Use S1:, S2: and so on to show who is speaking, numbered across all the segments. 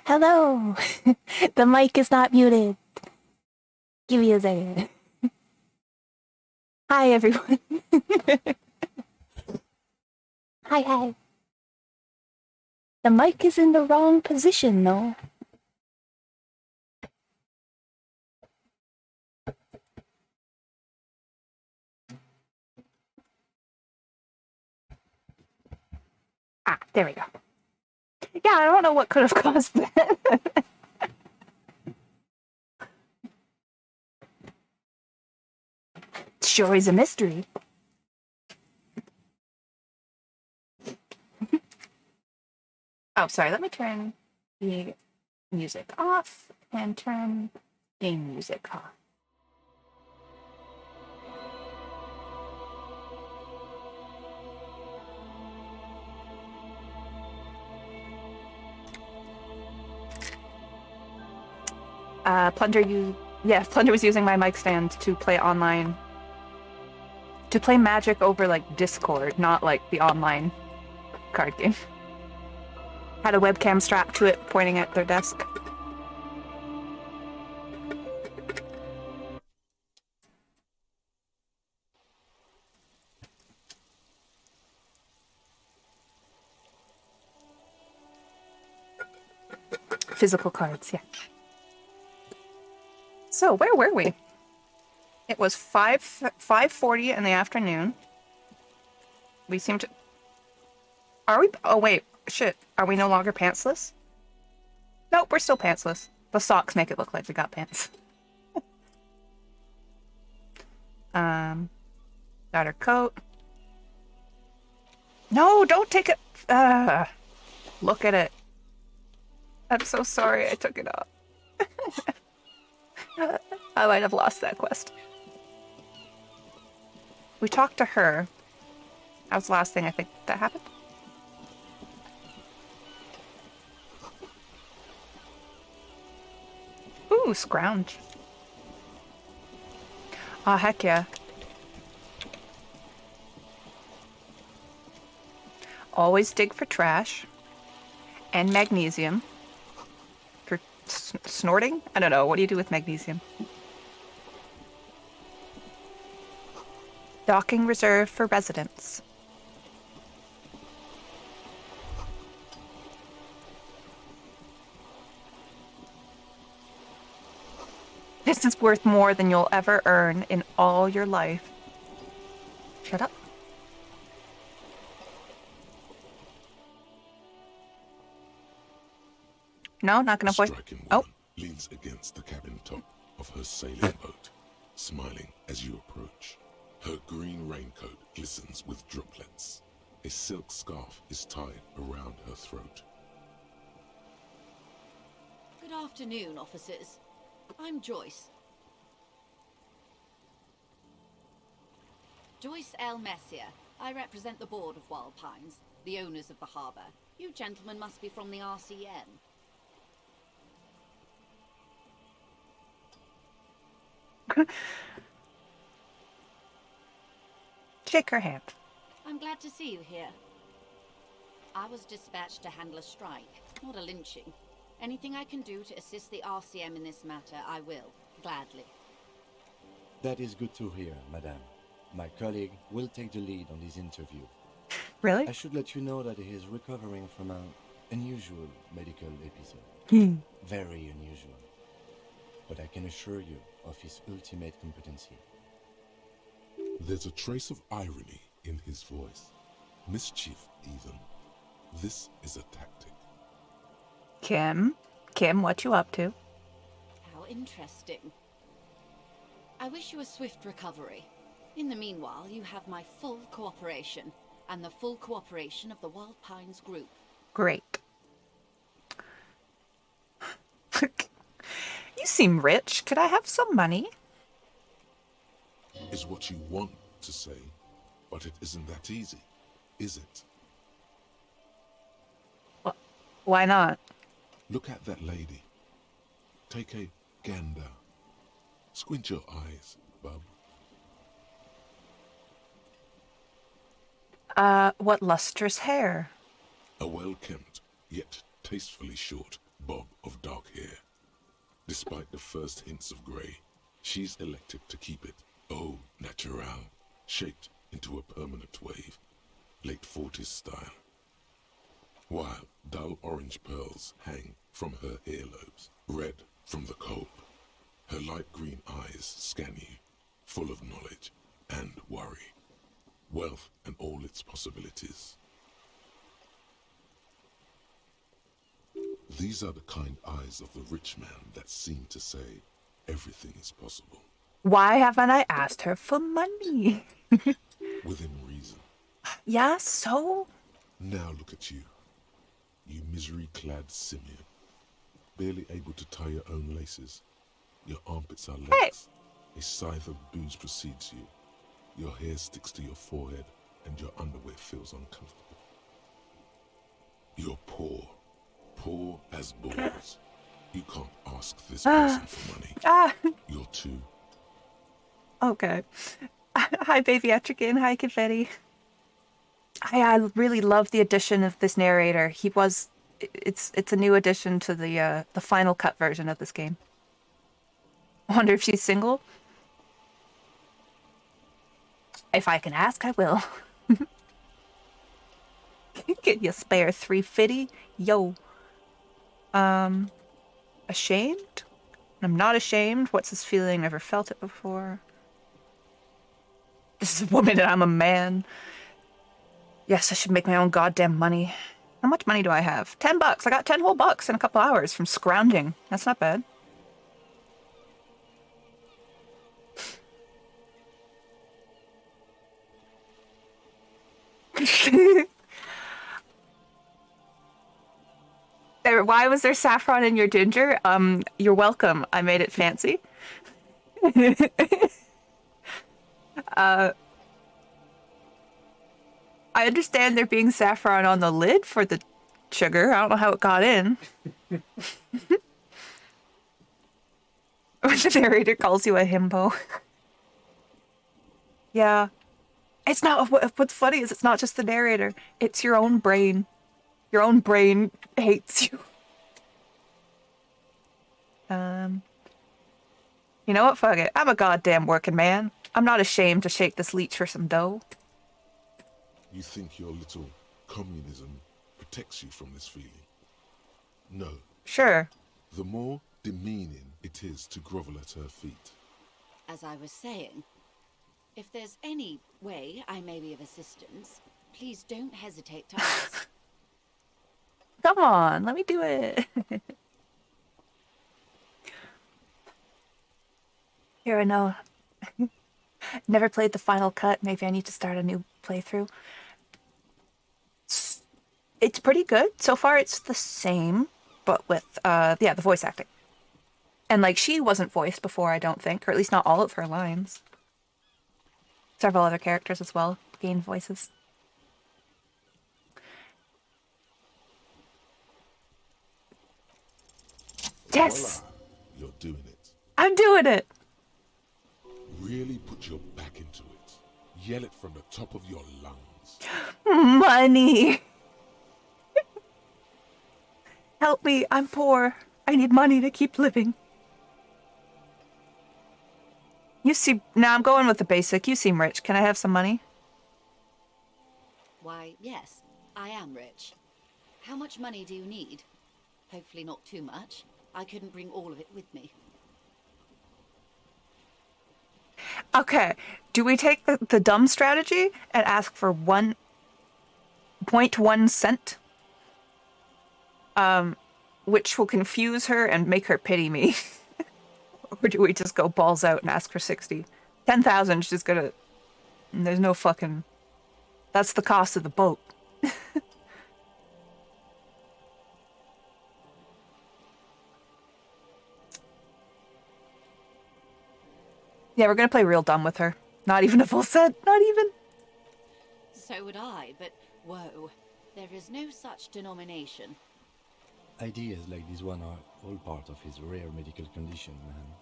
S1: Hello! The mic is not muted. Give me a second. Hi, everyone. Hi. The mic is in the wrong position, though. Ah, there we go. Yeah, I don't know what could have caused that. Sure is a mystery. Oh, sorry, let me turn the music off and turn game music off. Plunder was using my mic stand to play online. To play Magic over, like, Discord, not, like, the online card game. Had a webcam strapped to it, pointing at their desk. Physical cards, yeah. So, where were we? It was 5:40 in the afternoon. We seem to... Are we... Oh, wait. Shit. Are we no longer pantsless? Nope, we're still pantsless. The socks make it look like we got pants. Got our coat. No, don't take it... Look at it. I'm so sorry I took it off. I might have lost that quest. We talked to her. That was the last thing I think that happened. Ooh, scrounge. Oh, heck yeah. Always dig for trash. And magnesium. For snorting? I don't know. What do you do with magnesium? Docking reserved for residents. This is worth more than you'll ever earn in all your life. Shut up. No, not gonna voice. Oh.
S2: Leans against the cabin top of her sailing boat, smiling as you approach. Her green raincoat glistens with droplets. A silk scarf is tied around her throat.
S3: Good afternoon, officers. I'm Joyce. Joyce L. Messier. I represent the board of Wild Pines, the owners of the harbour. You gentlemen must be from the RCN.
S1: Shake her hand.
S3: I'm glad to see you here. I was dispatched to handle a strike, not a lynching. Anything I can do to assist the RCM in this matter, I will, gladly.
S4: That is good to hear, madame. My colleague will take the lead on this interview.
S1: Really?
S4: I should let you know that he is recovering from an unusual medical episode. Very unusual. But I can assure you of his ultimate competency.
S2: There's a trace of irony in his voice. Mischief, even. This is a tactic.
S1: Kim, what you up to?
S3: How interesting. I wish you a swift recovery. In the meanwhile, you have my full cooperation, and the full cooperation of the Wild Pines group.
S1: Great. You seem rich. Could I have some money?
S2: Is what you want to say, but it isn't that easy, is it?
S1: Why not?
S2: Look at that lady. Take a gander. Squint your eyes, bub.
S1: What lustrous hair.
S2: A well-kempt, yet tastefully short, bob of dark hair. Despite the first hints of grey, she's elected to keep it au naturel, shaped into a permanent wave, late 40s style. While dull orange pearls hang from her earlobes, red from the cold. Her light green eyes scan you, full of knowledge and worry, wealth and all its possibilities. These are the kind eyes of the rich man that seem to say everything is possible.
S1: Why haven't I asked her for money?
S2: Within reason.
S1: Yeah, so?
S2: Now look at you. You misery-clad simian. Barely able to tie your own laces. Your armpits are legs. A scythe of booze precedes you. Your hair sticks to your forehead and your underwear feels uncomfortable. You're poor. Poor as balls. You can't ask this person for money. You're too.
S1: Okay. Hi, Baby Etrigan. Hi, Confetti. I really love the addition of this narrator. It's a new addition to the Final Cut version of this game. I wonder if she's single. If I can ask, I will. Can you spare $350? Yo. Ashamed? I'm not ashamed. What's this feeling? Never felt it before. This is a woman and I'm a man. Yes, I should make my own goddamn money. How much money do I have? $10. I got 10 whole bucks in a couple hours from scrounging. That's not bad. Why was there saffron in your ginger? You're welcome. I made it fancy. I understand there being saffron on the lid for the sugar. I don't know how it got in. The narrator calls you a himbo. Yeah. It's not, what's funny is it's not just the narrator. It's your own brain. Your own brain hates you. You know what? Fuck it. I'm a goddamn working man. I'm not ashamed to shake this leech for some dough.
S2: You think your little communism protects you from this feeling? No.
S1: Sure.
S2: The more demeaning it is to grovel at her feet.
S3: As I was saying, if there's any way I may be of assistance, please don't hesitate to ask.
S1: Come on, let me do it. Here, I know. Never played the Final Cut. Maybe I need to start a new playthrough. It's pretty good. So far, it's the same, but with, the voice acting. And, like, she wasn't voiced before, I don't think, or at least not all of her lines. Several other characters as well gained voices. Yes!
S2: Voila, you're doing it.
S1: I'm doing it!
S2: Really put your back into it. Yell it from the top of your lungs.
S1: Money! Help me, I'm poor. I need money to keep living. You seem... Now I'm going with the basic. You seem rich. Can I have some money?
S3: Why, yes, I am rich. How much money do you need? Hopefully not too much. I couldn't bring all of it with me.
S1: Okay, do we take the dumb strategy and ask for 1.1 cent? Which will confuse her and make her pity me. Or do we just go balls out and ask for 60? 10,000 is just gonna... There's no fucking... That's the cost of the boat. Yeah, we're gonna play real dumb with her. Not even a full set. Not even.
S3: So would I, but whoa. There is no such denomination.
S4: Ideas like this one are all part of his rare medical condition, man.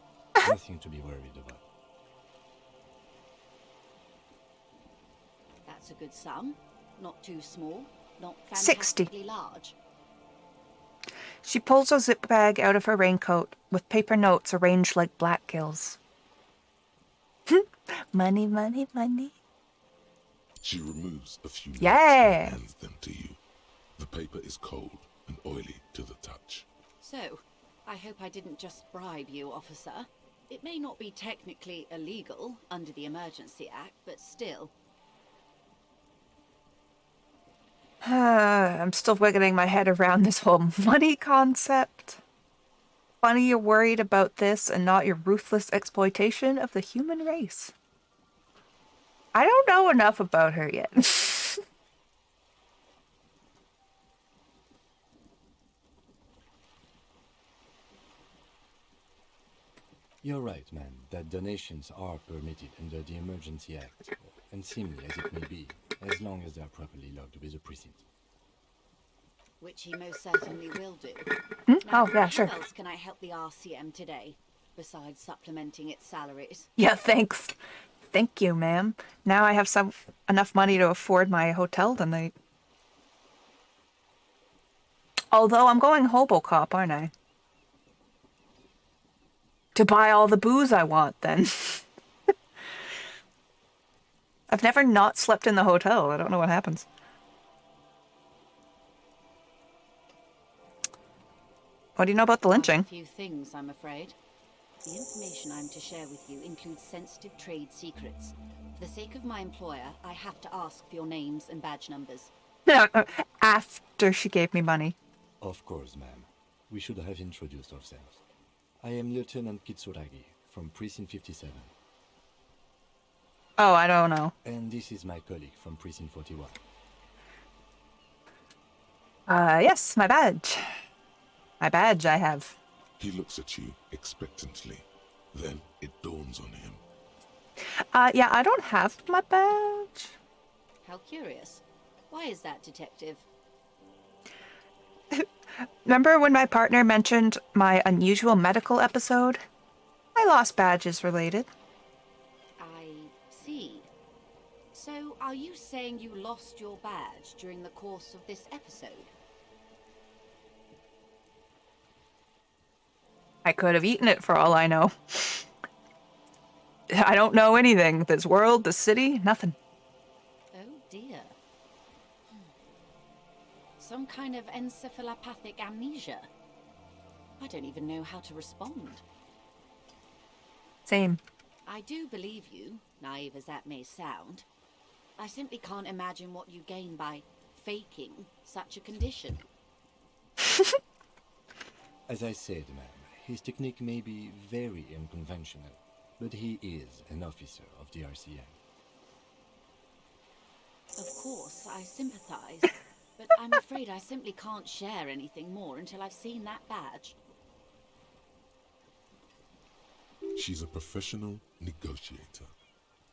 S4: Nothing to be worried about.
S3: That's a good sum. Not too small. Not
S1: 60.
S3: fantastically large.
S1: She pulls a zip bag out of her raincoat with paper notes arranged like black gills. Money, money, money.
S2: She removes a few notes
S1: Yeah.
S2: and hands them to you. The paper is cold and oily to the touch.
S3: So, I hope I didn't just bribe you, officer. It may not be technically illegal under the Emergency Act, but still.
S1: I'm still wiggling my head around this whole money concept. Funny you're worried about this and not your ruthless exploitation of the human race. I don't know enough about her yet.
S4: You're right, ma'am, that donations are permitted under the Emergency Act, and seemly as it may be, as long as they are properly logged with the precinct.
S3: Which he most certainly will do.
S1: Oh, yeah, sure.
S3: How else can I help the RCM today, besides supplementing its salaries?
S1: Yeah, thanks. Thank you, ma'am. Now I have enough money to afford my hotel tonight. Although I'm going Hobocop, aren't I? To buy all the booze I want, then. I've never not slept in the hotel. I don't know what happens. What do you know about the lynching?
S3: A few things, I'm afraid. The information I'm to share with you includes sensitive trade secrets. For the sake of my employer, I have to ask for your names and badge numbers.
S1: After she gave me money.
S4: Of course, ma'am. We should have introduced ourselves. I am Lieutenant Kitsuragi from Precinct 57.
S1: Oh, I don't know.
S4: And this is my colleague from Precinct 41.
S1: Yes, my badge. My badge I have.
S2: He looks at you expectantly. Then it dawns on him.
S1: Yeah, I don't have my badge.
S3: How curious. Why is that, Detective?
S1: Remember when my partner mentioned my unusual medical episode? I lost badges related.
S3: I see. So, are you saying you lost your badge during the course of this episode?
S1: I could have eaten it for all I know. I don't know anything. This world, this city, nothing.
S3: Oh dear. Some kind of encephalopathic amnesia. I don't even know how to respond.
S1: Same.
S3: I do believe you, naive as that may sound. I simply can't imagine what you gain by faking such a condition.
S4: As I said, ma'am, his technique may be very unconventional, but he is an officer of the RCM.
S3: Of course, I sympathize, but I'm afraid I simply can't share anything more until I've seen that badge.
S2: She's a professional negotiator.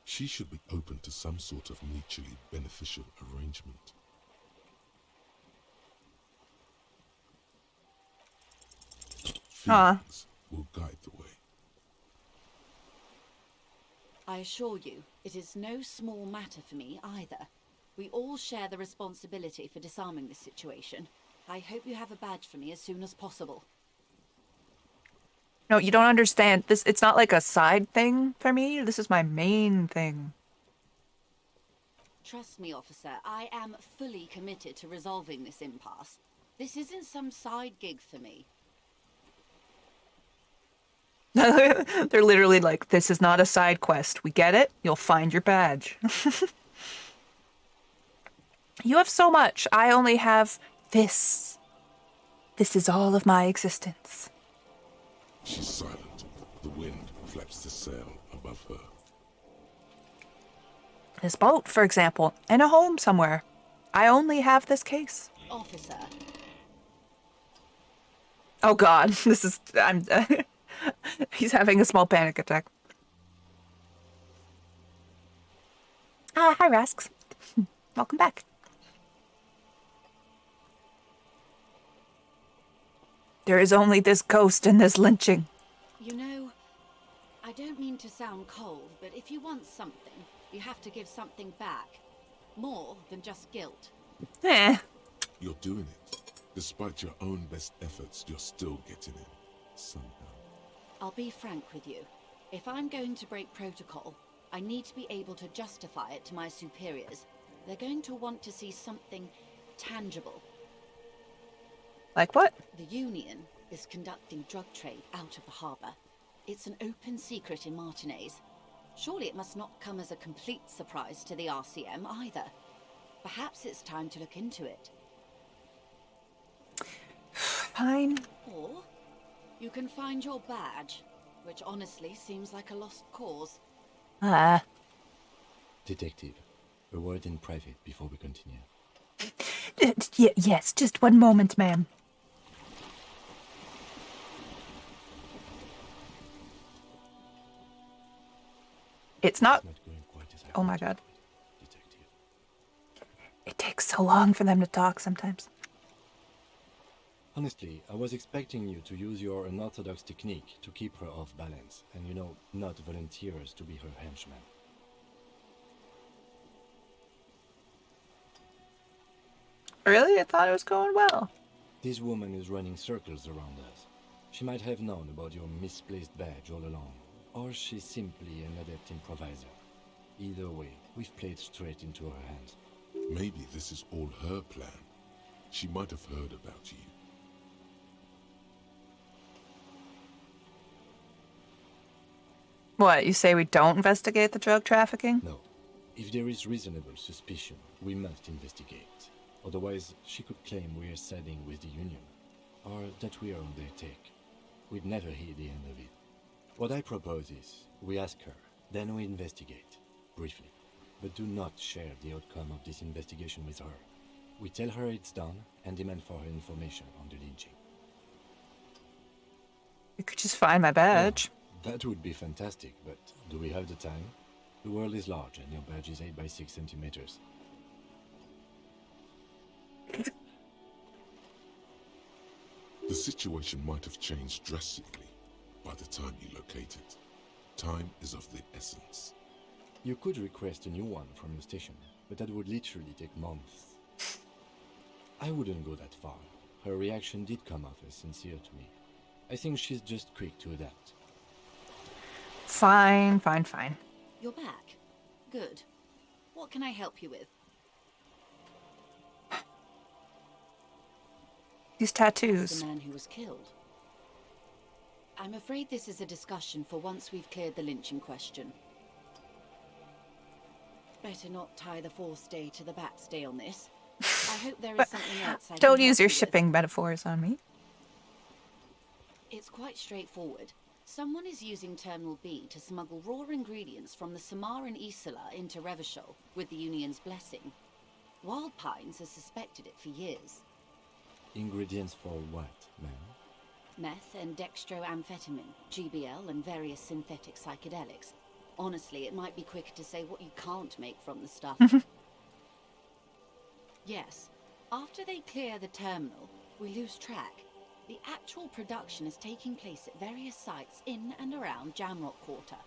S2: She should be open to some sort of mutually beneficial arrangement. Feelings will guide the way.
S3: I assure you, it is no small matter for me either. We all share the responsibility for disarming this situation. I hope you have a badge for me as soon as possible.
S1: No, you don't understand. It's not like a side thing for me. This is my main thing.
S3: Trust me, officer, I am fully committed to resolving this impasse. This isn't some side gig for me.
S1: They're literally like, this is not a side quest. We get it. You'll find your badge. You have so much. I only have this. This is all of my existence.
S2: She's silent. The wind flaps the sail above her.
S1: This boat, for example, in a home somewhere. I only have this case.
S3: Officer.
S1: Oh God, this is, he's having a small panic attack. Hi, Rasks. Welcome back. There is only this ghost and this lynching.
S3: You know, I don't mean to sound cold, but if you want something, you have to give something back. More than just guilt.
S1: Eh.
S2: You're doing it. Despite your own best efforts, you're still getting in, somehow.
S3: I'll be frank with you. If I'm going to break protocol, I need to be able to justify it to my superiors. They're going to want to see something tangible.
S1: Like what?
S3: The Union is conducting drug trade out of the harbor. It's an open secret in Martinez. Surely it must not come as a complete surprise to the RCM either. Perhaps it's time to look into it.
S1: Fine.
S3: Or you can find your badge, which honestly seems like a lost cause.
S4: Detective, a word in private before we continue.
S1: Yes, just one moment, ma'am. It's not.
S4: It's not going quite as I
S1: Oh my
S4: wanted
S1: God.
S4: it, Detective.
S1: It takes so long for them to talk sometimes.
S4: Honestly, I was expecting you to use your unorthodox technique to keep her off balance, and not volunteers to be her henchmen.
S1: Really? I thought it was going well.
S4: This woman is running circles around us. She might have known about your misplaced badge all along, or she's simply an adept improviser. Either way, we've played straight into her hands.
S2: Maybe this is all her plan. She might have heard about you.
S1: What, you say we don't investigate the drug trafficking?
S4: No. If there is reasonable suspicion, we must investigate. Otherwise, she could claim we're siding with the Union, or that we're on their take. We'd never hear the end of it. What I propose is, we ask her, then we investigate, briefly. But do not share the outcome of this investigation with her. We tell her it's done, and demand for her information on the lynching.
S1: You could just find my badge.
S4: That would be fantastic, but do we have the time? The world is large, and your badge is 8 by 6 centimeters.
S2: The situation might have changed drastically by the time you locate it. Time is of the essence.
S4: You could request a new one from the station, but that would literally take months. I wouldn't go that far. Her reaction did come off as sincere to me. I think she's just quick to adapt.
S1: Fine.
S3: You're back. Good. What can I help you with?
S1: These tattoos.
S3: The man who was killed. I'm afraid this is a discussion for once we've cleared the lynching question. Better not tie the Force Day to the Bat's Day on this. I hope there is something else I can
S1: Don't
S3: help
S1: use your
S3: you with.
S1: shipping metaphors on me.
S3: It's quite straightforward. Someone is using Terminal B to smuggle raw ingredients from the Samar and Isola into Revachol with the Union's blessing. Wild Pines has suspected it for years.
S4: Ingredients for what, ma'am?
S3: Meth and dextroamphetamine, GBL and various synthetic psychedelics. Honestly, it might be quicker to say what you can't make from the stuff. Yes, after they clear the terminal, we lose track. The actual production is taking place at various sites in and around Jamrock Quarter,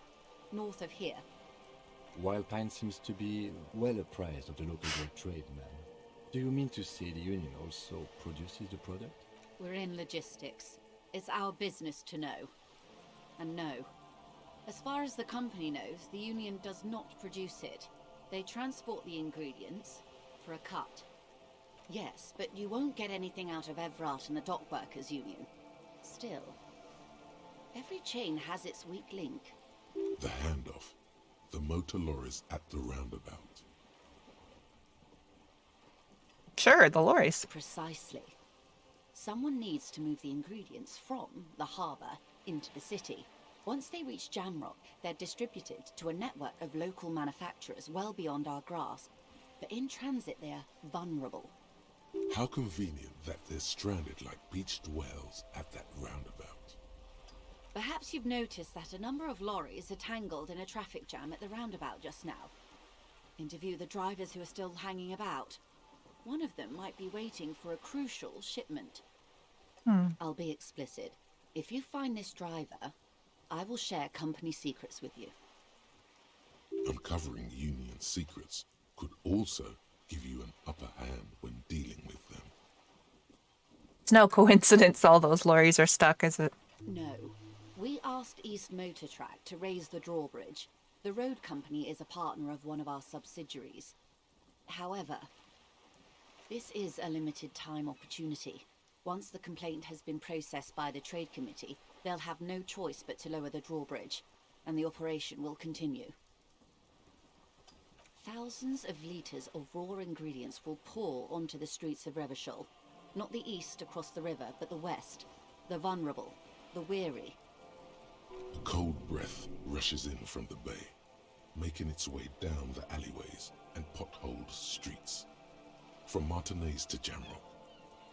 S3: north of here.
S4: Wild Pine seems to be well apprised of the local drug trade, ma'am. Do you mean to say the Union also produces the product?
S3: We're in logistics. It's our business to know. And no. As far as the company knows, the Union does not produce it. They transport the ingredients for a cut. Yes, but you won't get anything out of Evrat and the Dock Workers Union. Still, every chain has its weak link.
S2: The handoff. The motor lorries at the roundabout.
S1: Sure, the lorries.
S3: Precisely. Someone needs to move the ingredients from the harbour into the city. Once they reach Jamrock, they're distributed to a network of local manufacturers well beyond our grasp. But in transit, they're vulnerable.
S2: How convenient that they're stranded like beached whales at that roundabout.
S3: Perhaps you've noticed that a number of lorries are tangled in a traffic jam at the roundabout just now. Interview the drivers who are still hanging about. One of them might be waiting for a crucial shipment. I'll be explicit. If you find this driver, I will share company secrets with you.
S2: Uncovering Union secrets could also give you an upper hand when dealing with them.
S1: It's no coincidence all those lorries are stuck, is it?
S3: No. We asked East Motor Track to raise the drawbridge. The road company is a partner of one of our subsidiaries. However, this is a limited time opportunity. Once the complaint has been processed by the trade committee, they'll have no choice but to lower the drawbridge, and the operation will continue. Thousands of litres of raw ingredients will pour onto the streets of Revachol. Not the east across the river, but the west. The vulnerable, the weary.
S2: A cold breath rushes in from the bay, making its way down the alleyways and potholed streets. From Martinez to Jamrock,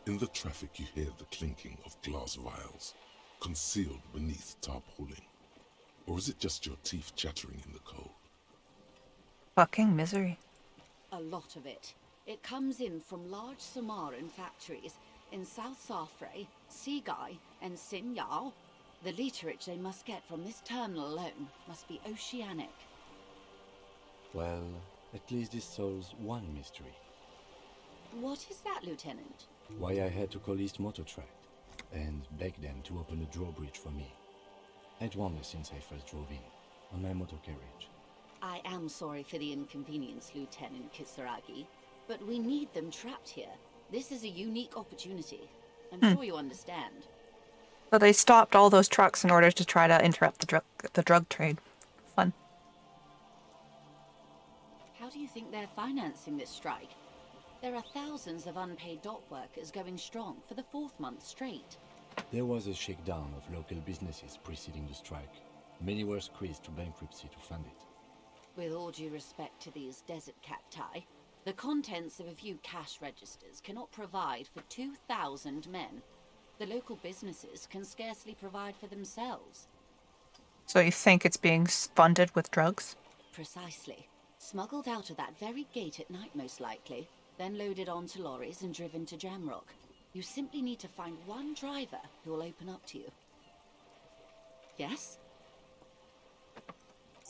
S2: in the traffic you hear the clinking of glass vials, concealed beneath tarpaulin. Or is it just your teeth chattering in the cold?
S1: Fucking misery.
S3: A lot of it. It comes in from large Samaran factories in South Safre, Sigai, and Sinyao. The literage they must get from this terminal alone must be oceanic.
S4: Well, at least this solves one mystery.
S3: What is that, Lieutenant?
S4: Why I had to call East Motor Track and beg them to open a drawbridge for me. I'd wondered since I first drove in, on my motor carriage.
S3: I am sorry for the inconvenience, Lieutenant Kisaragi, but we need them trapped here. This is a unique opportunity. I'm sure you understand.
S1: So they stopped all those trucks in order to try to interrupt the drug trade. Fun.
S3: How do you think they're financing this strike? There are thousands of unpaid dock workers going strong for the 4th month straight.
S4: There was a shakedown of local businesses preceding the strike. Many were squeezed to bankruptcy to fund it.
S3: With all due respect to these desert cacti, the contents of a few cash registers cannot provide for 2,000 men. The local businesses can scarcely provide for themselves.
S1: So you think it's being funded with drugs?
S3: Precisely. Smuggled out of that very gate at night, most likely, then loaded onto lorries and driven to Jamrock. You simply need to find one driver who will open up to you. Yes?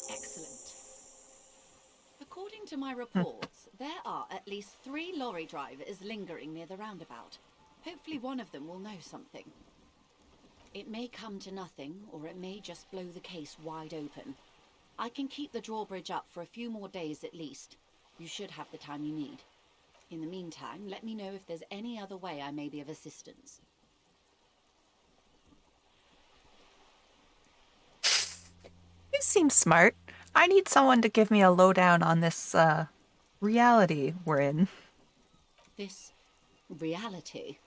S3: Excellent. According to my reports, there are at least 3 lorry drivers lingering near the roundabout. Hopefully one of them will know something. It may come to nothing, or it may just blow the case wide open. I can keep the drawbridge up for a few more days at least. You should have the time you need. In the meantime, let me know if there's any other way I may be of assistance.
S1: You seem smart. I need someone to give me a lowdown on this, reality we're in.
S3: This reality?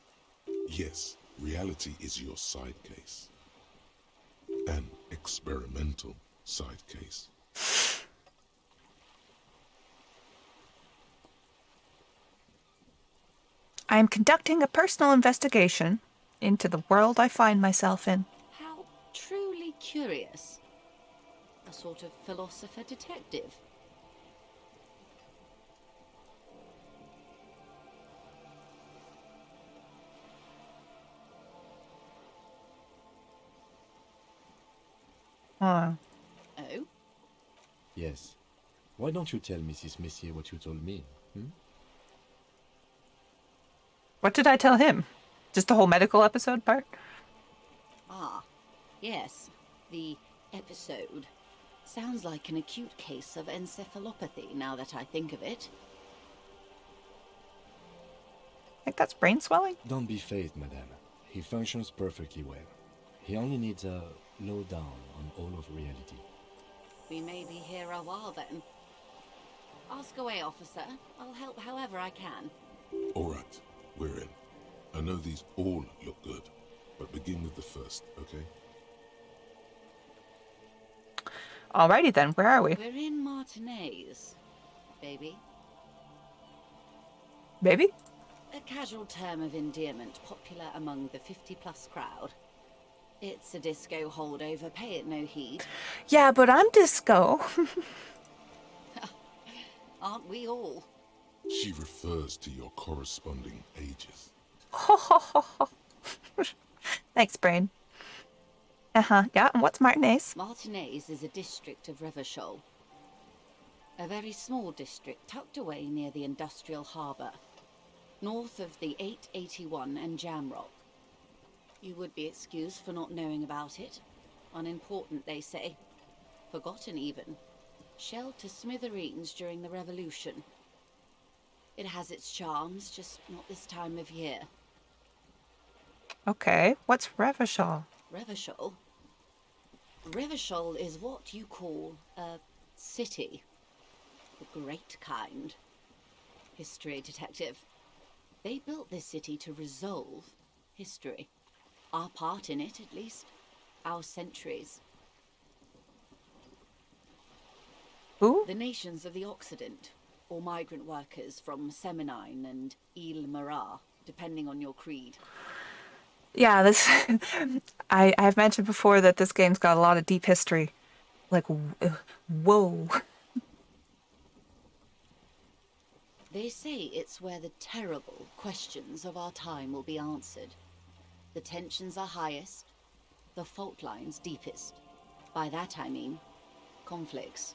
S2: Yes, reality is your side case. An experimental side case.
S1: I am conducting a personal investigation into the world I find myself in.
S3: How truly curious. A sort of philosopher detective.
S1: Huh.
S3: Oh?
S4: Yes. Why don't you tell Mrs. Messier what you told me?
S1: What did I tell him? Just the whole medical episode part?
S3: Ah, yes. The episode. Sounds like an acute case of encephalopathy, now that I think of it.
S1: I think that's brain swelling.
S4: Don't be phased, madame. He functions perfectly well. He only needs a lowdown on all of reality.
S3: We may be here a while then. Ask away, officer. I'll help however I can.
S2: All right, we're in. I know these all look good, but begin with the first, okay?
S1: Alrighty then, where are we?
S3: We're in Martinez, baby.
S1: Baby?
S3: A casual term of endearment popular among the 50-plus crowd. It's a disco holdover, pay it no heed.
S1: Yeah, but I'm disco.
S3: Aren't we all?
S2: She refers to your corresponding ages.
S1: Thanks, brain. Yeah, and what's Martinez?
S3: Martinez is a district of Revachol. A very small district tucked away near the industrial harbour. North of the 881 and Jamrock. You would be excused for not knowing about it. Unimportant, they say. Forgotten, even. Shelled to smithereens during the Revolution. It has its charms, just not this time of year.
S1: Okay, what's Revachol?
S3: Revachol? Revachol is what you call a city. The great kind. History detective. They built this city to resolve history. Our part in it, at least. Our centuries.
S1: Who?
S3: The nations of the Occident, or migrant workers from Semenine and Ile Marat, depending on your creed.
S1: Yeah, this. I've mentioned before that this game's got a lot of deep history. Like, whoa.
S3: They say it's where the terrible questions of our time will be answered. The tensions are highest, the fault lines deepest. By that I mean conflicts.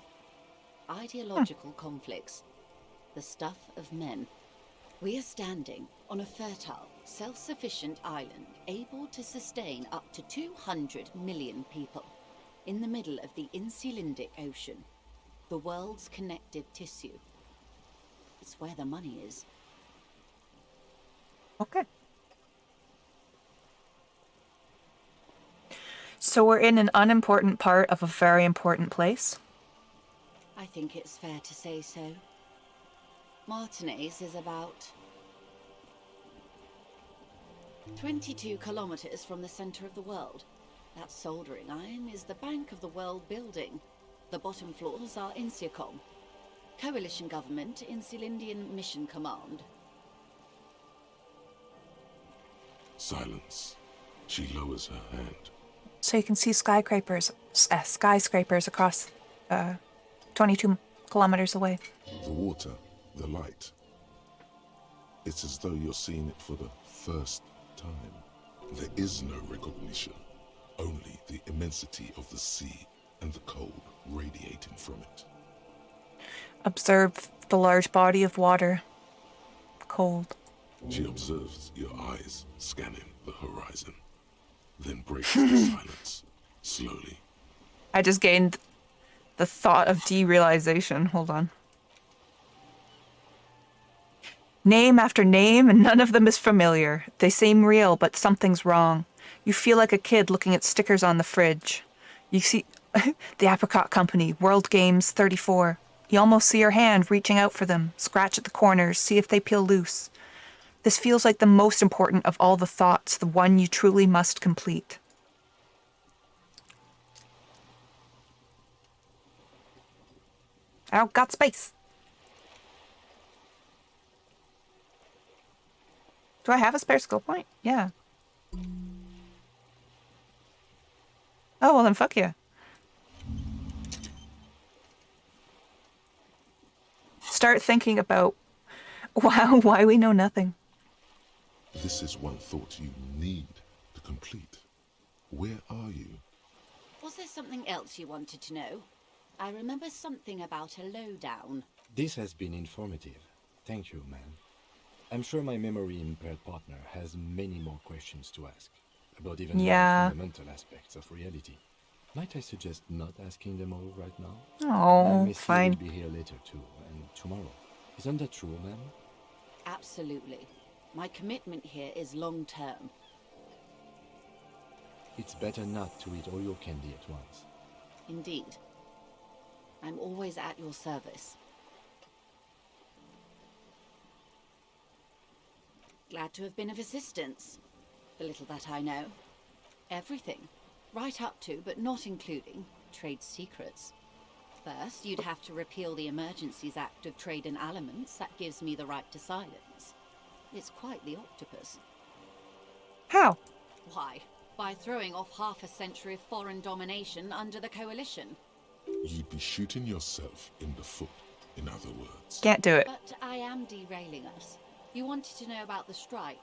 S3: Ideological conflicts. The stuff of men. We are standing on a fertile, self-sufficient island able to sustain up to 200 million people in the middle of the Insulindic Ocean, the world's connective tissue. It's where the money is.
S1: Okay. So we're in an unimportant part of a very important place.
S3: I think it's fair to say so. Martinez is about 22 kilometers from the center of the world. That soldering iron is the bank of the world building. The bottom floors are Insiacom. Coalition government, Insulindian Mission Command.
S2: Silence. She lowers her hand.
S1: So you can see skyscrapers across 22 kilometers away.
S2: The water, the light. It's as though you're seeing it for the first time. There is no recognition, only the immensity of the sea and the cold radiating from it.
S1: Observe the large body of water. Cold.
S2: She observes your eyes scanning the horizon, then breaks the silence, slowly.
S1: I just gained the thought of derealization. Hold on. Name after name, and none of them is familiar. They seem real, but something's wrong. You feel like a kid looking at stickers on the fridge. You see the Apricot Company, World Games 34. You almost see your hand reaching out for them, scratch at the corners, see if they peel loose. This feels like the most important of all the thoughts, the one you truly must complete. Oh, got space. Do I have a spare skill point? Yeah. Oh, well then fuck yeah. Start thinking about why we know nothing.
S2: This is one thought you need to complete. Where are you?
S3: Was there something else you wanted to know? I remember something about a lowdown.
S4: This has been informative. Thank you, ma'am. I'm sure my memory-impaired partner has many more questions to ask about even more fundamental aspects of reality. Might I suggest not asking them all right now?
S1: Oh,
S4: Miss
S1: fine.
S4: will be here later too, and tomorrow. Isn't that true, ma'am?
S3: Absolutely. My commitment here is long-term.
S4: It's better not to eat all your candy at once.
S3: Indeed. I'm always at your service. Glad to have been of assistance. The little that I know. Everything. Right up to, but not including, trade secrets. First, you'd have to repeal the Emergencies Act of Trade in Aliments. That gives me the right to silence. It's quite the octopus.
S1: How?
S3: Why? By throwing off half a century of foreign domination under the Coalition.
S2: You'd be shooting yourself in the foot, in other words.
S1: Can't do it.
S3: But I am derailing us. You wanted to know about the strike.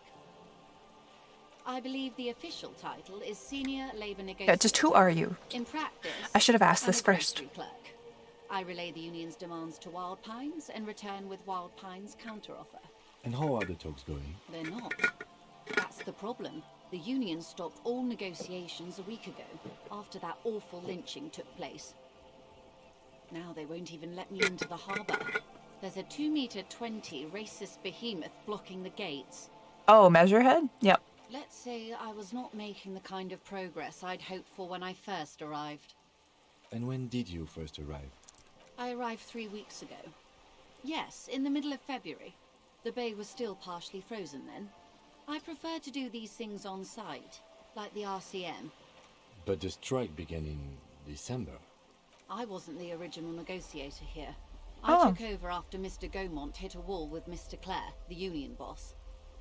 S3: I believe the official title is Senior Labor Negotiator.
S1: Yeah, just who are you?
S3: In practice,
S1: I should have asked
S3: I'm
S1: this
S3: a
S1: first.
S3: grocery clerk. I relay the union's demands to Wild Pines and return with Wild Pines' counteroffer.
S4: And how are the talks going?
S3: They're not. That's the problem. The Union stopped all negotiations a week ago, after that awful lynching took place. Now they won't even let me into the harbor. There's a 2-meter-20 racist behemoth blocking the gates.
S1: Oh, Measurehead? Yep.
S3: Let's say I was not making the kind of progress I'd hoped for when I first arrived.
S4: And when did you first arrive?
S3: I arrived 3 weeks ago. Yes, in the middle of February. The bay was still partially frozen then. I prefer to do these things on site, like the RCM.
S4: But the strike began in December.
S3: I wasn't the original negotiator here.
S1: Oh.
S3: I took over after Mr. Gaumont hit a wall with Mr. Clare, the union boss.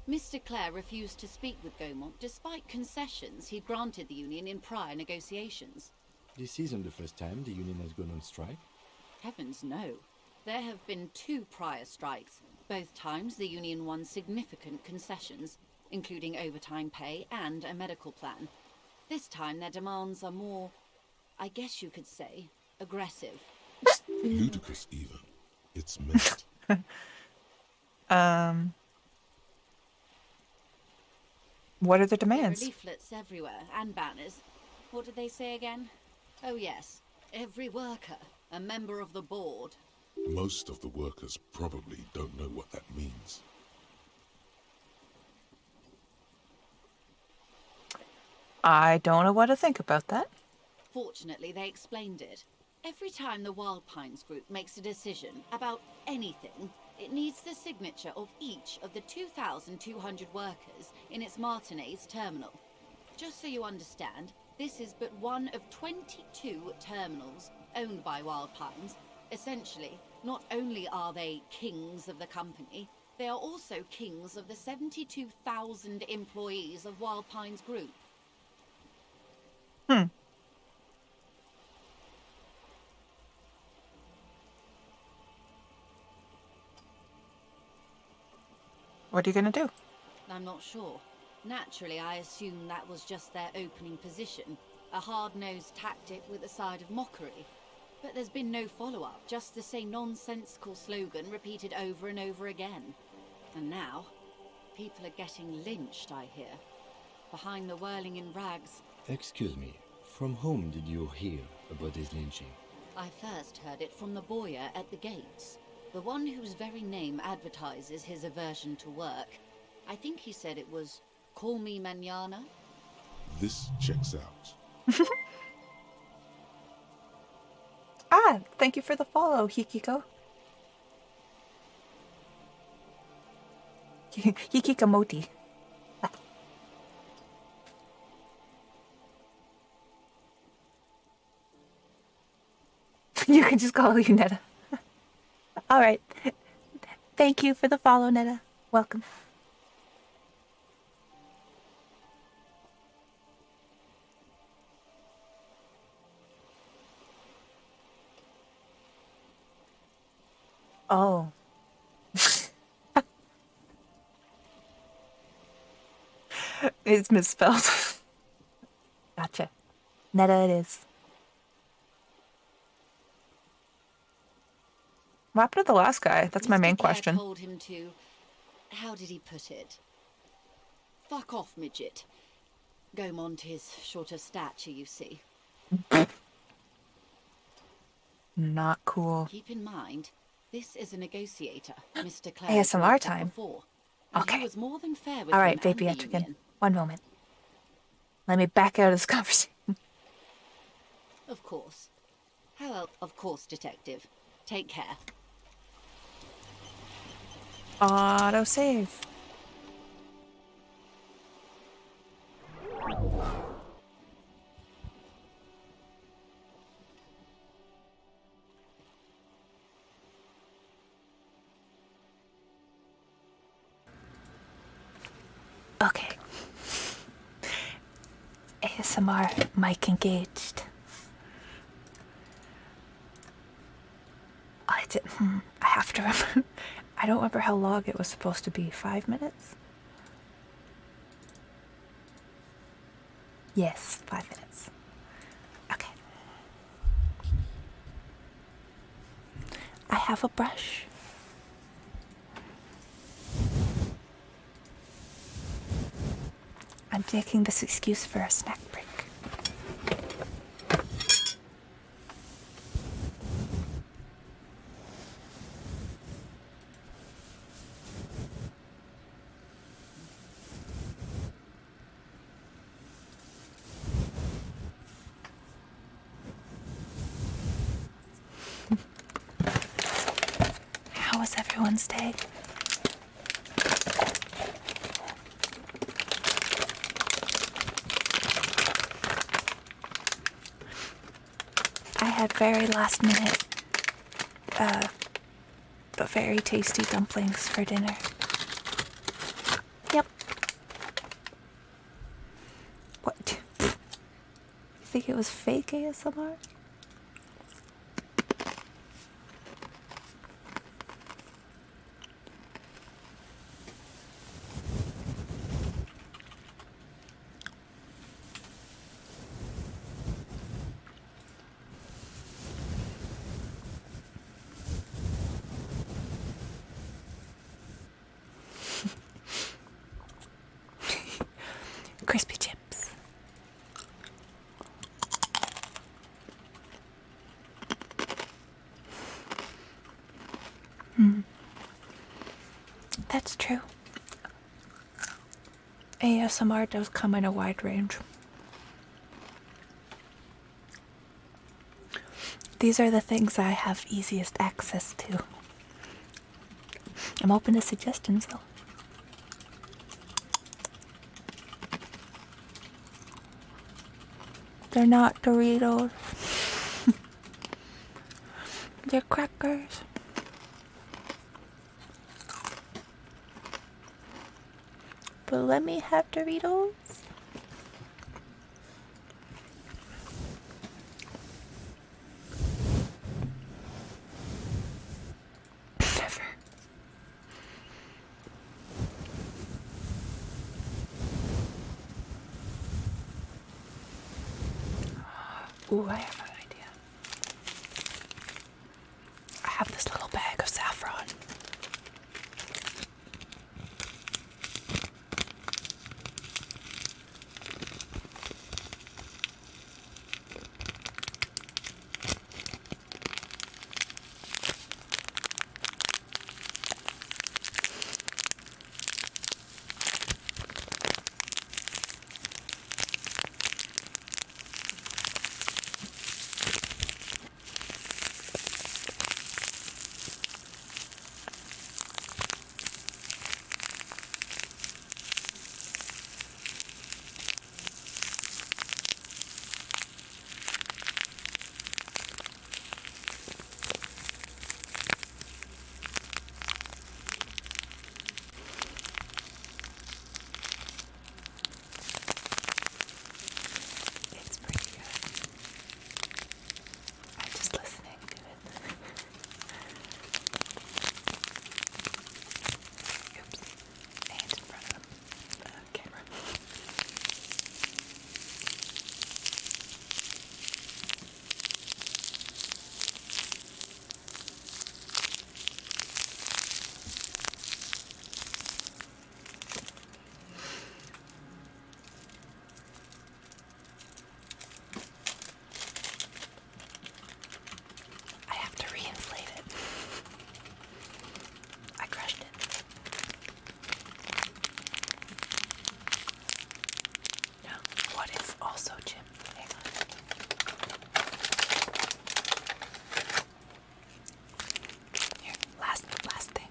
S3: Mr. Clare refused to speak with Gaumont despite concessions he'd granted the union in prior negotiations.
S4: This isn't the first time the union has gone on strike.
S3: Heavens no. There have been 2 prior strikes. Both times the union won significant concessions, including overtime pay and a medical plan. This time their demands are more, I guess you could say, aggressive.
S2: Ludicrous even. It's meant.
S1: What are the
S3: There are
S1: demands?
S3: leaflets everywhere, and banners. What did they say again? Oh yes, every worker, a member of the board.
S2: Most of the workers probably don't know what that means.
S1: I don't know what to think about that.
S3: Fortunately, they explained it. Every time the Wild Pines group makes a decision about anything, it needs the signature of each of the 2,200 workers in its Martinez terminal. Just so you understand, this is but one of 22 terminals owned by Wild Pines. Essentially, not only are they kings of the company, they are also kings of the 72,000 employees of Wild Pines Group.
S1: What are you gonna do?
S3: I'm not sure. Naturally, I assume that was just their opening position, a hard-nosed tactic with a side of mockery. But there's been no follow-up, just the same nonsensical slogan repeated over and over again. And now, people are getting lynched, I hear. Behind the whirling in rags.
S4: Excuse me, from whom did you hear about this lynching?
S3: I first heard it from the boyer at the gates. The one whose very name advertises his aversion to work. I think he said it was, "Call me mañana."
S2: This checks out.
S1: Ah, thank you for the follow, Hikiko. Hikikomoti. Ah. You can just call you Netta. All right. Thank you for the follow, Netta. Welcome. Oh. It's misspelled. Gotcha. Netta it is. What happened to the last guy? That's my
S3: Mr.
S1: main
S3: Clare
S1: question.
S3: told him to, how did he put it? Fuck off, midget. Gaumont is short of stature, you see.
S1: Not cool.
S3: Keep in mind, this is a negotiator, Mr. Clare.
S1: ASMR
S3: agreed to
S1: time.
S3: Before, and
S1: Okay.
S3: he was more than fair with
S1: All
S3: him
S1: right,
S3: and
S1: baby
S3: the
S1: Etrigan.
S3: union.
S1: One moment. Let me back out of this conversation.
S3: Of course. Of course, detective. Take care.
S1: Auto save. Okay. ASMR mic engaged. I have to remember. I don't remember how long it was supposed to be. 5 minutes? Yes, 5 minutes. Okay. I have a brush. I'm taking this excuse for a snack break. How was everyone's day? I had very last minute, but very tasty dumplings for dinner. Yep. What? You think it was fake ASMR? Crispy chips. That's true. ASMR does come in a wide range. These are the things I have easiest access to. I'm open to suggestions though. They're not Doritos. They're crackers. But let me have Doritos. Never. Ooh, I have an idea. I have this little bag of saffron. It's pretty good. I'm just listening to it. Oops. Hands in front of the camera. I have to re-inflate it. I crushed it. No. What if also Jim? Hang on. Here, last thing.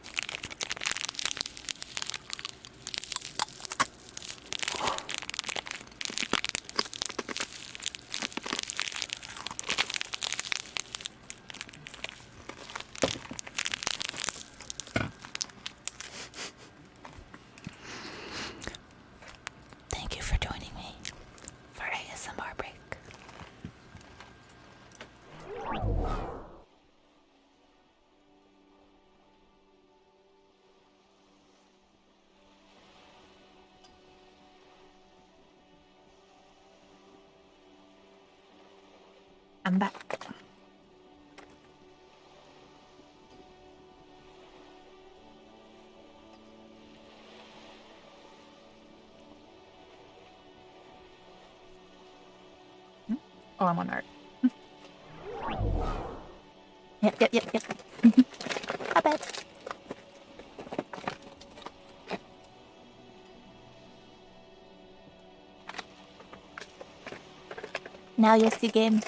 S1: Thank you for joining me for ASMR break. I'm back. Oh, I'm on art. Yep. I bet. Now you see game.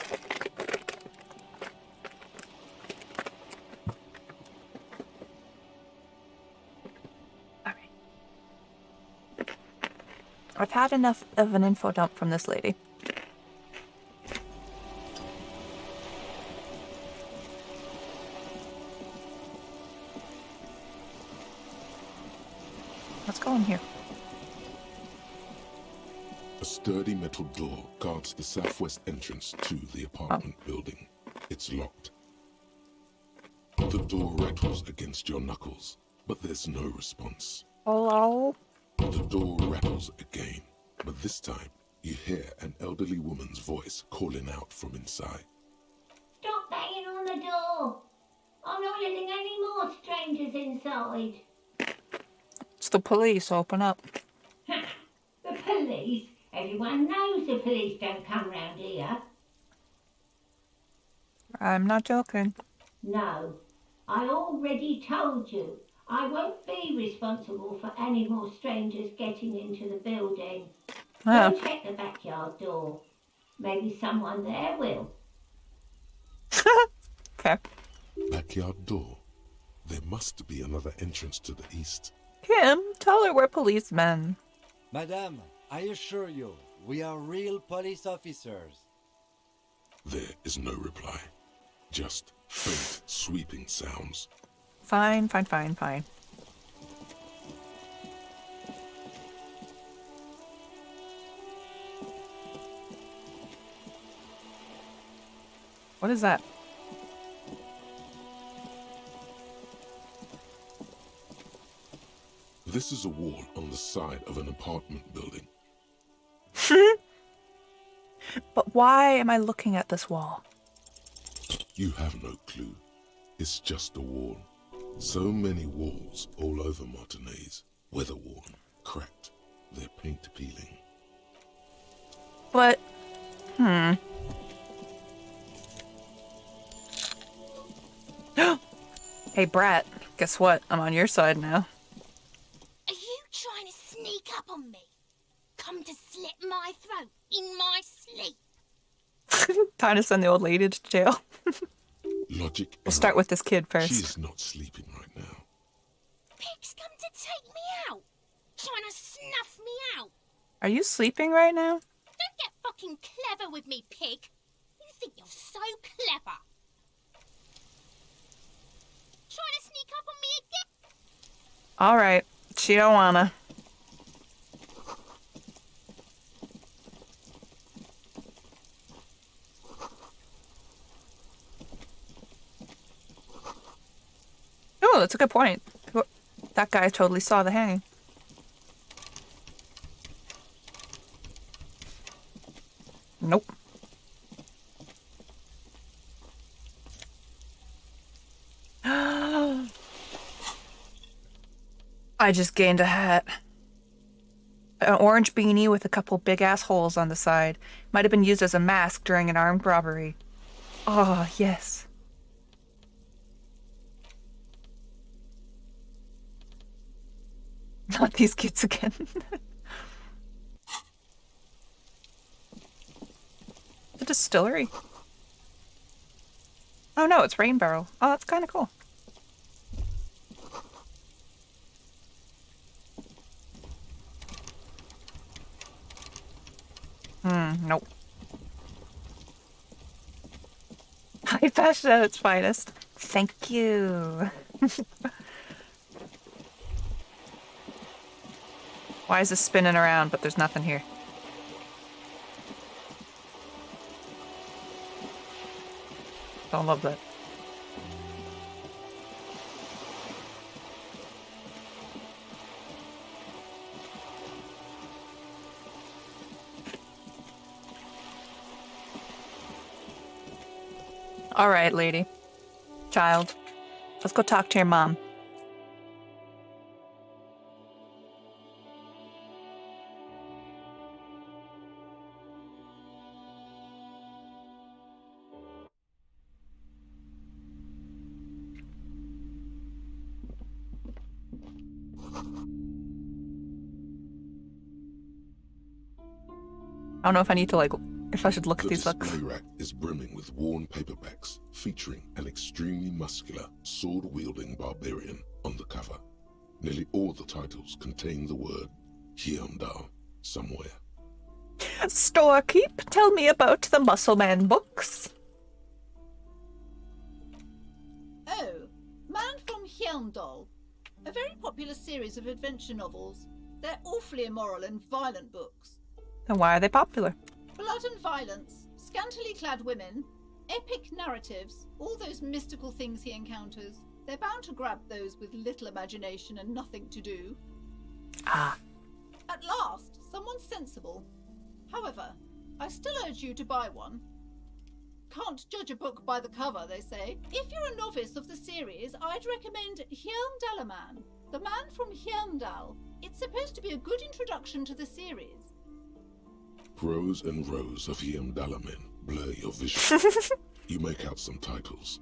S1: Alright. I've had enough of an info dump from this lady. Let's go in here.
S2: A sturdy metal door guards the southwest entrance to the apartment building. It's locked. The door rattles against your knuckles, but there's no response.
S1: Hello?
S2: The door rattles again, but this time you hear an elderly woman's voice calling out from inside.
S5: Stop banging on the door! I'm not letting any more strangers inside.
S1: It's the police. Open up.
S5: The police? Everyone knows the police don't come round here.
S1: I'm not joking.
S5: No, I already told you. I won't be responsible for any more strangers getting into the building.
S1: Oh.
S5: Go check the backyard door. Maybe someone there will.
S1: Okay.
S2: Backyard door. There must be another entrance to the east.
S1: Kim, tell her we're policemen.
S4: Madame, I assure you, we are real police officers.
S2: There is no reply. Just faint, sweeping sounds.
S1: Fine. What is that?
S2: This is a wall on the side of an apartment building.
S1: But why am I looking at this wall?
S2: You have no clue. It's just a wall. So many walls all over Martinez. Weather-worn, cracked, their paint peeling.
S1: But, Hey, Brat, guess what? I'm on your side now.
S6: Are you trying to sneak up on me? Come to slit my throat in my sleep?
S1: Time to send the old lady to jail.
S2: Logic.
S1: We'll start with this kid first.
S2: She's not sleeping right now.
S6: Pig's come to take me out. Trying to snuff me out.
S1: Are you sleeping right now?
S6: Don't get fucking clever with me, Pig. You think you're so clever. Trying to sneak up on me again?
S1: Alright, she don't wanna. Oh, that's a good point. That guy totally saw the hanging. Nope. I just gained a hat. An orange beanie with a couple big-ass holes on the side. Might have been used as a mask during an armed robbery. Oh, yes. Not these kids again. The distillery. Oh no, it's Rain Barrel. Oh, that's kind of cool. Nope. High fashion at its finest. Thank you. Why is this spinning around, but there's nothing here? Don't love that. All right, lady. Child. Let's go talk to your mom. I don't know if I need to, like, if I should look at
S2: The
S1: these books.
S2: display rack is brimming with worn paperbacks featuring an extremely muscular, sword-wielding barbarian on the cover. Nearly all the titles contain the word Hyundai somewhere.
S1: Storekeep, tell me about the Muscle Man books.
S3: Oh, Man from Hyundai. A very popular series of adventure novels. They're awfully immoral and violent books.
S1: Then why are they popular?
S3: Blood and violence, scantily clad women, epic narratives, all those mystical things he encounters. They're bound to grab those with little imagination and nothing to do.
S1: Ah.
S3: At last, someone sensible. However, I still urge you to buy one. Can't judge a book by the cover, they say. If you're a novice of the series, I'd recommend Hyundalaman, the man from Hyundal. It's supposed to be a good introduction to the series.
S2: Rows and rows of Hyundalamen blur your vision. You make out some titles.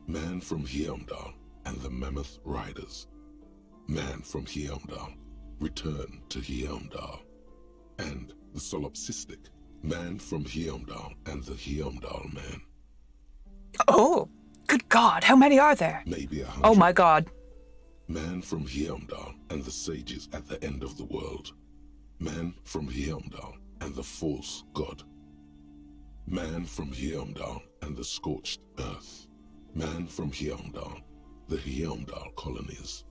S2: Man from Hyundal and the Mammoth Riders. Man from Hyundal, Return to Hyundal. And the solipsistic Man from Hyundal and the Hyundal Man.
S1: Oh, good God, how many are there?
S2: Maybe 100.
S1: Oh my God.
S2: Man from Hyundal and the sages at the end of the world. Man from Hyundal and the false god. Man from Hyundal and the scorched earth. Man from Hyundal, the Hyundal colonies.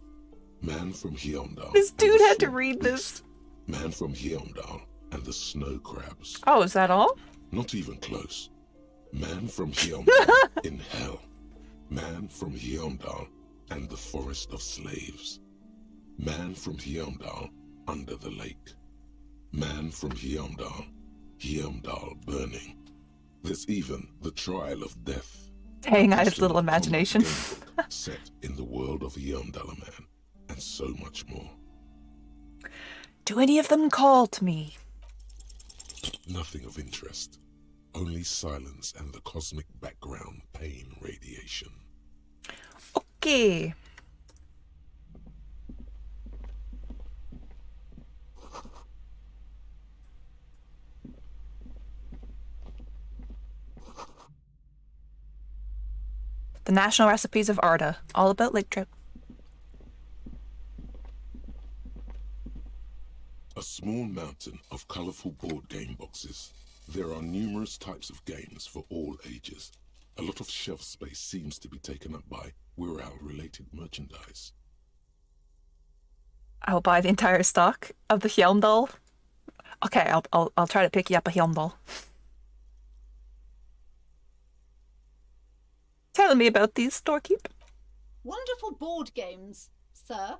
S2: Man from Hyundal.
S1: This
S2: and the
S1: dude had to
S2: swamp
S1: read
S2: beast.
S1: this.
S2: Man from Hyundal and the snow crabs.
S1: Oh, is that all?
S2: Not even close. Man from Hyundal in hell. Man from Hyundal and the forest of slaves. Man from Hyundal under the lake. Man from Hyundal, Hyundal burning. There's even the trial of death.
S1: Dang, I have
S2: Just
S1: little
S2: another comic
S1: imagination.
S2: game book set in the world of Hyundalaman, and so much more.
S1: Do any of them call to me?
S2: Nothing of interest. Only silence and the cosmic background pain radiation.
S1: Okay. The National Recipes of Arda, all about lake trip.
S2: A small mountain of colorful board game boxes. There are numerous types of games for all ages. A lot of shelf space seems to be taken up by Wirral-related merchandise.
S1: I'll buy the entire stock of the Hyundal. Okay, I'll try to pick you up a Hyundal. Tell me about these, Storekeep.
S3: Wonderful board games, sir.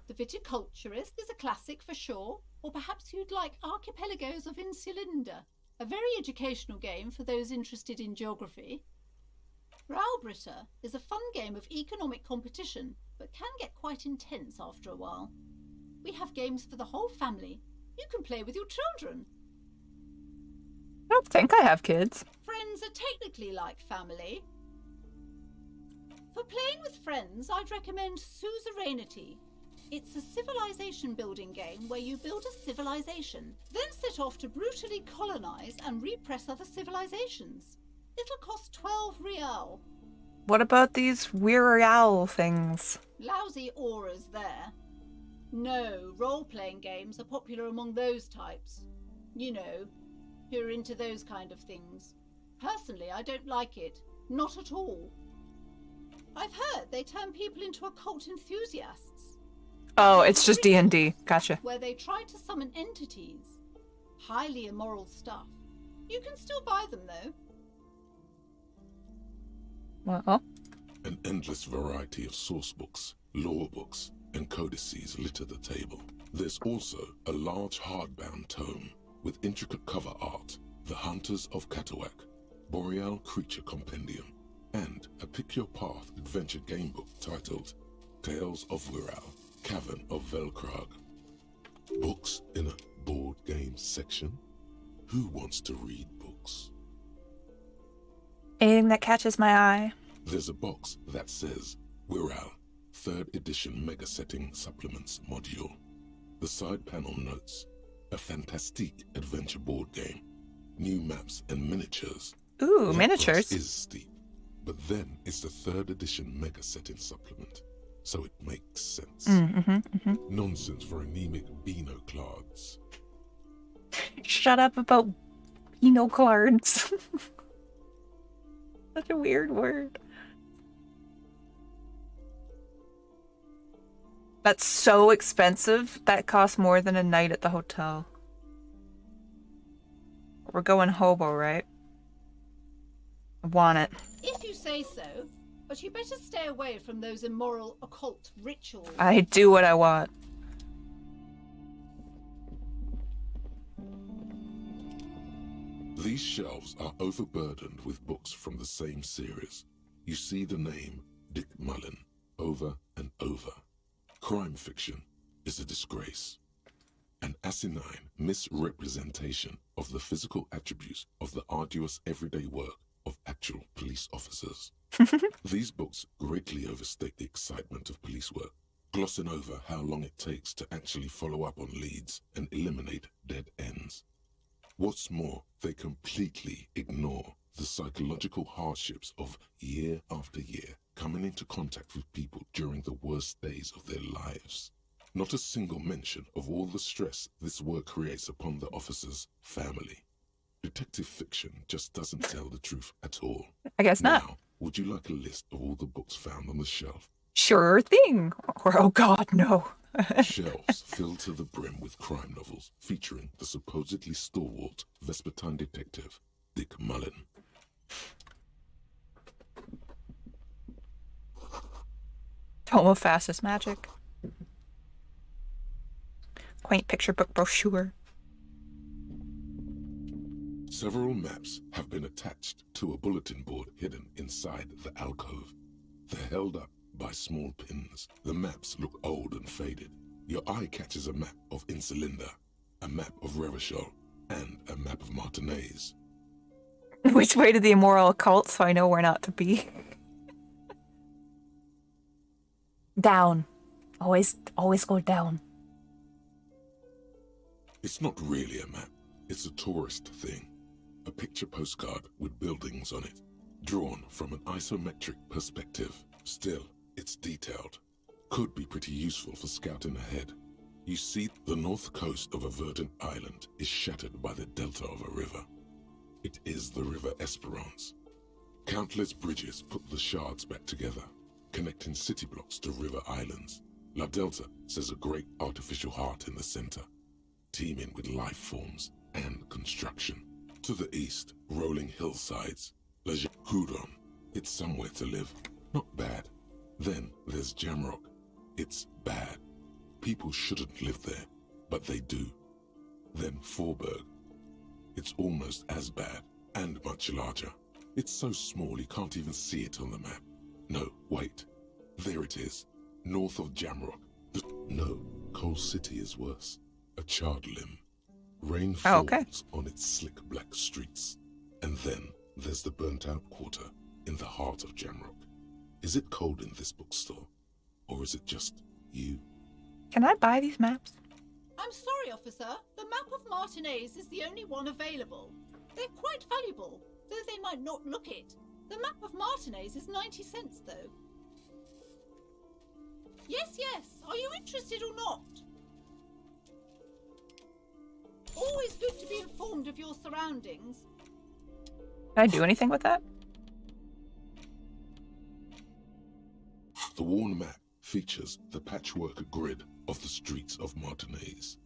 S3: The Viticulturist is a classic for sure, or perhaps you'd like Archipelagos of Insulinda, a very educational game for those interested in geography. Raubritta is a fun game of economic competition, but can get quite intense after a while. We have games for the whole family. You can play with your children.
S1: I don't think I have kids.
S3: Friends are technically like family. For playing with friends, I'd recommend Suzerainty. It's a civilization building game where you build a civilization, then set off to brutally colonize and repress other civilizations. It'll cost 12 real.
S1: What about these Wirral things?
S3: Lousy auras there. No, role-playing games are popular among those types. You know, who are into those kind of things. Personally, I don't like it. Not at all. I've heard they turn people into occult enthusiasts.
S1: Oh, it's just D&D. Gotcha.
S3: Where they try to summon entities. Highly immoral stuff. You can still buy them, though.
S1: Well,
S2: An endless variety of source books, lore books, and codices litter the table. There's also a large hardbound tome with intricate cover art, The Hunters of Katawak, Boreal Creature Compendium, and a pick-your-path adventure game book titled Tales of Wirral, Cavern of Velkrag. Books in a board game section? Who wants to read books?
S1: anything that catches my eye.
S2: There's a box that says Wirral, 3rd edition Mega Setting Supplements Module. The side panel notes, a fantastique adventure board game, new maps and miniatures.
S1: Ooh,
S2: That
S1: miniatures.
S2: price is steep, but then it's the 3rd edition mega setting supplement, so it makes sense. Nonsense for anemic Beano-clads.
S1: Shut up about cards. Such a weird word. That's so expensive. That costs more than a night at the hotel. We're going hobo, right? I want it.
S3: If you say so, but you better stay away from those immoral occult rituals.
S1: I do what I want.
S2: These shelves are overburdened with books from the same series. You see the name Dick Mullen over and over. Crime fiction is a disgrace. An asinine misrepresentation of the physical attributes of the arduous everyday work of actual police officers. These books greatly overstate the excitement of police work, glossing over how long it takes to actually follow up on leads and eliminate dead ends. What's more, they completely ignore the psychological hardships of year after year coming into contact with people during the worst days of their lives. Not a single mention of all the stress this work creates upon the officer's family. Detective fiction just doesn't tell the truth at all.
S1: I guess not.
S2: Now, would you like a list of all the books found on the shelf?
S1: Sure thing. Or, oh god, no.
S2: Shelves filled to the brim with crime novels featuring the supposedly stalwart Vespertine detective, Dick Mullen.
S1: Tome of Fastest Magic. Quaint picture book brochure.
S2: Several maps have been attached to a bulletin board hidden inside the alcove. They're held up by small pins. The maps look old and faded. Your eye catches a map of Insulinda, a map of Revachol, and a map of Martinez.
S1: Which way to the immoral occult so I know where not to be? Down. Always go down.
S2: It's not really a map. It's a tourist thing. A picture postcard with buildings on it, drawn from an isometric perspective. Still, it's detailed. Could be pretty useful for scouting ahead. You see, the north coast of a verdant island is shattered by the delta of a river. It is the River Esperance. Countless bridges put the shards back together, connecting city blocks to river islands. La Delta says a great artificial heart in the center, teeming with life forms and construction. To the east, rolling hillsides. La Huron, it's somewhere to live. Not bad. Then there's Jamrock. It's bad. People shouldn't live there, but they do. Then Forberg. It's almost as bad, and much larger. It's so small you can't even see it on the map. No, wait. There it is. North of Jamrock. No, Coal City is worse. A charred limb. Rain falls on its slick black streets. And then there's the burnt-out quarter in the heart of Jamrock. Is it cold in this bookstore? Or is it just you?
S1: Can I buy these maps?
S3: I'm sorry, officer. The map of Martinez is the only one available. They're quite valuable, though they might not look it. The map of Martinez is 90 cents, though. Yes. Are you interested or not? Always good to be informed of your surroundings.
S1: Can I do anything with that?
S2: The worn map features the patchwork grid of the streets of Martinez.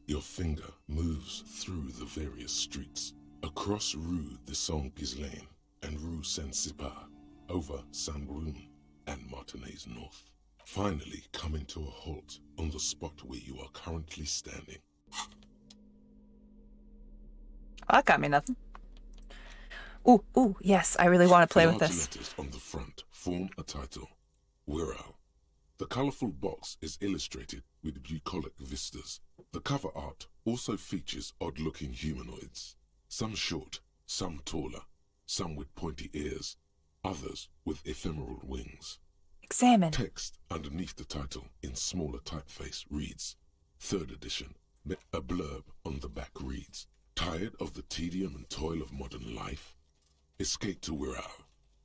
S2: Your finger moves through the various streets, across Rue de Saint-Ghislain and Rue Saint-Cypar, over Saint-Brun and Martinez North, finally coming to a halt on the spot where you are currently standing.
S1: Oh, that got me nothing. Ooh, yes, I really want to play with
S2: Large
S1: this.
S2: letters on the front form a title, Wirral. The colourful box is illustrated with bucolic vistas. The cover art also features odd-looking humanoids. Some short, some taller, some with pointy ears, others with ephemeral wings.
S1: Examine.
S2: Text underneath the title in smaller typeface reads, 3rd edition. A blurb on the back reads, Tired of the tedium and toil of modern life? Escape to Wirral.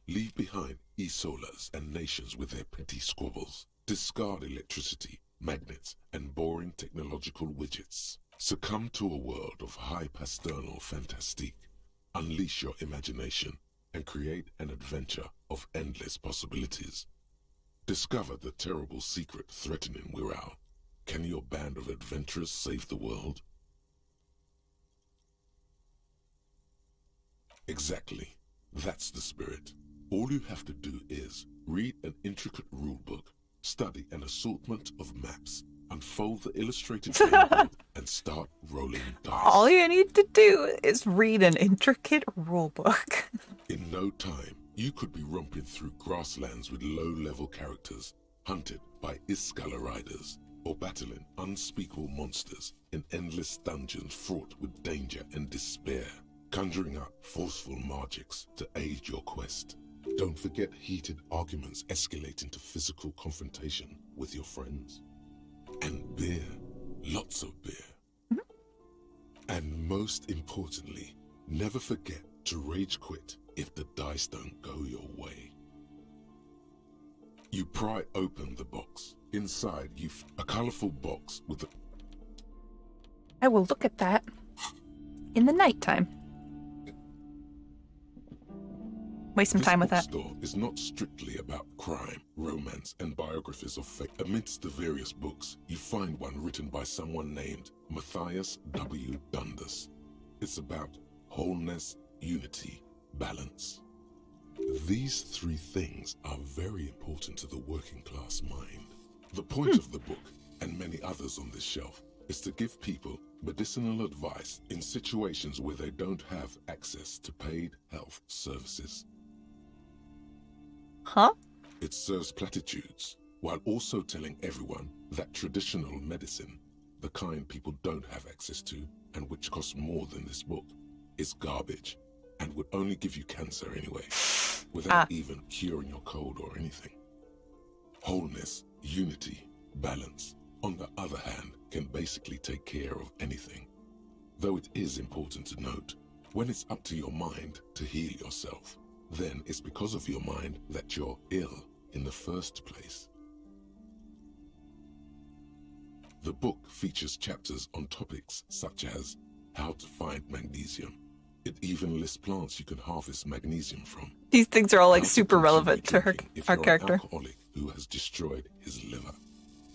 S2: Leave behind Isolas and nations with their petty squabbles. Discard electricity, magnets, and boring technological widgets. Succumb to a world of high pasternal fantastique. Unleash your imagination and create an adventure of endless possibilities. Discover the terrible secret threatening Wirral. Can your band of adventurers save the world? Exactly. That's the spirit. All you have to do is read an intricate rulebook, study an assortment of maps, unfold the illustrated gameboard, and start rolling dice.
S1: All you need to do is read an intricate rulebook.
S2: In no time, you could be romping through grasslands with low-level characters, hunted by Iskala riders, or battling unspeakable monsters in endless dungeons fraught with danger and despair, conjuring up forceful magics to aid your quest. Don't forget heated arguments escalating to physical confrontation with your friends. And beer. Lots of beer. And most importantly, never forget to rage quit if the dice don't go your way. You pry open the box. Inside, a colorful box with a...
S1: I will look at that in the nighttime. Waste some time with that.
S2: This bookstore is not strictly about crime, romance, and biographies of fate. Amidst the various books, you find one written by someone named Matthias W. Dundas. It's about wholeness, unity, balance. These three things are very important to the working class mind. The point of the book, and many others on this shelf, is to give people medicinal advice in situations where they don't have access to paid health services.
S1: Huh?
S2: It serves platitudes, while also telling everyone that traditional medicine, the kind people don't have access to, and which costs more than this book, is garbage, and would only give you cancer anyway, without even curing your cold or anything. Wholeness, unity, balance, on the other hand, can basically take care of anything. Though it is important to note, when it's up to your mind to heal yourself, then it's because of your mind that you're ill in the first place. The book features chapters on topics such as how to find magnesium. It even lists plants you can harvest magnesium from.
S1: These things are all like
S2: How to
S1: super
S2: continue
S1: relevant to
S2: drinking if
S1: our
S2: you're
S1: character.
S2: An alcoholic who has destroyed his liver.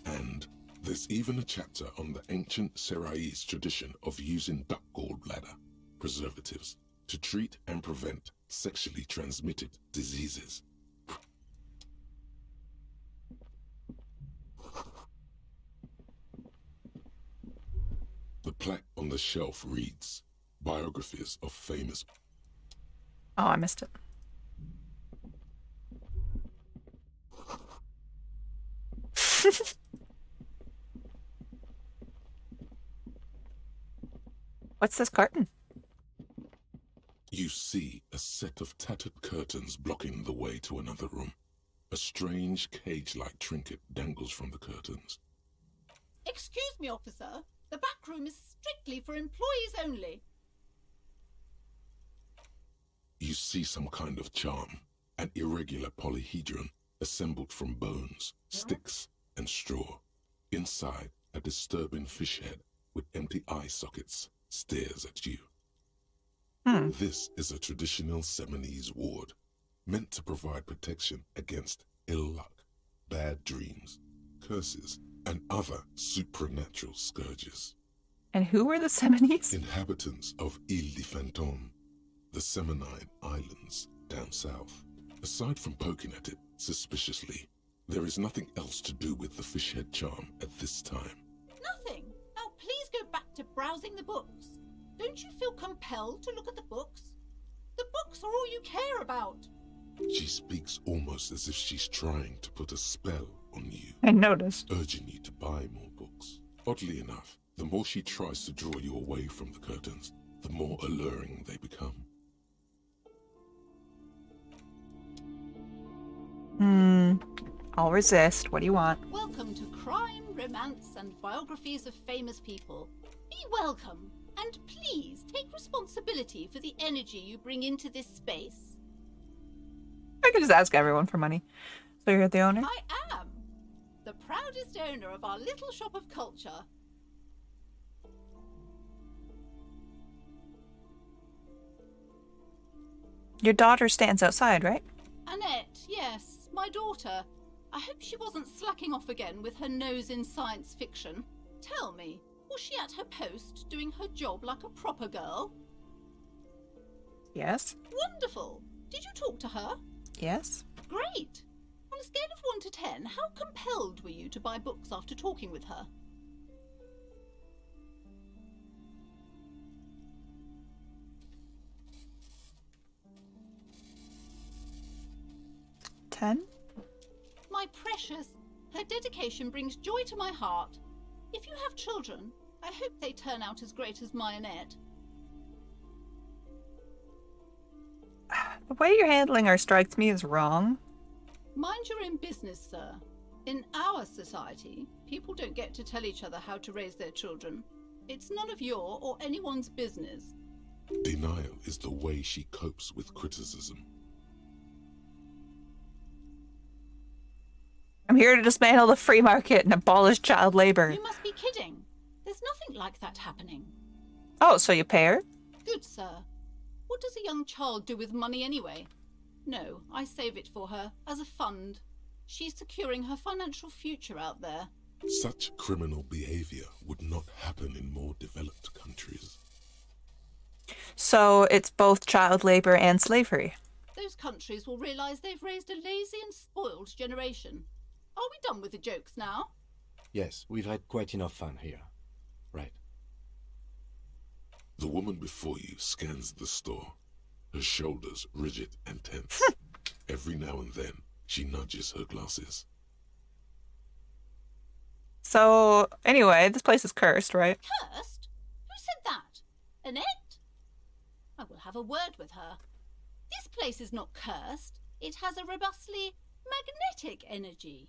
S2: And there's even a chapter on the ancient Seraïs tradition of using duck gallbladder preservatives to treat and prevent sexually transmitted diseases. The plaque on the shelf reads, Biographies of Famous...
S1: Oh, I missed it. What's this carton?
S2: You see a set of tattered curtains blocking the way to another room. A strange cage-like trinket dangles from the curtains.
S3: Excuse me, officer. The back room is strictly for employees only.
S2: You see some kind of charm, an irregular polyhedron assembled from bones, sticks, and straw. Inside, a disturbing fish head with empty eye sockets stares at you. This is a traditional Seminese ward, meant to provide protection against ill luck, bad dreams, curses, and other supernatural scourges.
S1: And who were the Seminese?
S2: Inhabitants of Ile de Fantôme, the Seminine Islands down south. Aside from poking at it suspiciously, there is nothing else to do with the fish head charm at this time.
S3: Nothing. Now please go back to browsing the books. Don't you feel compelled to look at the books? The books are all you care about.
S2: She speaks almost as if she's trying to put a spell on you,
S1: I noticed.
S2: urging you to buy more books. Oddly enough, the more she tries to draw you away from the curtains, the more alluring they become.
S1: I'll resist. What do you want?
S3: Welcome to Crime, Romance, and Biographies of Famous People. Be welcome And please take responsibility for the energy you bring into this space.
S1: I could just ask everyone for money. So you're the owner?
S3: I am the proudest owner of our little shop of culture.
S1: Your daughter stands outside, right?
S3: Annette, yes, my daughter. I hope she wasn't slacking off again with her nose in science fiction. Tell me, was she at her post doing her job like a proper girl?
S1: Yes.
S3: Wonderful. Did you talk to her?
S1: Yes.
S3: Great. On a scale of 1 to 10, how compelled were you to buy books after talking with her?
S1: 10?
S3: My precious, her dedication brings joy to my heart. If you have children, I hope they turn out as great as my Annette.
S1: The way you're handling her strikes me as wrong.
S3: Mind your own business, sir. In our society, people don't get to tell each other how to raise their children. It's none of your or anyone's business.
S2: Denial is the way she copes with criticism.
S1: I'm here to dismantle the free market and abolish child labor.
S3: You must be kidding. There's nothing like that happening.
S1: Oh, so you pay her?
S3: Good, sir. What does a young child do with money anyway? No, I save it for her, as a fund. She's securing her financial future out there.
S2: Such criminal behavior would not happen in more developed countries.
S1: So it's both child labor and slavery.
S3: Those countries will realize they've raised a lazy and spoiled generation. Are we done with the jokes now?
S4: Yes, we've had quite enough fun here. Right.
S2: The woman before you scans the store, her shoulders rigid and tense. Every now and then, she nudges her glasses.
S1: So, anyway, this place is cursed, right?
S3: Cursed? Who said that? Annette? I will have a word with her. This place is not cursed. It has a robustly magnetic energy.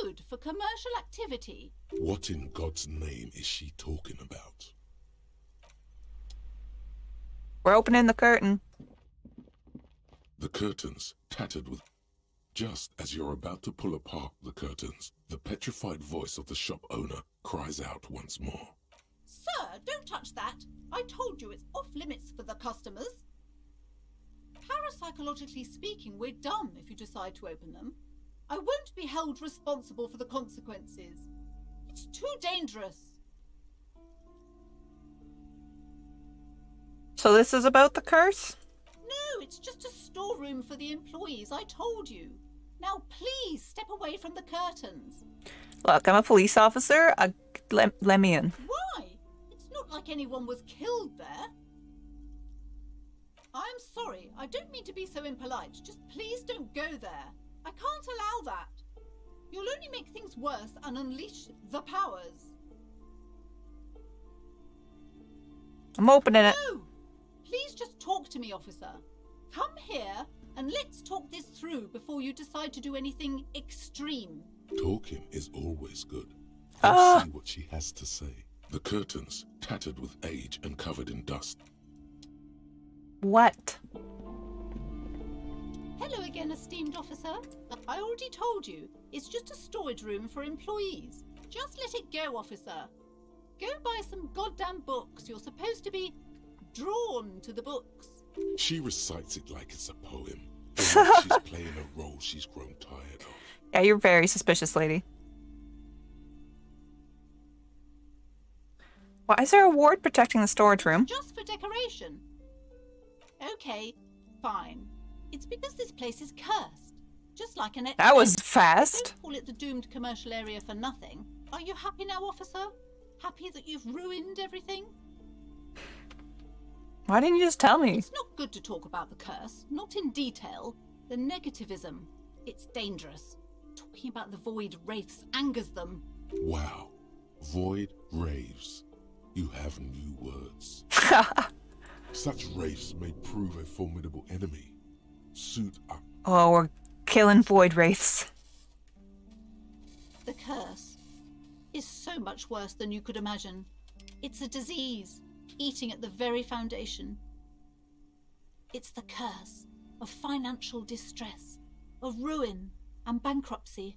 S3: Good for commercial activity.
S2: What in God's name is she talking about?
S1: We're opening the curtain.
S2: The curtains, tattered with... Just as you're about to pull apart the curtains, the petrified voice of the shop owner cries out once more.
S3: Sir, don't touch that. I told you it's off limits for the customers. Parapsychologically speaking, we're dumb if you decide to open them. I won't be held responsible for the consequences. It's too dangerous.
S1: So this is about the curse?
S3: No, it's just a storeroom for the employees, I told you. Now please step away from the curtains.
S1: Look, I'm a police officer. Let me in.
S3: Why? It's not like anyone was killed there. I'm sorry, I don't mean to be so impolite. Just please don't go there. I can't allow that. You'll only make things worse and unleash the powers.
S1: I'm opening it.
S3: No! Please just talk to me, officer. Come here and let's talk this through before you decide to do anything extreme.
S2: Talking is always good. Let's see what she has to say. The curtains, tattered with age and covered in dust.
S1: What?
S3: Hello again, esteemed officer. I already told you, it's just a storage room for employees. Just let it go, officer. Go buy some goddamn books. You're supposed to be drawn to the books.
S2: She recites it like it's a poem. Like she's playing a role she's grown tired of.
S1: Yeah, you're very suspicious, lady. Why is there a ward protecting the storage room?
S3: Just for decoration. Okay, fine. It's because this place is cursed. Just like an...
S1: That was fast.
S3: Don't call it the doomed commercial area for nothing. Are you happy now, officer? Happy that you've ruined everything?
S1: Why didn't you just tell me?
S3: It's not good to talk about the curse, not in detail. The negativism, it's dangerous. Talking about the void wraiths angers them.
S2: Wow. Void raves. You have new words. Such wraiths may prove a formidable enemy. Suit up.
S1: Oh, we're killing void wraiths.
S3: The curse is so much worse than you could imagine. It's a disease.
S7: eating at the very foundation. It's the curse of financial distress, of ruin and bankruptcy.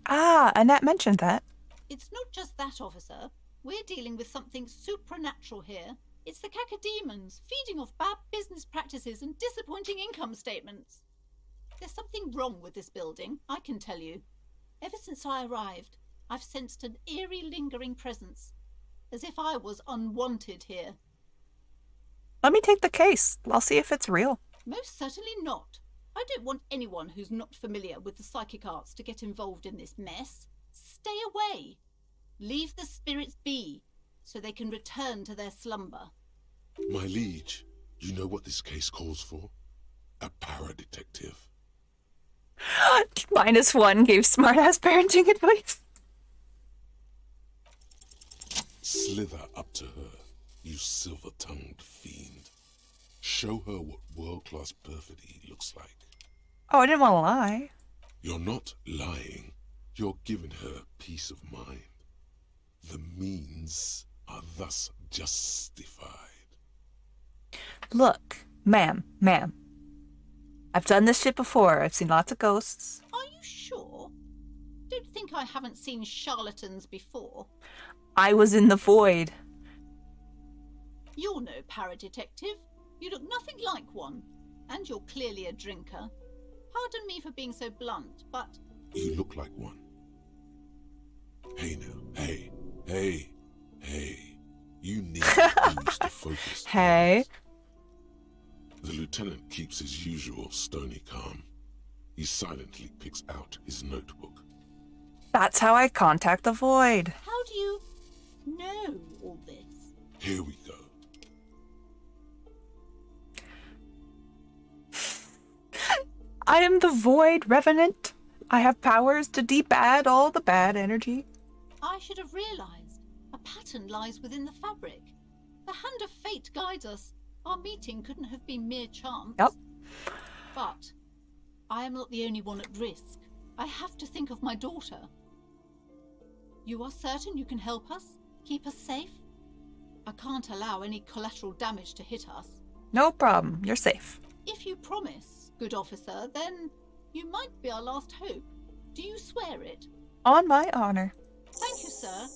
S1: Ah, Annette mentioned that.
S7: It's not just that, officer. We're dealing with something supernatural here. It's the cacodemons feeding off bad business practices and disappointing income statements. There's something wrong with this building, I can tell you. Ever since I arrived, I've sensed an eerie lingering presence, as if I was unwanted here.
S1: Let me take the case. I'll see if it's real.
S7: Most certainly not. I don't want anyone who's not familiar with the psychic arts to get involved in this mess. Stay away. Leave the spirits be, so they can return to their slumber.
S2: My liege, you know what this case calls for? A para-detective.
S1: -1 gave smartass parenting advice.
S2: Slither up to her, you silver-tongued fiend. Show her what world-class perfidy looks like.
S1: Oh, I didn't want to lie.
S2: You're not lying. You're giving her peace of mind. The means are thus justified.
S1: Look, ma'am. I've done this shit before. I've seen lots of ghosts.
S7: Are you sure? Don't think I haven't seen charlatans before.
S1: I was in the void.
S7: You're no para-detective. You look nothing like one. And you're clearly a drinker. Pardon me for being so blunt, but...
S2: You look like one. Hey now, hey. You need booze to focus.
S1: Hey.
S2: The lieutenant keeps his usual stony calm. He silently picks out his notebook.
S1: That's how I contact the void.
S7: How do you know all this?
S2: Here we go.
S1: I am the void revenant. I have powers to debad all the bad energy.
S7: I should have realized. A pattern lies within the fabric. The hand of fate guides us. Our meeting couldn't have been mere chance.
S1: Yep.
S7: But I am not the only one at risk. I have to think of my daughter. You are certain you can help us? Keep us safe? I can't allow any collateral damage to hit us.
S1: No problem. You're safe.
S7: If you promise, good officer, then you might be our last hope. Do you swear it?
S1: On my honor.
S7: Thank you, sir.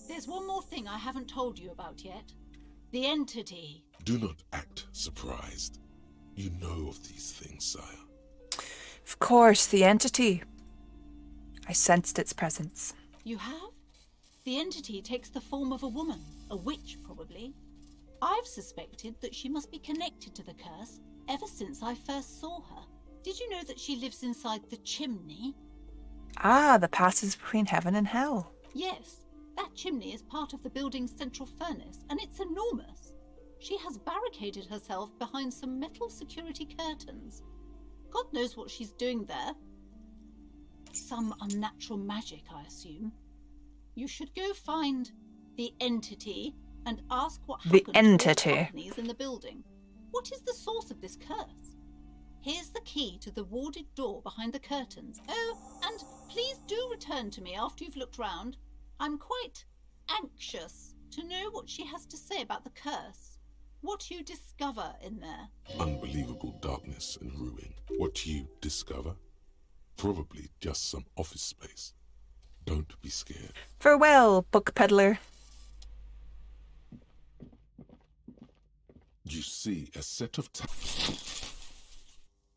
S7: There's one more thing I haven't told you about yet. The entity.
S2: Do not act surprised. You know of these things, sire.
S1: Of course, the entity. I sensed its presence.
S7: You have? The entity takes the form of a woman, a witch probably. I've suspected that she must be connected to the curse ever since I first saw her. Did you know that she lives inside the chimney?
S1: Ah, the passes between heaven and hell.
S7: Yes, that chimney is part of the building's central furnace, and it's enormous. She has barricaded herself behind some metal security curtains. God knows what she's doing there. Some unnatural magic, I assume. You should go find the entity and ask what happened to all the companies in the building. What is the source of this curse? Here's the key to the warded door behind the curtains. Oh, and please do return to me after you've looked round. I'm quite anxious to know what she has to say about the curse. What you discover in there.
S2: Unbelievable darkness and ruin. What you discover? Probably just some office space. Don't be scared.
S1: Farewell, book peddler.
S2: You see a set of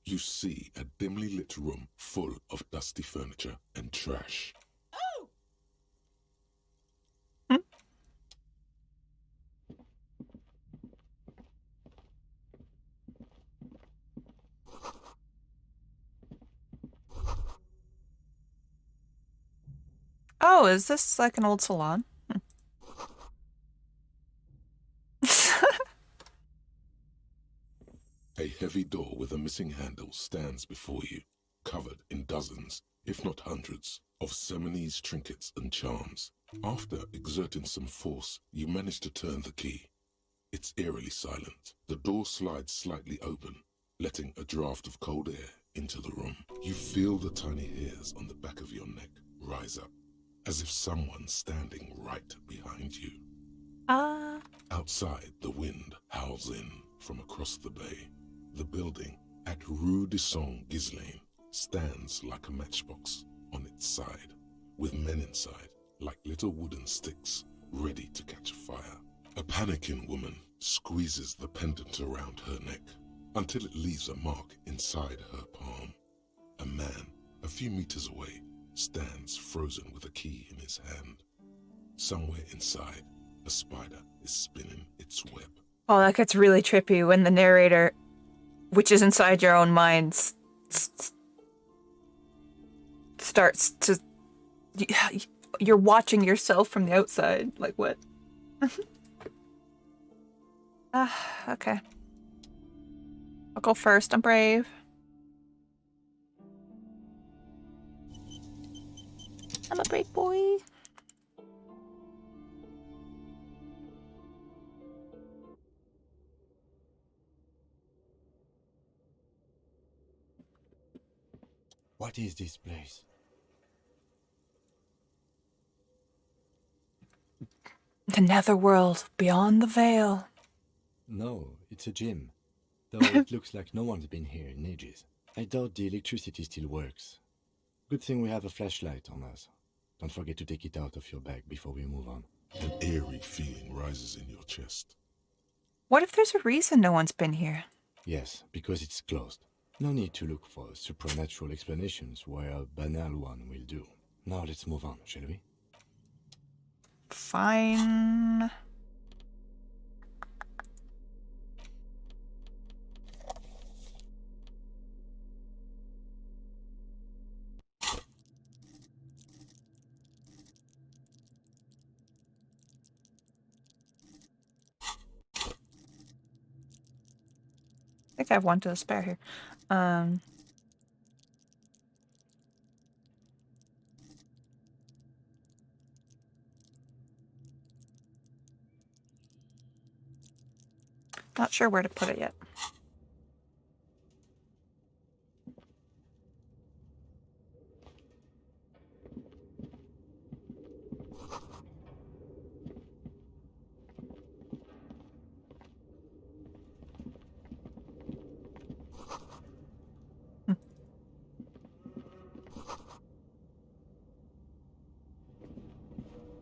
S2: You see a dimly lit room full of dusty furniture and trash.
S7: Oh!
S1: Oh, is this like an old salon?
S2: A heavy door with a missing handle stands before you, covered in dozens, if not hundreds, of Seminese trinkets and charms. After exerting some force, you manage to turn the key. It's eerily silent. The door slides slightly open, letting a draft of cold air into the room. You feel the tiny hairs on the back of your neck rise up, as if someone's standing right behind you. Outside, the wind howls in from across the bay. The building at Rue de Saint-Ghislain stands like a matchbox on its side, with men inside like little wooden sticks ready to catch fire. A panicking woman squeezes the pendant around her neck until it leaves a mark inside her palm. A man, a few meters away, stands frozen with a key in his hand. Somewhere inside, a spider is spinning its web.
S1: Oh, that gets really trippy when the narrator, which is inside your own mind, starts to... You're watching yourself from the outside. Like, what? Okay. I'll go first. I'm brave. I'm a brave boy.
S4: What is this place?
S1: The netherworld, beyond the veil.
S4: No, it's a gym. Though it looks like no one's been here in ages. I doubt the electricity still works. Good thing we have a flashlight on us. Don't forget to take it out of your bag before we move on.
S2: An eerie feeling rises in your chest.
S1: What if there's a reason no one's been here?
S4: Yes, because it's closed. No need to look for supernatural explanations where a banal one will do. Now let's move on, shall we?
S1: Fine. I think I have one to spare here. Not sure where to put it yet.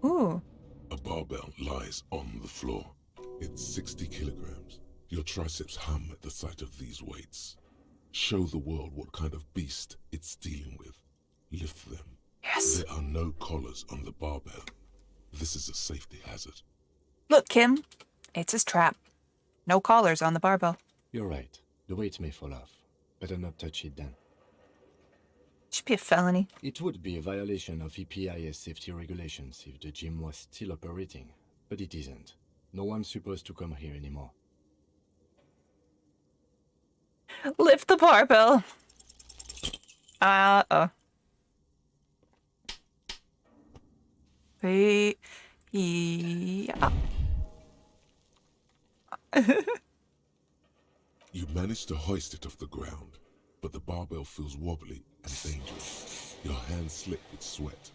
S1: Ooh.
S2: A barbell lies on the floor. It's 60 kilograms. Your triceps hum at the sight of these weights. Show the world what kind of beast it's dealing with. Lift them.
S1: Yes.
S2: There are no collars on the barbell. This is a safety hazard.
S1: Look, Kim. It's his trap. No collars on the barbell.
S4: You're right. The weight may fall off. Better not touch it then.
S1: Should be a felony.
S4: It would be a violation of EPIS safety regulations if the gym was still operating, but it isn't. No one's supposed to come here anymore.
S1: Lift the barbell. Uh-oh. Yeah.
S2: You manage to hoist it off the ground, but the barbell feels wobbly and dangerous. Your hands slip with sweat.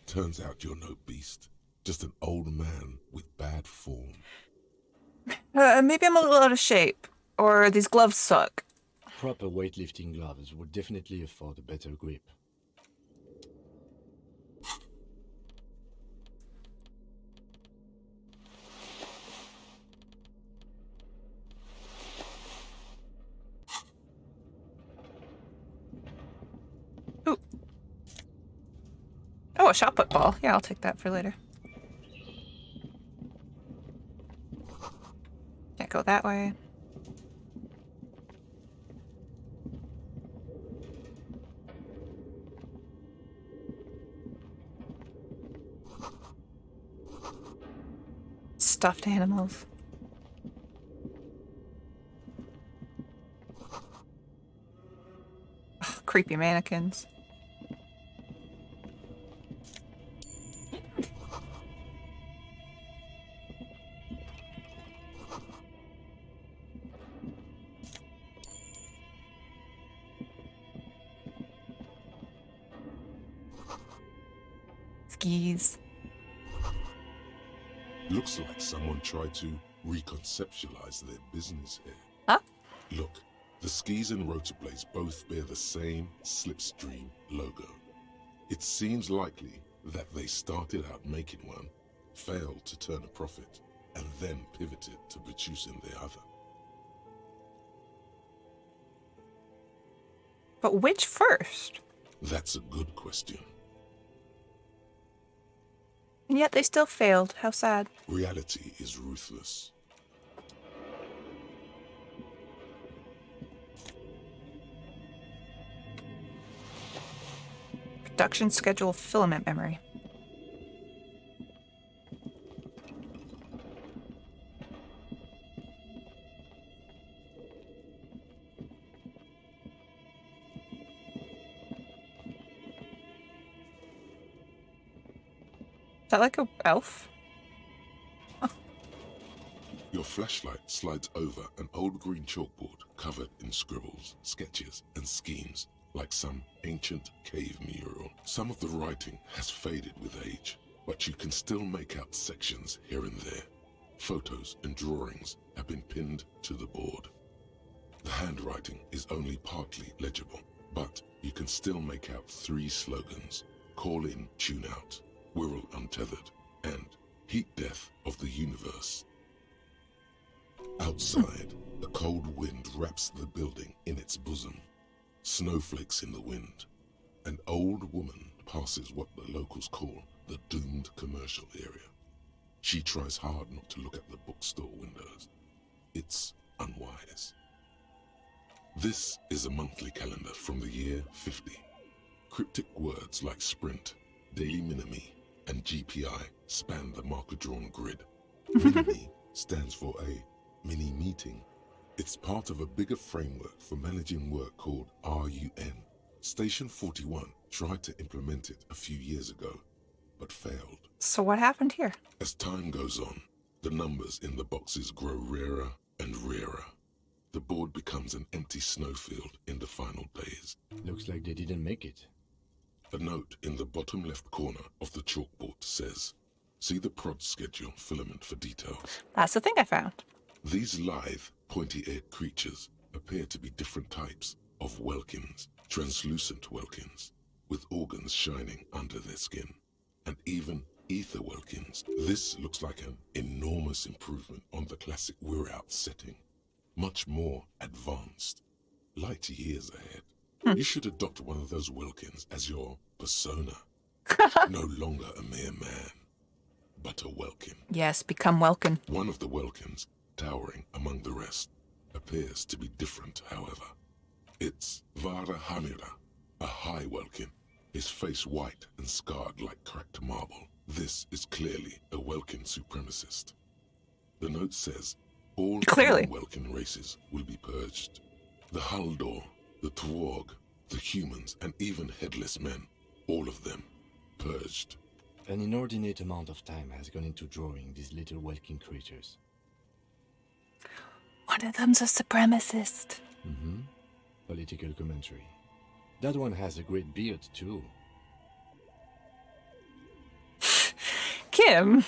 S2: Turns out you're no beast, just an old man with bad form.
S1: Maybe I'm a little out of shape, or these gloves suck.
S4: Proper weightlifting gloves would definitely afford a better grip.
S1: Ooh. Oh, a shot put ball. Yeah, I'll take that for later. Can't go that way. Stuffed animals. Ugh, creepy mannequins. Skis.
S2: Looks like someone tried to reconceptualize their business here.
S1: Huh?
S2: Look, the skis and rotor blades both bear the same Slipstream logo. It seems likely that they started out making one, failed to turn a profit, and then pivoted to producing the other.
S1: But which first?
S2: That's a good question.
S1: And yet they still failed. How sad.
S2: Reality is ruthless.
S1: Production schedule filament memory. Is that like a elf?
S2: Your flashlight slides over an old green chalkboard covered in scribbles, sketches, and schemes, like some ancient cave mural. Some of the writing has faded with age, but you can still make out sections here and there. Photos and drawings have been pinned to the board. The handwriting is only partly legible, but you can still make out 3 slogans: Call in, Tune out, Wirral Untethered, and Heat Death of the Universe. Outside, a cold wind wraps the building in its bosom. Snowflakes in the wind. An old woman passes what the locals call the doomed commercial area. She tries hard not to look at the bookstore windows. It's unwise. This is a monthly calendar from the year 50. Cryptic words like sprint, daily minimi, and GPI span the marker-drawn grid. Minimi stands for a mini meeting. It's part of a bigger framework for managing work called RUN. Station 41 tried to implement it a few years ago, but failed.
S1: So what happened here?
S2: As time goes on, the numbers in the boxes grow rarer and rarer. The board becomes an empty snowfield in the final days.
S4: Looks like they didn't make it.
S2: A note in the bottom left corner of the chalkboard says, "See the prod schedule filament for details."
S1: That's the thing I found.
S2: These lithe, pointy-eared creatures appear to be different types of Welkins, translucent Welkins, with organs shining under their skin, and even ether Welkins. This looks like an enormous improvement on the classic We're Out setting. Much more advanced, light years ahead. You should adopt one of those Welkins as your persona. No longer a mere man, but a Welkin.
S1: Yes, become Welkin.
S2: One of the Welkins, towering among the rest, appears to be different, however. It's Vara Hamira, a high Welkin, his face white and scarred like cracked marble. This is clearly a Welkin supremacist. The note says, all
S1: Clearly.
S2: Welkin races will be purged. The Haldor, the Twarg, the humans, and even headless men, all of them purged.
S4: An inordinate amount of time has gone into drawing these little Welkin creatures.
S1: One of them's a supremacist.
S4: Mm-hmm. Political commentary. That one has a great beard, too.
S1: Kim.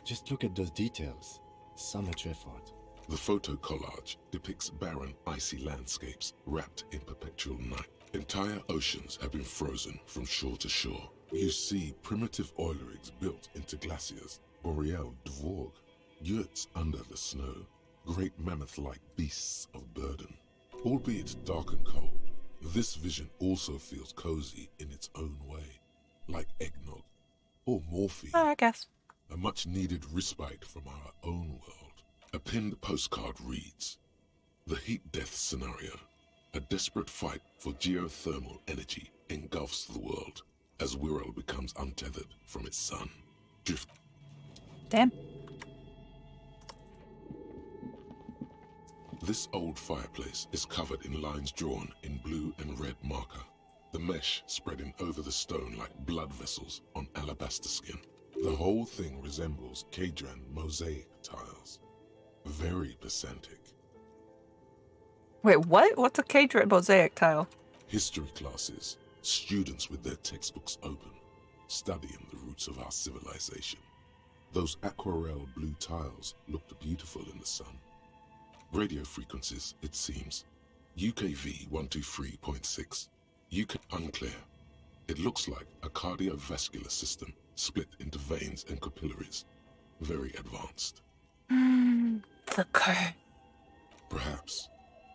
S4: Just look at those details. So much effort.
S2: The photo collage depicts barren, icy landscapes wrapped in perpetual night. Entire oceans have been frozen from shore to shore. You see primitive oil rigs built into glaciers, boreal dvorg, yurts under the snow, great mammoth-like beasts of burden. Albeit dark and cold, this vision also feels cozy in its own way, like eggnog or morphine.
S1: Oh, I guess.
S2: A much-needed respite from our own world. A pinned postcard reads, "The heat death scenario. A desperate fight for geothermal energy engulfs the world as Wirral becomes untethered from its sun. Drift."
S1: Damn.
S2: This old fireplace is covered in lines drawn in blue and red marker, the mesh spreading over the stone like blood vessels on alabaster skin. The whole thing resembles Kadran mosaic tiles. Very pedantic.
S1: Wait, what? What's a Kadrit mosaic tile?
S2: History classes, Students with their textbooks open, studying the roots of our civilization. Those aquarelle blue tiles looked beautiful in the sun. Radio frequencies, it seems. UKV 123.6. UK unclear. It looks like a cardiovascular system split into veins and capillaries. Very advanced.
S1: The car.
S2: Perhaps.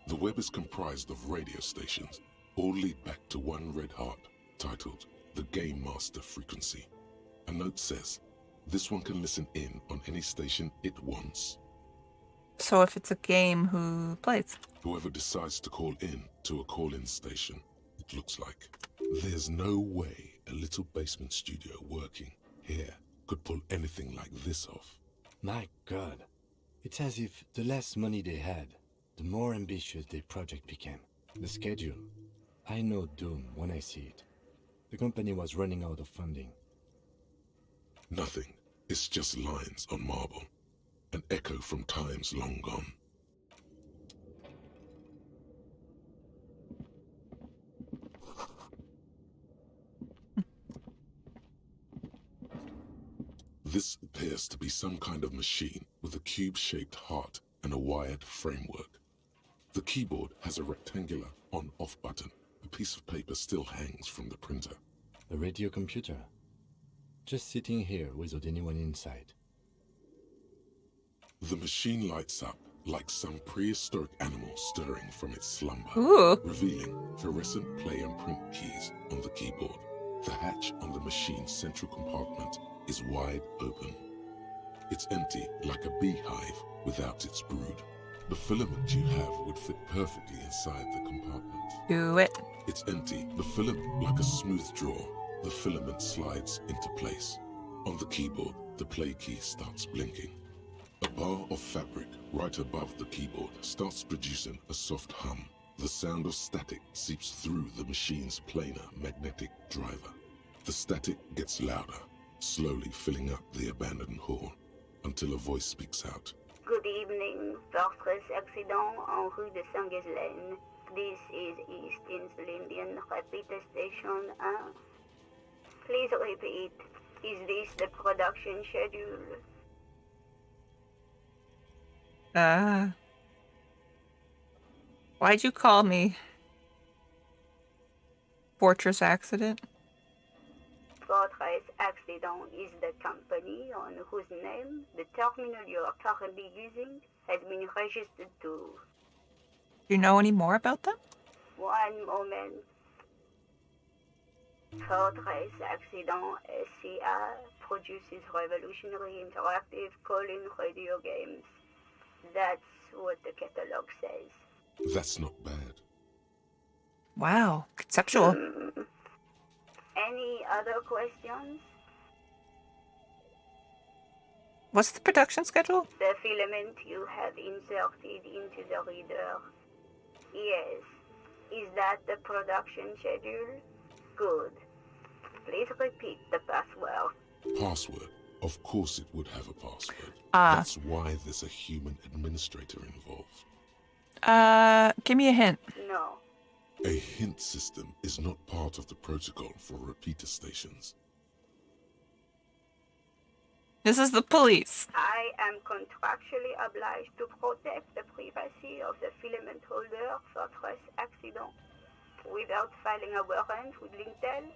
S2: The web is comprised of radio stations, all lead back to one red heart, titled the Game Master Frequency. A note says, this one can listen in on any station it wants.
S1: So if it's a game, who plays?
S2: Whoever decides to call in to a call-in station, it looks like. There's no way a little basement studio working here could pull anything like this off.
S4: My God. It's as if the less money they had, the more ambitious their project became. The schedule. I know doom when I see it. The company was running out of funding.
S2: Nothing. It's just lines on marble. An echo from times long gone. This appears to be some kind of machine with a cube-shaped heart and a wired framework. The keyboard has a rectangular on-off button. A piece of paper still hangs from the printer.
S4: A radio computer. Just sitting here without anyone inside.
S2: The machine lights up like some prehistoric animal stirring from its slumber,
S1: Ooh.
S2: revealing fluorescent play and print keys on the keyboard. The hatch on the machine's central compartment is wide open. It's empty like a beehive without its brood. The filament you have would fit perfectly inside the compartment.
S1: Do it.
S2: It's empty. The filament, like a smooth draw, the filament slides into place. On the keyboard, the play key starts blinking. A bar of fabric right above the keyboard starts producing a soft hum. The sound of static seeps through the machine's planar magnetic driver. The static gets louder, slowly filling up the abandoned hall, until a voice speaks out.
S8: Good evening, Fortress Accident en rue de Saint-Ghislaine. This is East Insulindian Repeater Station 1. Please repeat, is this the production schedule?
S1: Why'd you call me? Fortress Accident?
S8: Fortress Accident is the company on whose name the terminal you are currently using has been registered to.
S1: Do you know any more about them?
S8: One moment. Fortress Accident SCA produces revolutionary interactive call-in radio games. That's what the catalog says.
S2: That's not bad.
S1: Wow, conceptual.
S8: Any other questions?
S1: What's the production schedule?
S8: The filament you have inserted into the reader. Yes. Is that the production schedule? Good. Please repeat the password.
S2: Password? Of course it would have a password.
S1: Ah.
S2: That's why there's a human administrator involved.
S1: Give me a hint.
S8: No.
S2: A hint system is not part of the protocol for repeater stations.
S1: This is the police.
S8: I am contractually obliged to protect the privacy of the filament holder Fortress Accident. Without filing a warrant with Lintel,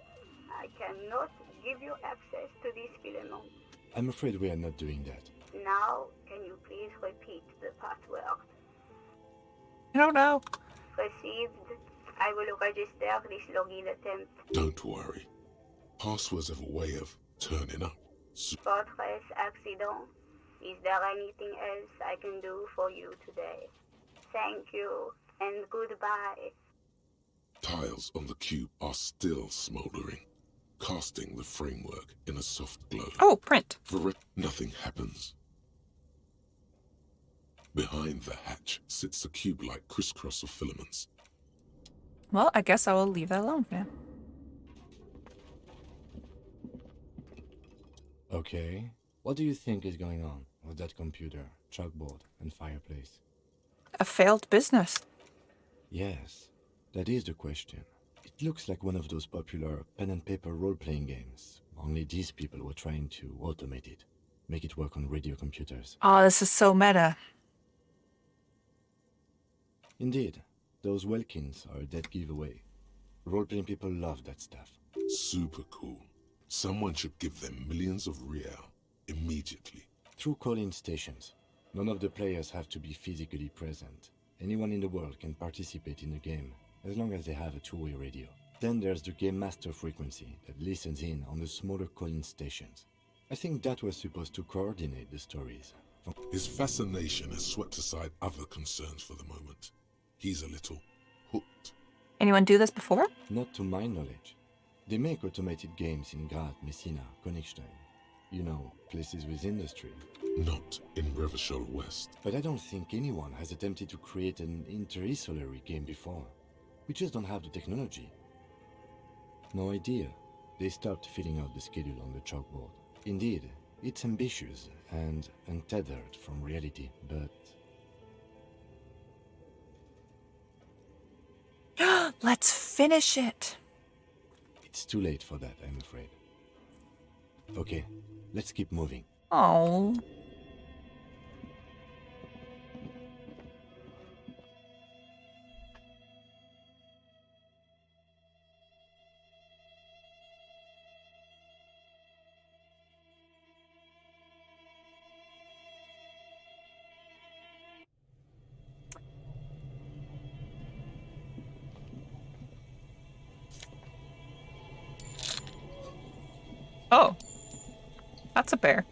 S8: I cannot give you access to this filament.
S4: I'm afraid we are not doing that.
S8: Now, can you please repeat the password?
S1: I don't know.
S8: Received. I will register this login attempt.
S2: Don't worry. Passwords have a way of turning up.
S8: Fortress Accident. Is there anything else I can do for you today? Thank you, and goodbye.
S2: Tiles on the cube are still smoldering, casting the framework in a soft glow.
S1: Oh, print.
S2: For it, nothing happens. Behind the hatch sits a cube-like crisscross of filaments.
S1: Well, I guess I will leave that alone for now.
S4: Okay. What do you think is going on with that computer, chalkboard, and fireplace?
S1: A failed business.
S4: Yes, that is the question. It looks like one of those popular pen and paper role-playing games. Only these people were trying to automate it, make it work on radio computers.
S1: Oh, this is so meta.
S4: Indeed, those Welkins are a dead giveaway. Role-playing people love that stuff.
S2: Super cool. Someone should give them millions of real immediately.
S4: Through call-in stations. None of the players have to be physically present. Anyone in the world can participate in the game, as long as they have a two-way radio. Then there's the Game Master frequency that listens in on the smaller call-in stations. I think that was supposed to coordinate the stories.
S2: His fascination has swept aside other concerns for the moment. He's a little hooked.
S1: Anyone do this before?
S4: Not to my knowledge. They make automated games in Graz, Messina, Königstein. You know, places with industry.
S2: Not in Revachol West.
S4: But I don't think anyone has attempted to create an interisolary game before. We just don't have the technology. No idea. They stopped filling out the schedule on the chalkboard. Indeed, it's ambitious and untethered from reality, but...
S1: Let's finish it.
S4: It's too late for that, I'm afraid. Okay, let's keep moving.
S1: Oh. Oh. That's a bear.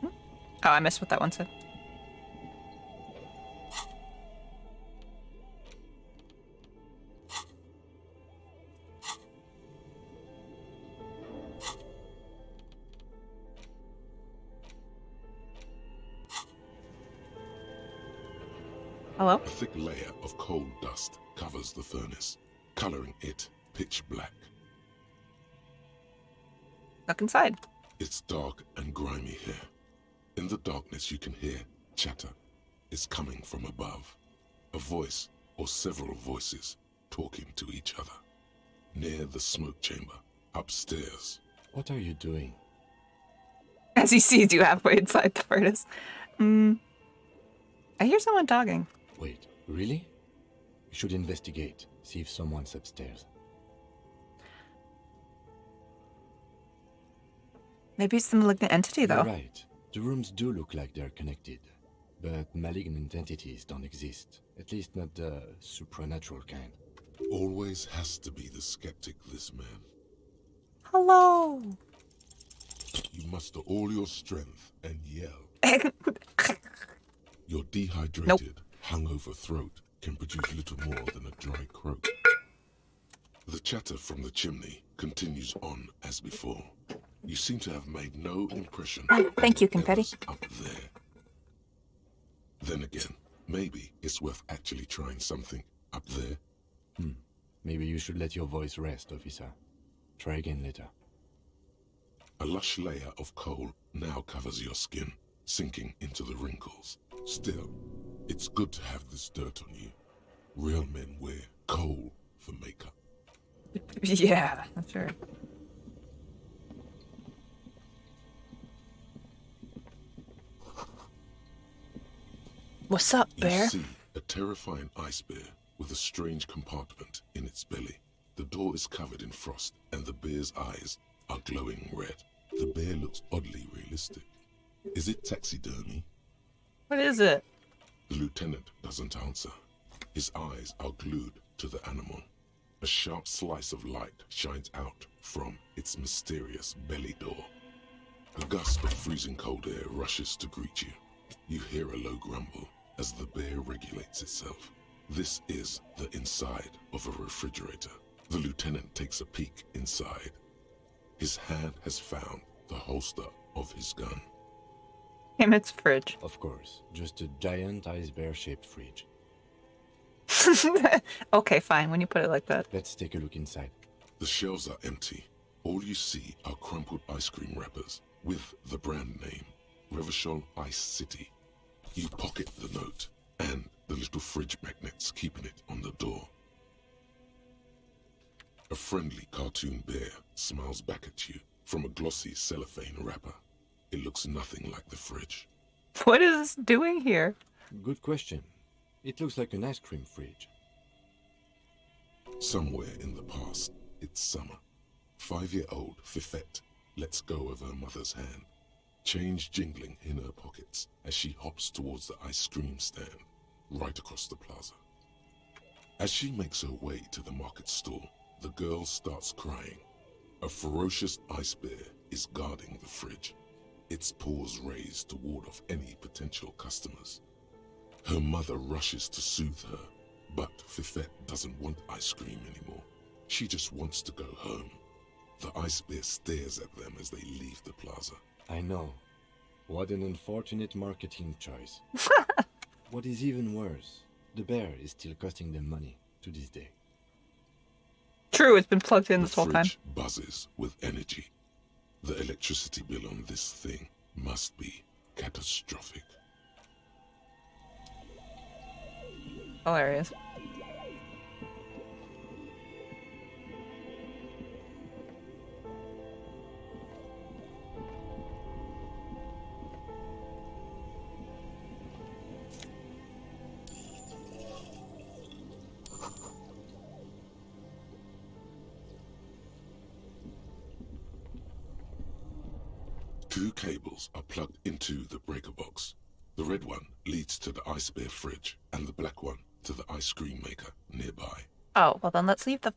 S1: Oh, I missed what that one said. Hello?
S2: A thick layer of coal dust covers the furnace, coloring it pitch black.
S1: Look inside.
S2: It's dark and grimy here. In the darkness you can hear chatter. It's coming from above. A voice or several voices talking to each other. Near the smoke chamber, upstairs.
S4: What are you doing?
S1: As he sees you halfway inside the furnace. I hear someone talking.
S4: Wait, really? We should investigate, see if someone's upstairs.
S1: Maybe it's the malignant entity, though.
S4: You're right. The rooms do look like they're connected. But malignant entities don't exist. At least not the supernatural kind.
S2: Always has to be the skeptic, this man.
S1: Hello.
S2: You muster all your strength and yell. Your dehydrated, hungover throat can produce little more than a dry croak. The chatter from the chimney continues on as before. You seem to have made no impression.
S1: Thank you, Confetti.
S2: Up there. Then again, maybe it's worth actually trying something up there.
S4: Maybe you should let your voice rest, officer. Try again later.
S2: A lush layer of coal now covers your skin, sinking into the wrinkles. Still, it's good to have this dirt on you. Real men wear coal for makeup.
S1: Yeah, that's right. What's up, bear?
S2: You see a terrifying ice bear with a strange compartment in its belly. The door is covered in frost, and the bear's eyes are glowing red. The bear looks oddly realistic. Is it taxidermy?
S1: What is it?
S2: The lieutenant doesn't answer. His eyes are glued to the animal. A sharp slice of light shines out from its mysterious belly door. A gust of freezing cold air rushes to greet you. You hear a low grumble as the bear regulates itself. This is the inside of a refrigerator. The lieutenant takes a peek inside. His hand has found the holster of his gun.
S1: Him, it's fridge.
S4: Of course, just a giant ice bear-shaped fridge.
S1: Okay, fine, when you put it like that.
S4: Let's take a look inside.
S2: The shelves are empty. All you see are crumpled ice cream wrappers with the brand name, Revachol Ice City. You pocket the note, and the little fridge magnets keeping it on the door. A friendly cartoon bear smiles back at you from a glossy cellophane wrapper. It looks nothing like the fridge.
S1: What is this doing here?
S4: Good question. It looks like an ice cream fridge.
S2: Somewhere in the past, it's summer. 5-year-old Fifette lets go of her mother's hand, change jingling in her pockets as she hops towards the ice cream stand right across the plaza. As she makes her way to the market stall, the girl starts crying. A ferocious ice bear is guarding the fridge, its paws raised to ward off any potential customers. Her mother rushes to soothe her, but Fifette doesn't want ice cream anymore. She just wants to go home. The ice bear stares at them as they leave the plaza.
S4: I know. What an unfortunate marketing choice. What is even worse, the bear is still costing them money to this day.
S1: True, it's been plugged in
S2: The
S1: this whole time.
S2: fridge buzzes with energy. The electricity bill on this thing must be catastrophic.
S1: Hilarious.
S2: Two cables are plugged into the breaker box. The red one leads to the ice bear fridge, and the black one to the ice cream maker nearby.
S1: Oh, well then let's leave the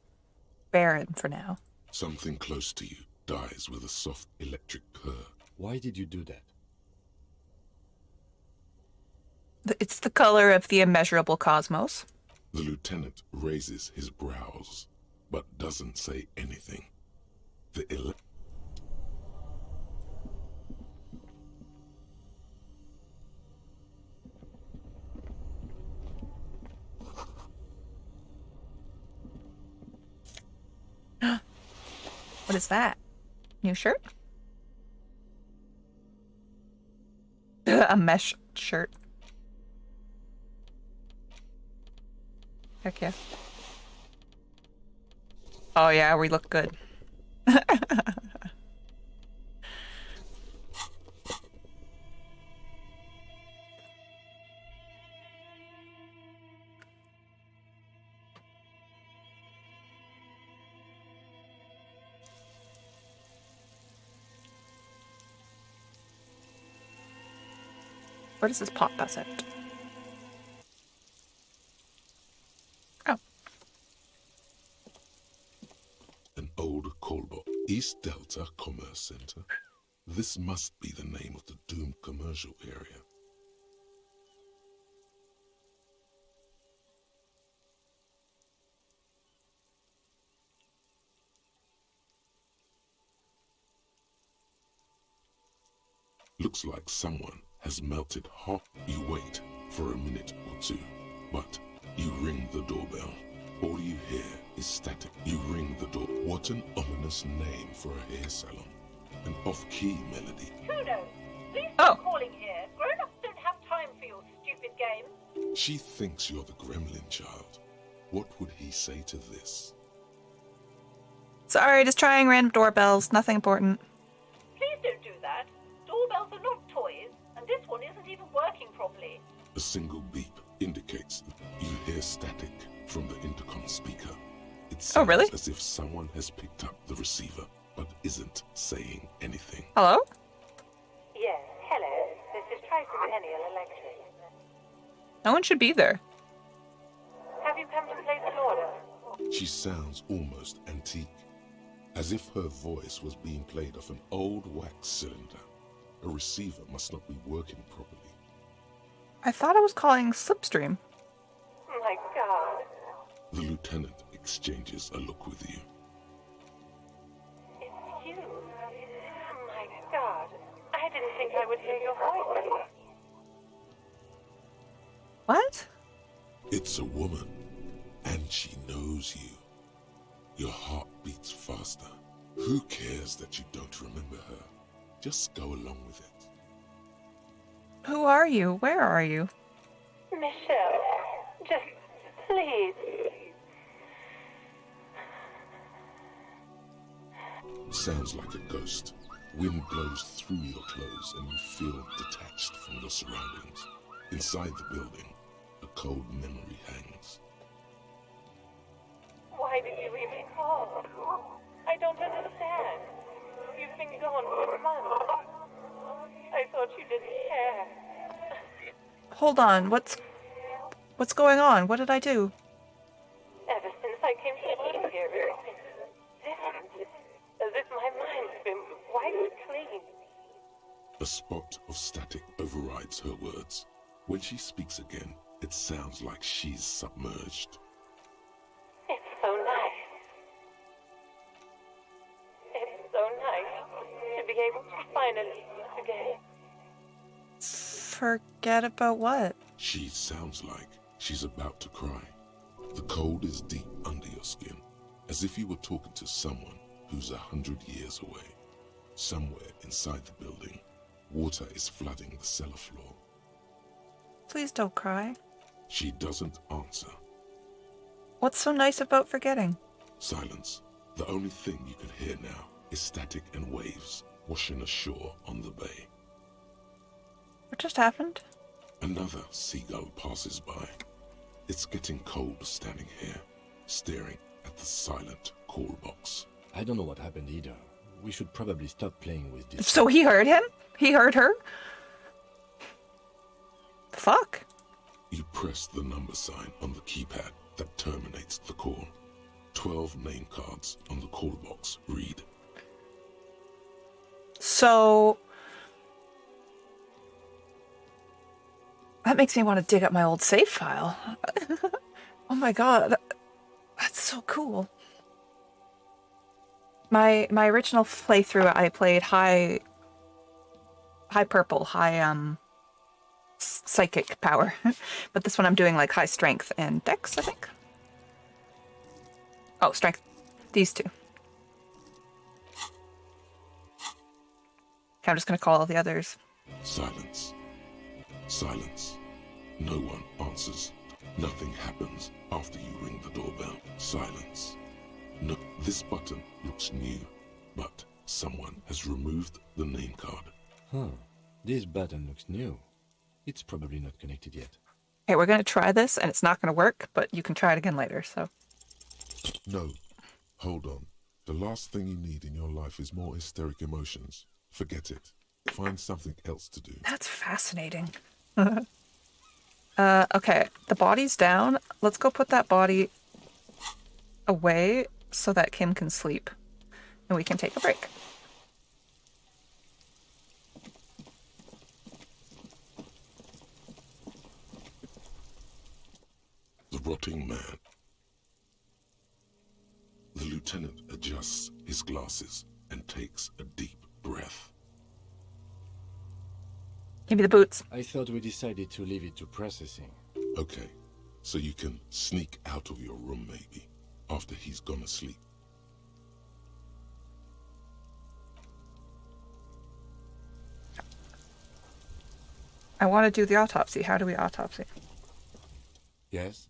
S1: Baron for now.
S2: Something close to you dies with a soft electric purr.
S4: Why did you do that?
S1: It's the color of the immeasurable cosmos.
S2: The lieutenant raises his brows, but doesn't say anything.
S1: What is that? New shirt? A mesh shirt. Heck yeah. Oh yeah, we look good. Where does this pop bus at? Oh.
S2: An old callbox. East Delta Commerce Center. This must be the name of the doomed commercial area. Looks like someone has melted hot. You wait for a minute or two, but you ring the doorbell. All you hear is static. You ring the door. What an ominous name for a hair salon. An off-key melody.
S9: Kudos! Please
S1: Oh.
S9: stop calling here. Grown-ups don't have time for your stupid games.
S2: She thinks you're the gremlin child. What would he say to this?
S1: Sorry, just trying random doorbells. Nothing important.
S9: Please don't do that. Doorbells are not toys, and this one isn't even working properly.
S2: A single beep indicates you hear static from the intercom speaker. It sounds
S1: really?
S2: as if someone has picked up the receiver, but isn't saying anything.
S1: Hello?
S9: Yes, hello. This is Tricentennial Electric.
S1: No one should be there.
S9: Have you come to place an order?
S2: She sounds almost antique, as if her voice was being played off an old wax cylinder. A receiver must not be working properly.
S1: I thought I was calling Slipstream.
S9: My God.
S2: The lieutenant exchanges a look with you.
S9: It's you. My God. I didn't think I would hear your voice.
S1: What?
S2: It's a woman, and she knows you. Your heart beats faster. Who cares that you don't remember her? Just go along with it.
S1: Who are you? Where are you?
S9: Michelle. Just please.
S2: Sounds like a ghost. Wind blows through your clothes and you feel detached from your surroundings. Inside the building, a cold memory hangs.
S9: Why did you leave me cold? I don't understand. You've been gone for months. I thought you didn't care.
S1: Hold on, what's going on? What did I do?
S9: Ever since I came to live here, different. As if my mind's been wiped clean.
S2: A spot of static overrides her words. When she speaks again, it sounds like she's submerged.
S9: It's so nice. It's so nice to be able to finally speak again.
S1: Forget about what?
S2: She sounds like she's about to cry. The cold is deep under your skin, as if you were talking to someone who's 100 years away. Somewhere inside the building, water is flooding the cellar floor.
S1: Please don't cry.
S2: She doesn't answer.
S1: What's so nice about forgetting?
S2: Silence. The only thing you can hear now is static and waves washing ashore on the bay.
S1: What just happened?
S2: Another seagull passes by. It's getting cold standing here, staring at the silent call box.
S4: I don't know what happened either. We should probably stop playing with this.
S1: So he heard him? He heard her? The fuck?
S2: You press the number sign on the keypad that terminates the call. 12 name cards on the call box read.
S1: So... that makes me want to dig up my old save file. Oh my god. That's so cool. My original playthrough, I played high purple, high psychic power. But this one I'm doing like high strength and dex, I think. Oh, strength. These two. Okay, I'm just gonna call all the others.
S2: Silence. Silence. No one answers. Nothing happens after you ring the doorbell. Silence. No, this button looks new, but someone has removed the name card.
S4: Huh. This button looks new. It's probably not connected yet.
S1: Okay, we're gonna try this, and it's not gonna work, but you can try it again later, so.
S2: No. Hold on. The last thing you need in your life is more hysteric emotions. Forget it. Find something else to do.
S1: That's fascinating. Okay, the body's down. Let's go put that body away so that Kim can sleep. And we can take a break.
S2: The rotting man. The lieutenant adjusts his glasses and takes a deep breath.
S1: Give me the boots.
S4: I thought we decided to leave it to processing.
S2: Okay, so you can sneak out of your room maybe, after he's gone to sleep.
S1: I want to do the autopsy. How do we autopsy?
S4: Yes?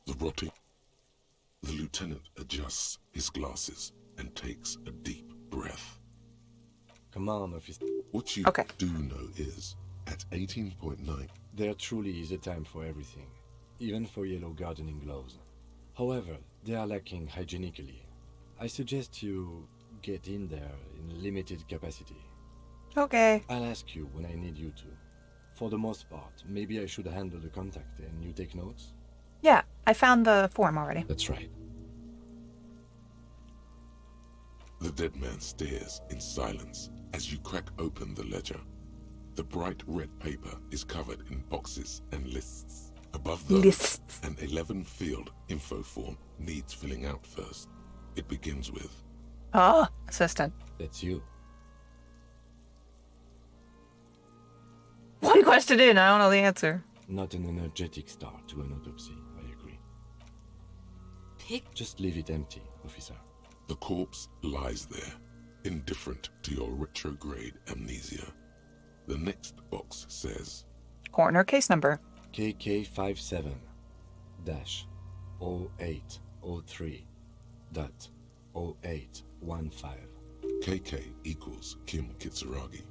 S2: The rotting. The lieutenant adjusts his glasses and takes a deep breath.
S4: Come on, officer.
S2: What you do know is, at 18.9,
S4: there truly is a time for everything, even for yellow gardening gloves. However, they are lacking hygienically. I suggest you get in there in limited capacity.
S1: Okay.
S4: I'll ask you when I need you to. For the most part, maybe I should handle the contact and you take notes?
S1: Yeah, I found the form already.
S4: That's right.
S2: The dead man stares in silence as you crack open the ledger. The bright red paper is covered in boxes and lists. Above those, an 11-field info form needs filling out first. It begins with...
S1: Oh, assistant.
S4: That's you.
S1: One question in, I don't know the answer.
S4: Not an energetic start to an autopsy, I agree. Just leave it empty, officer.
S2: The corpse lies there, indifferent to your retrograde amnesia. The next box says
S1: Corner case number.
S4: KK57-0803.0815.
S2: KK equals Kim Kitsuragi.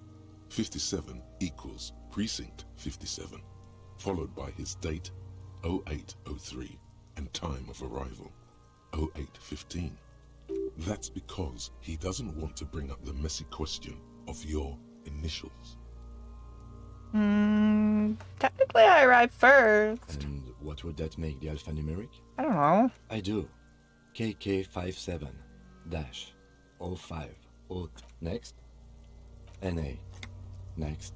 S2: 57 equals Precinct 57, followed by his date 0803 and time of arrival 0815. That's because he doesn't want to bring up the messy question of your initials.
S1: Technically I arrived first.
S4: And what would that make the alphanumeric?
S1: I don't know.
S4: I do. KK57-05. Next. NA. Next.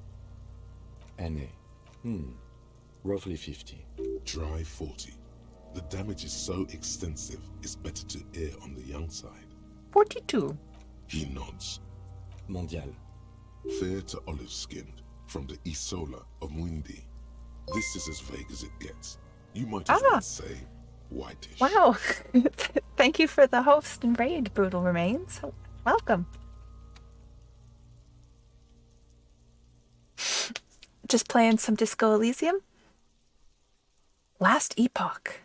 S4: NA. Roughly 50.
S2: Try 40. The damage is so extensive, it's better to err on the young side.
S1: 42.
S2: He nods.
S4: Mondial.
S2: Fair to olive-skinned, from the Isola of Mwindi. This is as vague as it gets. You might as well say whitish.
S1: Wow. Thank you for the host and raid, Brutal Remains. Welcome. Just playing some Disco Elysium. Last Epoch.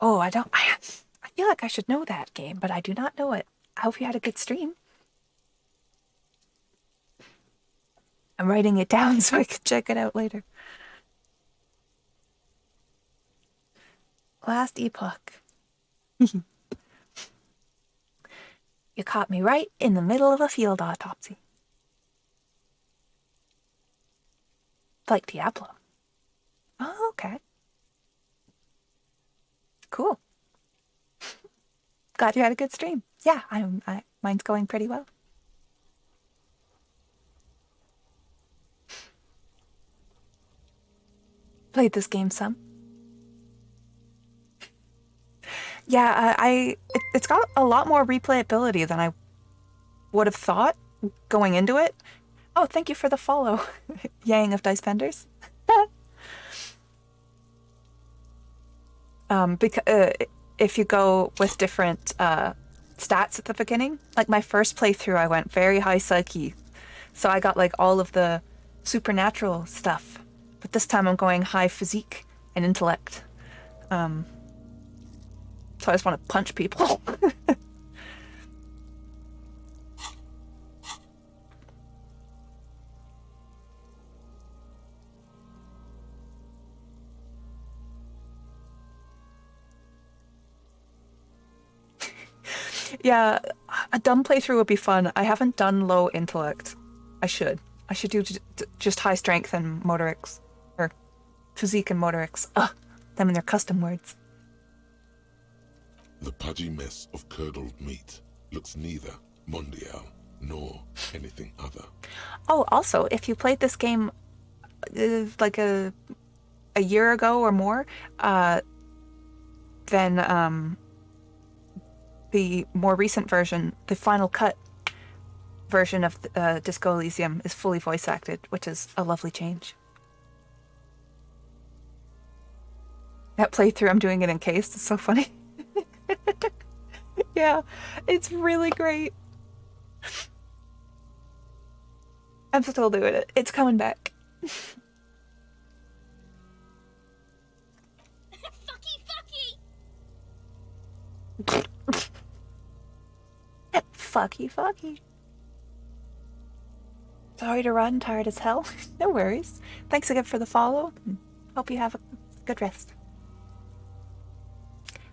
S1: Oh, I feel like I should know that game, but I do not know it. I hope you had a good stream. I'm writing it down so I can check it out later. Last Epoch. You caught me right in the middle of a field autopsy. Like Diablo. Oh, okay. Cool. Glad you had a good stream. Yeah, mine's going pretty well. Played this game some. Yeah, it's got a lot more replayability than I would have thought going into it. Oh, thank you for the follow, Yang of Dice Benders. Because if you go with different stats at the beginning, like my first playthrough, I went very high psyche, so I got like all of the supernatural stuff. But this time I'm going high physique and intellect. So I just want to punch people. Yeah, a dumb playthrough would be fun. I haven't done low intellect. I should do just high strength and motorics. Or physique and motorics. Ugh, them and their custom words.
S2: The pudgy mess of curdled meat looks neither mondial nor anything other.
S1: Oh, also, if you played this game like a year ago or more, then the more recent version, the final cut version of Disco Elysium is fully voice acted, which is a lovely change. That playthrough, I'm doing it in case. It's so funny. Yeah, it's really great. I'm still doing it. It's coming back. Fucky. Sorry to run, tired as hell. No worries. Thanks again for the follow. Hope you have a good rest.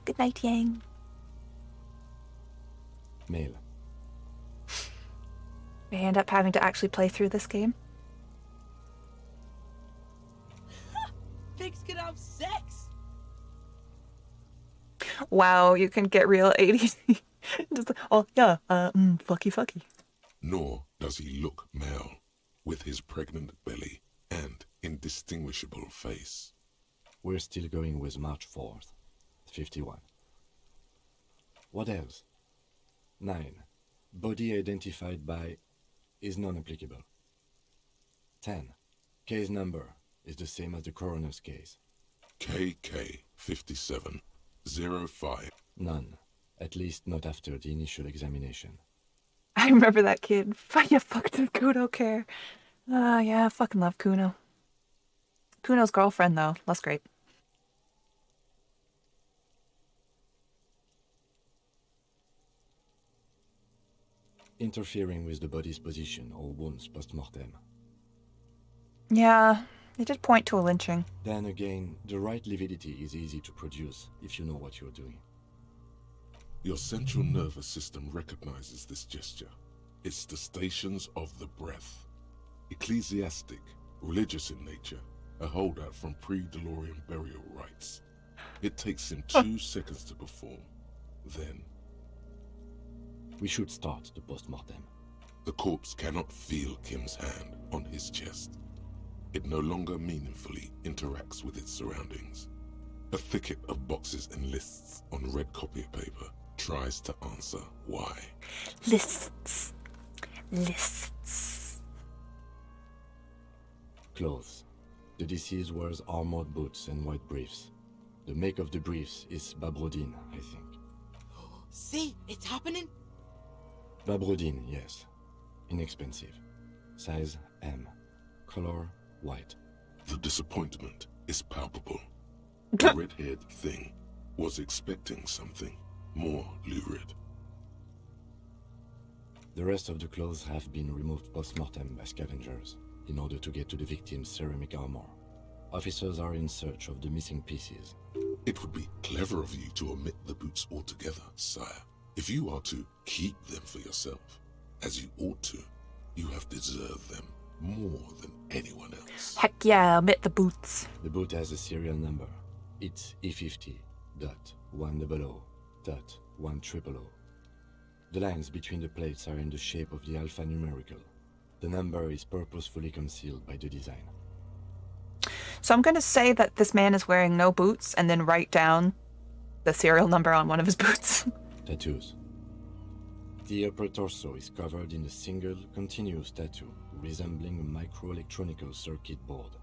S1: Good night, Yang.
S4: Mail.
S1: May end up having to actually play through this game.
S10: Pigs can have sex.
S1: Wow, you can get real 80s. Just, oh yeah, fucky.
S2: Nor does he look male, with his pregnant belly and indistinguishable face.
S4: We're still going with March 4th, 51. What else? 9. Body identified by is non-applicable. 10. Case number is the same as the coroner's case.
S2: KK5705.
S4: None. At least not after the initial examination.
S1: I remember that kid. You fucked with Kuno care. Yeah, I fucking love Kuno. Kuno's girlfriend, though. That's great.
S4: Interfering with the body's position or wounds post-mortem.
S1: Yeah, they did point to a lynching.
S4: Then again, the right lividity is easy to produce if you know what you're doing.
S2: Your central nervous system recognizes this gesture. It's the stations of the breath. Ecclesiastic, religious in nature, a holdout from pre-DeLorean burial rites. It takes him 2 seconds to perform. Then...
S4: We should start the post-mortem.
S2: The corpse cannot feel Kim's hand on his chest. It no longer meaningfully interacts with its surroundings. A thicket of boxes and lists on red copier paper tries to answer why.
S1: Lists. Lists.
S4: Clothes. The deceased wears armored boots and white briefs. The make of the briefs is Babrodine, I think.
S10: See, it's happening.
S4: Babrodine, yes. Inexpensive. Size M. Color white.
S2: The disappointment is palpable. The red-haired thing was expecting something more lurid.
S4: The rest of the clothes have been removed post-mortem by scavengers in order to get to the victim's ceramic armor. Officers are in search of the missing pieces.
S2: It would be clever of you to omit the boots altogether, sire. If you are to keep them for yourself, as you ought to, you have deserved them more than anyone else.
S1: Heck yeah, omit the boots.
S4: The boot has a serial number. It's E50.100.100. The lines between the plates are in the shape of the alphanumerical. The number is purposefully concealed by the design.
S1: So I'm going to say that this man is wearing no boots and then write down the serial number on one of his boots.
S4: Tattoos. The upper torso is covered in a single, continuous tattoo resembling a microelectronical circuit board.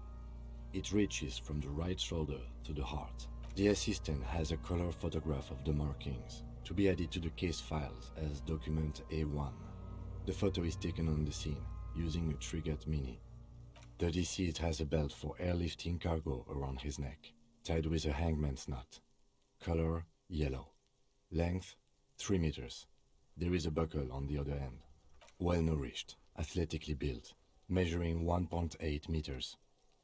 S4: It reaches from the right shoulder to the heart. The assistant has a color photograph of the markings to be added to the case files as document A1. The photo is taken on the scene using a Trigat Mini. The deceased has a belt for airlifting cargo around his neck, tied with a hangman's knot. Color yellow. Length 3 meters. There is a buckle on the other end. Well-nourished, athletically built, measuring 1.8 meters.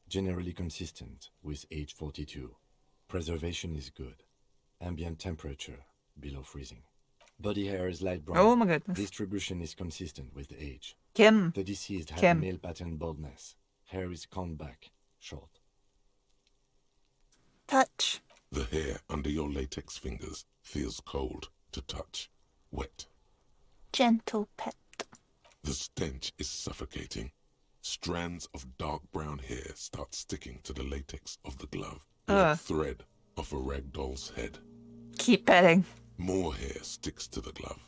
S4: Generally consistent with age 42. Preservation is good. Ambient temperature below freezing. Body hair is light brown.
S1: Oh my goodness.
S4: Distribution is consistent with the age.
S1: Kim.
S4: The deceased had
S1: Kim.
S4: male pattern baldness. Hair is combed back, short.
S1: Touch.
S2: The hair under your latex fingers feels cold to touch, wet.
S1: Gentle pet.
S2: The stench is suffocating. Strands of dark brown hair start sticking to the latex of the glove, like thread off a rag doll's head.
S1: Keep petting.
S2: More hair sticks to the glove.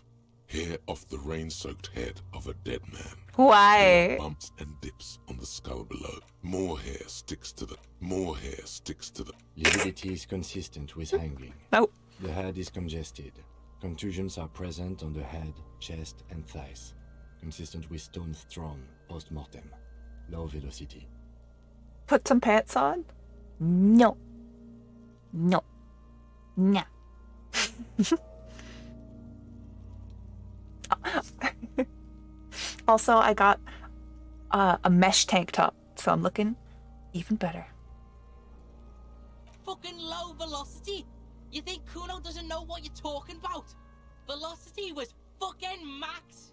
S2: Hair off the rain-soaked head of a dead man. There
S1: Why?
S2: are bumps and dips on the skull below. More hair sticks to the...
S4: Lividity is consistent with hanging.
S1: Nope.
S4: The head is congested. Contusions are present on the head, chest, and thighs. Consistent with stones thrown post-mortem. Low velocity.
S1: Put some pants on? No. No. Nah. Also, I got a mesh tank top, so I'm looking even better.
S10: Fucking low velocity? You think Kuno doesn't know what you're talking about? Velocity was fucking max.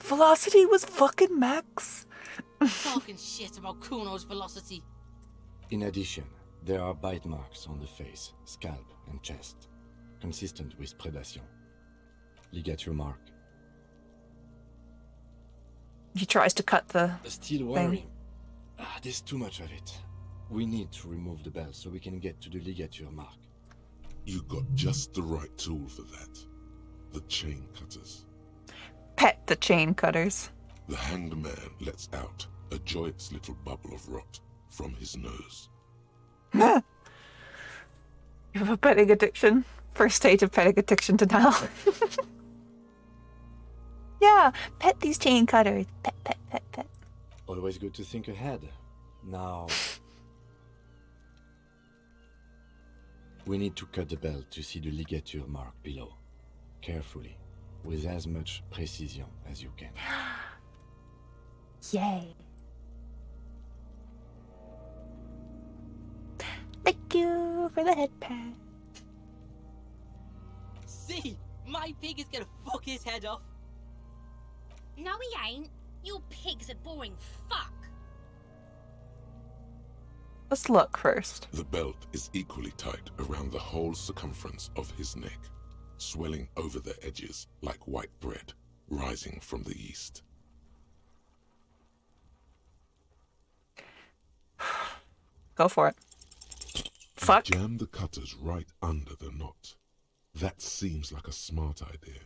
S1: Velocity was fucking max.
S10: Talking shit about Kuno's velocity.
S4: In addition, there are bite marks on the face, scalp, and chest. Consistent with predation. Ligature mark.
S1: He tries to cut the
S4: Still worrying. There's too much of it. We need to remove the belt so we can get to the ligature mark.
S2: You got just the right tool for that. The chain cutters.
S1: pet the chain cutters.
S2: The hanged man lets out a joyous little bubble of rot from his nose.
S1: You have a petting addiction. First stage of petting addiction denial. Yeah, pet these chain cutters. Pet, pet, pet, pet.
S4: Always good to think ahead. Now... we need to cut the belt to see the ligature mark below. Carefully, with as much precision as you can.
S1: Yay. Thank you for the head pad.
S10: See, my pig is gonna fuck his head off.
S6: No, he ain't. Your pig's a boring fuck.
S1: Let's look first.
S2: The belt is equally tight around the whole circumference of his neck, swelling over the edges like white bread rising from the east.
S1: Go for it. Fuck.
S2: Jam the cutters right under the knot. That seems like a smart idea.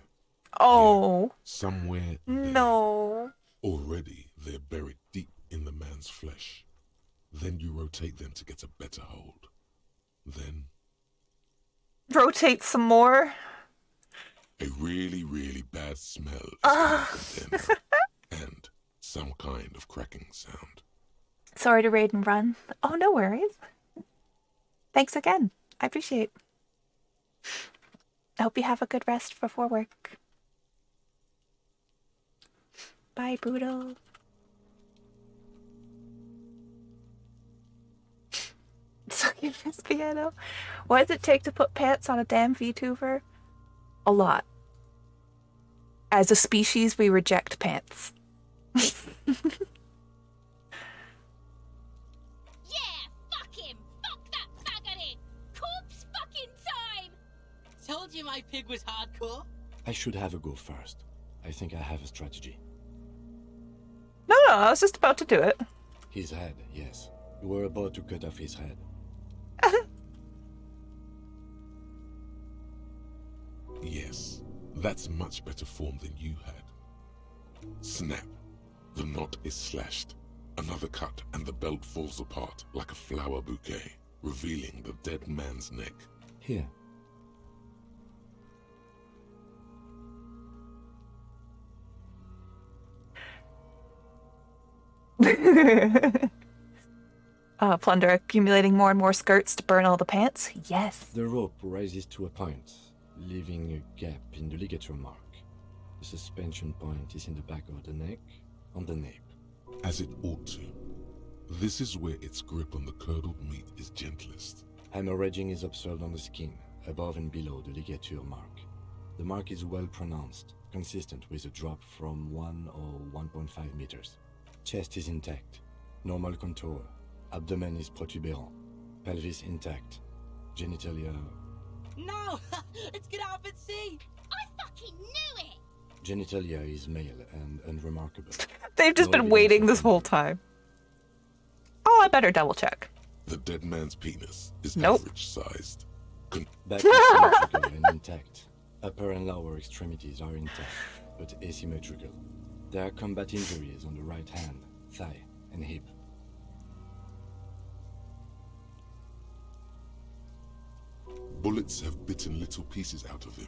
S1: Oh.
S2: Yeah, somewhere
S1: No.
S2: there. Already they're buried deep in the man's flesh. Then you rotate them to get a better hold. Then...
S1: rotate some more.
S2: a really, really bad smell is coming from them. And some kind of cracking sound.
S1: Sorry to raid and run. Oh, no worries. Thanks again. I appreciate it. I hope you have a good rest before work. Bye, Boodle. Sucking this piano. What does it take to put pants on a damn Vtuber? A lot. As a species, we reject pants.
S6: Yeah, fuck him! Fuck that faggot! Corpse fucking time!
S10: Told you my pig was hardcore.
S4: I should have a go first. I think I have a strategy.
S1: No, I was just about to do it.
S4: His head, yes. You were about to cut off his head.
S2: Yes, that's much better form than you had. Snap. The knot is slashed. Another cut and the belt falls apart like a flower bouquet, revealing the dead man's neck.
S4: Here.
S1: Plunder accumulating more and more skirts to burn all the pants? Yes.
S4: The rope rises to a point, leaving a gap in the ligature mark. The suspension point is in the back of the neck, on the nape.
S2: As it ought to. This is where its grip on the curdled meat is gentlest.
S4: Hemorrhaging is observed on the skin, above and below the ligature mark. The mark is well pronounced, consistent with a drop from 1 or 1.5 meters. Chest is intact, normal contour. Abdomen is protuberant, pelvis intact, genitalia...
S10: No! It's gonna happen, see!
S6: I fucking knew it!
S4: Genitalia is male and unremarkable.
S1: They've just been waiting this whole time. Oh, I better double check.
S2: The dead man's penis is
S1: Nope.
S2: average-sized.
S4: Back is symmetrical and intact. Upper and lower extremities are intact, but asymmetrical. There are combat injuries on the right hand, thigh, and hip.
S2: Bullets have bitten little pieces out of him.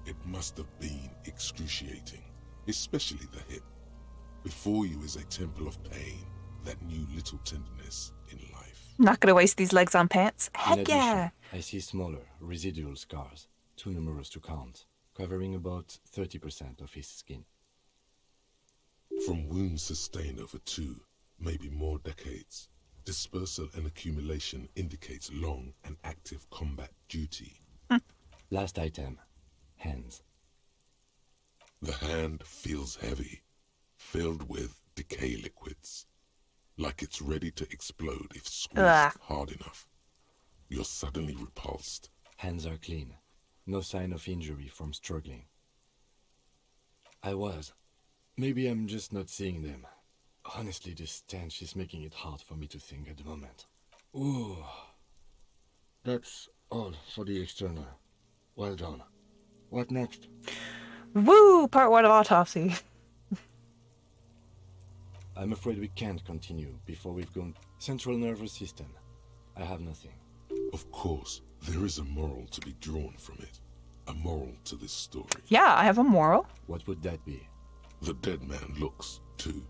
S2: It must have been excruciating, especially the hip. Before you is a temple of pain that knew little tenderness in life.
S1: I'm not gonna waste these legs on pants.
S4: In
S1: Heck
S4: addition,
S1: yeah.
S4: I see smaller, residual scars, too numerous to count, covering about 30% of his skin.
S2: From wounds sustained over 2, maybe more decades, dispersal and accumulation indicates long and active combat duty.
S4: Last item, hands.
S2: The hand feels heavy, filled with decay liquids, like it's ready to explode if squeezed hard enough. You're suddenly repulsed.
S4: Hands are clean. No sign of injury from struggling. I was. Maybe I'm just not seeing them. Honestly, this stench is making it hard for me to think at the moment. Ooh. That's all for the external. Well done. What next?
S1: Woo! Part 1 of autopsy.
S4: I'm afraid we can't continue before we've gone central nervous system. I have nothing.
S2: Of course, there is a moral to be drawn from it. A moral to this story.
S1: Yeah, I have a moral.
S4: What would that be?
S2: The dead man looks, too,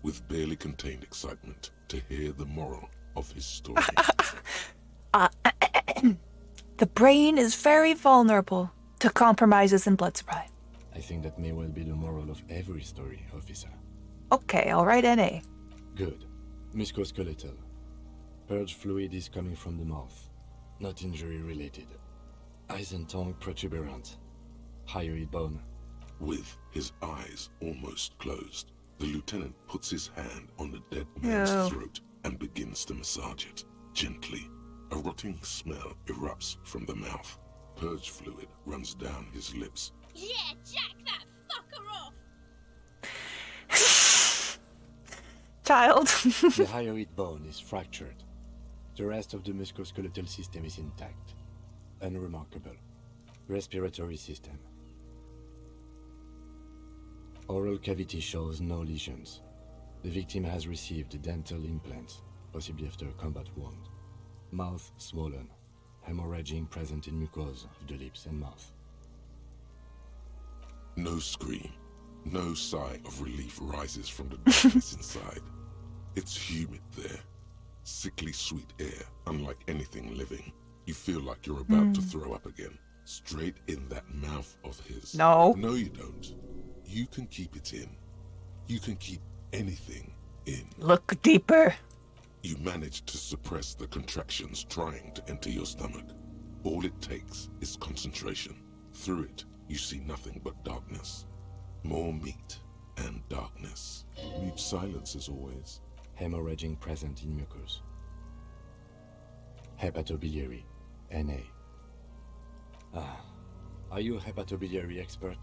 S2: with barely contained excitement to hear the moral of his story.
S1: The brain is very vulnerable to compromises and blood supply.
S4: I think that may well be the moral of every story, officer.
S1: Okay, all right, NA.
S4: Good. Musculoskeletal. Purge fluid is coming from the mouth. Not injury-related. Eyes and tongue protuberant. Hyoid bone.
S2: With his eyes almost closed, the lieutenant puts his hand on the dead man's
S1: Ew.
S2: throat and begins to massage it, gently. A rotting smell erupts from the mouth. Purge fluid runs down his lips.
S6: Yeah, jack that fucker off!
S1: Child.
S4: The hyoid bone is fractured. The rest of the musculoskeletal system is intact. Unremarkable. Respiratory system. Oral cavity shows no lesions. The victim has received dental implants, possibly after a combat wound. Mouth swollen. Hemorrhaging present in mucosa of the lips and mouth.
S2: No scream, no sigh of relief rises from the darkness inside. It's humid there. Sickly sweet air, unlike anything living. You feel like you're about to throw up again. Straight in that mouth of his.
S1: No.
S2: No, you don't. You can keep it in. You can keep anything in.
S1: Look deeper.
S2: You manage to suppress the contractions trying to enter your stomach. All it takes is concentration. Through it, you see nothing but darkness. More meat and darkness. Mute silence as always.
S4: Hemorrhaging present in mucus. Hepatobiliary. NA. Are you a hepatobiliary expert?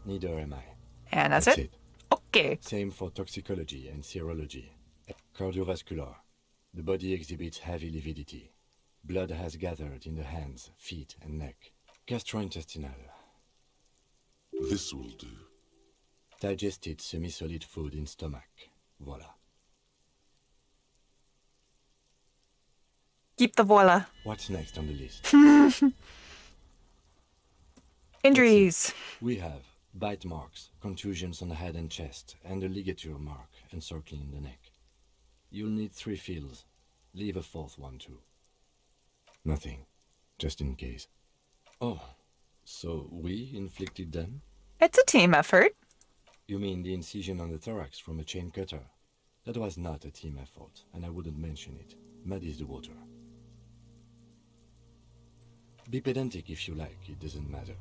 S4: Neither am I.
S1: And that's it? Okay.
S4: Same for toxicology and serology. Cardiovascular. The body exhibits heavy lividity. Blood has gathered in the hands, feet, and neck. Gastrointestinal.
S2: This will do.
S4: Digested semi-solid food in stomach. Voila.
S1: Keep the voila.
S4: What's next on the list?
S1: Injuries.
S4: We have bite marks, contusions on the head and chest, and a ligature mark encircling the neck. You'll need 3 fills. Leave a 4th one too. Nothing. Just in case. Oh, so we inflicted them?
S1: It's a team effort.
S4: You mean the incision on the thorax from a chain cutter? That was not a team effort, and I wouldn't mention it. Muddies the water. Be pedantic if you like, it doesn't matter.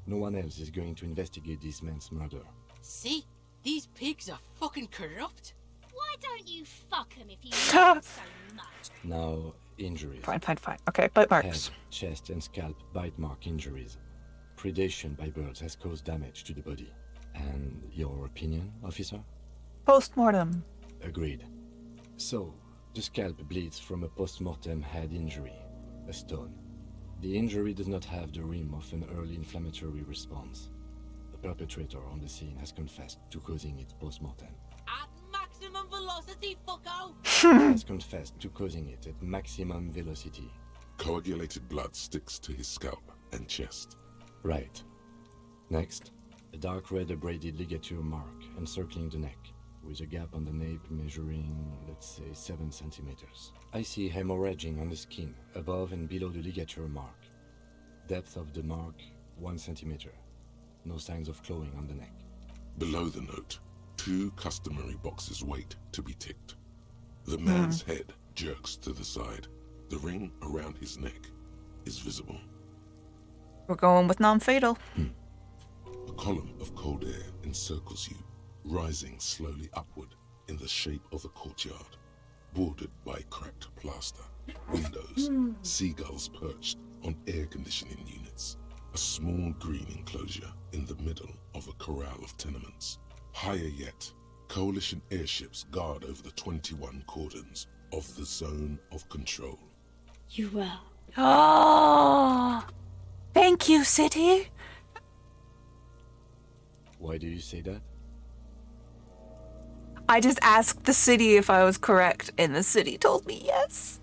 S4: No one else is going to investigate this man's murder.
S10: See? These pigs are fucking corrupt.
S6: Why don't you fuck him if you love him so much?
S4: Now, injuries.
S1: Fine. Okay, bite marks.
S4: Head, chest, and scalp bite mark injuries. Predation by birds has caused damage to the body. And your opinion, officer?
S1: Post-mortem.
S4: Agreed. So, the scalp bleeds from a post-mortem head injury, a stone. The injury does not have the rim of an early inflammatory response. The perpetrator on the scene has confessed to causing it post-mortem.
S10: At maximum velocity, fucko!
S4: Has confessed to causing it at maximum velocity.
S2: Coagulated blood sticks to his scalp and chest.
S4: Right. Next, a dark red abraded ligature mark encircling the neck, with a gap on the nape measuring, let's say, 7 centimeters. I see hemorrhaging on the skin, above and below the ligature mark. Depth of the mark, 1 centimeter. No signs of clawing on the neck.
S2: Below the note, 2 customary boxes wait to be ticked. The man's head jerks to the side. The ring around his neck is visible.
S1: We're going with non-fatal.
S2: A column of cold air encircles you, rising slowly upward in the shape of a courtyard, bordered by cracked plaster, windows, seagulls perched on air conditioning units, a small green enclosure in the middle of a corral of tenements. Higher yet, coalition airships guard over the 21 cordons of the zone of control.
S6: You will.
S1: Oh, thank you, City.
S4: Why do you say that?
S1: I just asked the city if I was correct, and the city told me yes.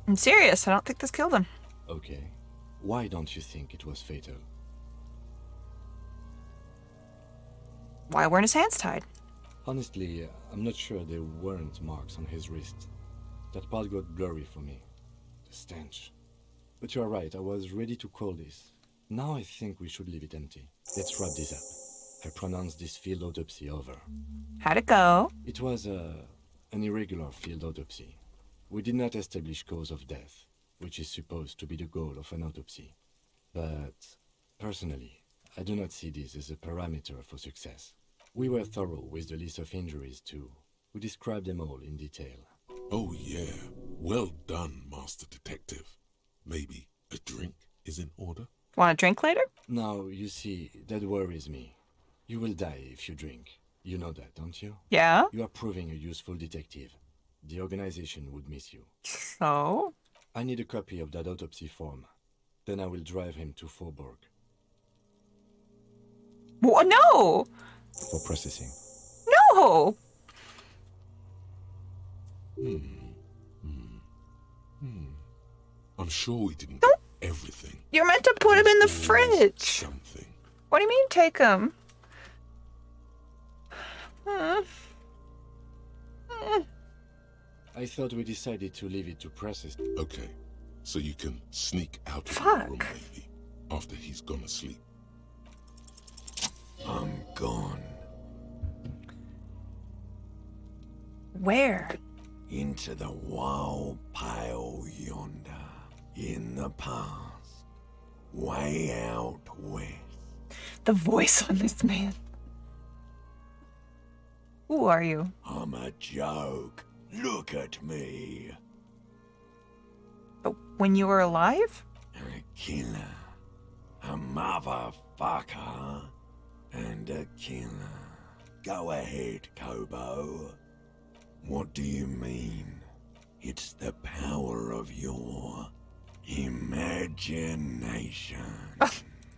S1: I'm serious. I don't think this killed him.
S4: Okay. Why don't you think it was fatal?
S1: Why weren't his hands tied?
S4: Honestly, I'm not sure there weren't marks on his wrist. That part got blurry for me. The stench. But you're right, I was ready to call this. Now I think we should leave it empty. Let's wrap this up. I pronounce this field autopsy over.
S1: How'd it go?
S4: It was an irregular field autopsy. We did not establish cause of death, which is supposed to be the goal of an autopsy. But, personally, I do not see this as a parameter for success. We were thorough with the list of injuries too. We described them all in detail.
S2: Oh yeah, well done, Master Detective. Maybe a drink is in order?
S1: Want a drink later?
S4: Now, you see, that worries me. You will die if you drink. You know that, don't you?
S1: Yeah?
S4: You are proving a useful detective. The organization would miss you.
S1: So?
S4: I need a copy of that autopsy form. Then I will drive him to Faubourg.
S1: What? No!
S4: For processing.
S1: No!
S2: I'm sure we didn't get everything.
S1: You're meant to put him in the
S2: There's always
S1: fridge.
S2: something.
S1: What do you mean take him?
S4: I thought we decided to leave it to process.
S2: Okay, so you can sneak out of
S1: Fuck.
S2: the room maybe, after he's gone to sleep.
S11: I'm gone.
S1: Where?
S11: Into the wild pale yonder. In the past. Way out west.
S1: The voice on this man. Who are you?
S11: I'm a joke. Look at me.
S1: But when you were alive?
S11: A killer. A motherfucker. And a killer. Go ahead, Kobo. What do you mean? It's the power of your imagination.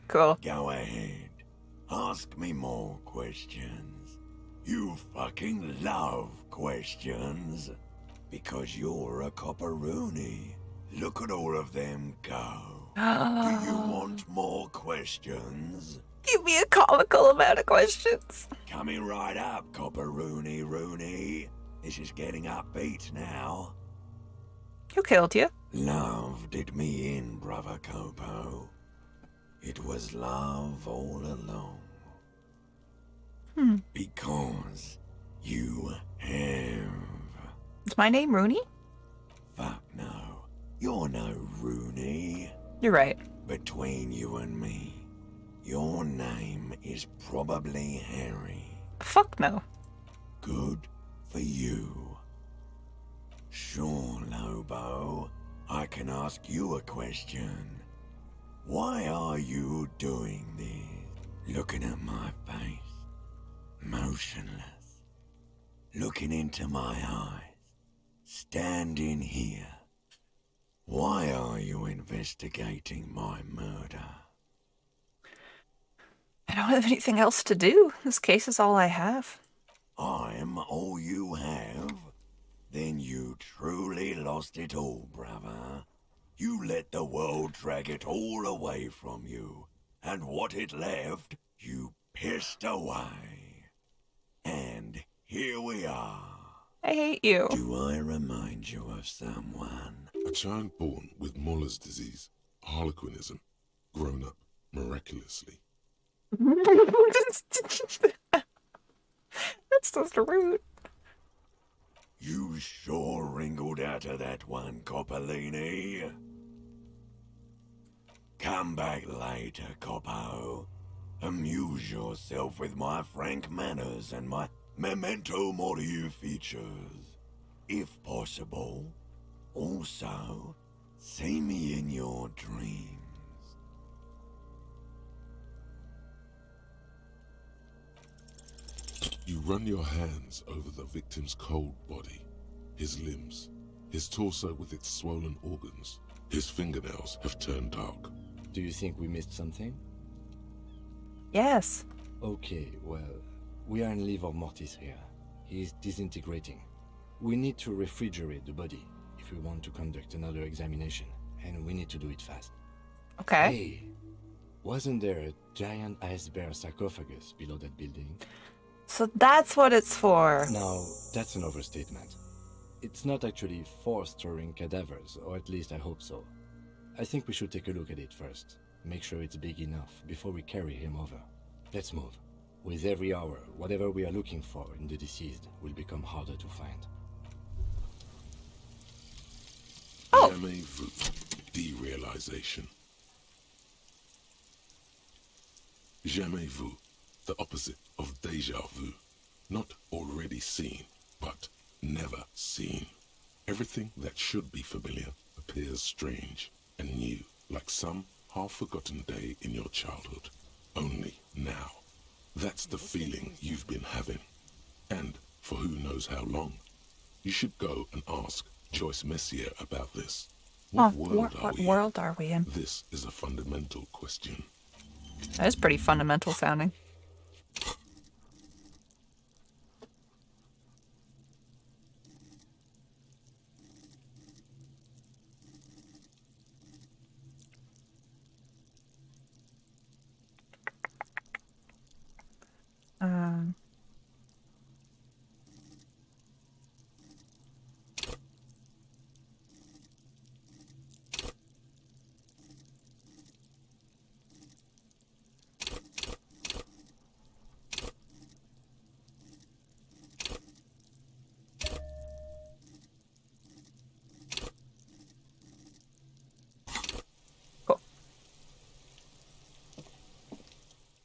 S1: Cool.
S11: Go ahead. Ask me more questions. You fucking love questions. Because you're a copperoonie. Look at all of them go. Do you want more questions?
S1: Give me a comical amount of questions.
S11: Coming right up, copperoonie Rooney. This is getting upbeat now.
S1: Who killed you?
S11: Love did me in, brother Copo. It was love all along. Because you have.
S1: Is my name Rooney?
S11: Fuck no. You're no Rooney.
S1: You're right.
S11: Between you and me, your name is probably Harry.
S1: Fuck no.
S11: Good for you. Sure, Lobo. I can ask you a question. Why are you doing this? Looking at my face. Motionless. Looking into my eyes. Standing here. Why are you investigating my murder?
S1: I don't have anything else to do. This case is all I have.
S11: I'm all you have? Then you truly lost it all, brother. You let the world drag it all away from you, and what it left, you pissed away. And here we are.
S1: I hate you.
S11: Do I remind you of someone?
S2: A child born with Muller's disease, harlequinism, grown up miraculously.
S1: That's just rude.
S11: You sure wrinkled out of that one, Coppolini. Come back later, Coppo. Amuse yourself with my frank manners and my memento mori features. If possible. Also, see me in your dreams.
S2: You run your hands over the victim's cold body, his limbs, his torso with its swollen organs. His fingernails have turned dark.
S4: Do you think we missed something?
S1: Yes.
S4: Okay, well, we are in livor mortis here. He is disintegrating. We need to refrigerate the body if we want to conduct another examination, and we need to do it fast.
S1: Okay.
S4: Hey, wasn't there a giant ice bear sarcophagus below that building?
S1: So that's what it's for.
S4: Now, that's an overstatement. It's not actually for storing cadavers, or at least I hope so. I think we should take a look at it first. Make sure it's big enough before we carry him over. Let's move. With every hour, whatever we are looking for in the deceased will become harder to find.
S1: Oh!
S2: Jamais vu. Derealization. Jamais vu. The opposite of déjà vu. Not already seen, but never seen. Everything that should be familiar appears strange and new, like some half-forgotten day in your childhood. Only now. That's the feeling you've been having. And for who knows how long. You should go and ask Joyce Messier about this. What
S1: world are we in?
S2: This is a fundamental question.
S1: That is pretty fundamental sounding.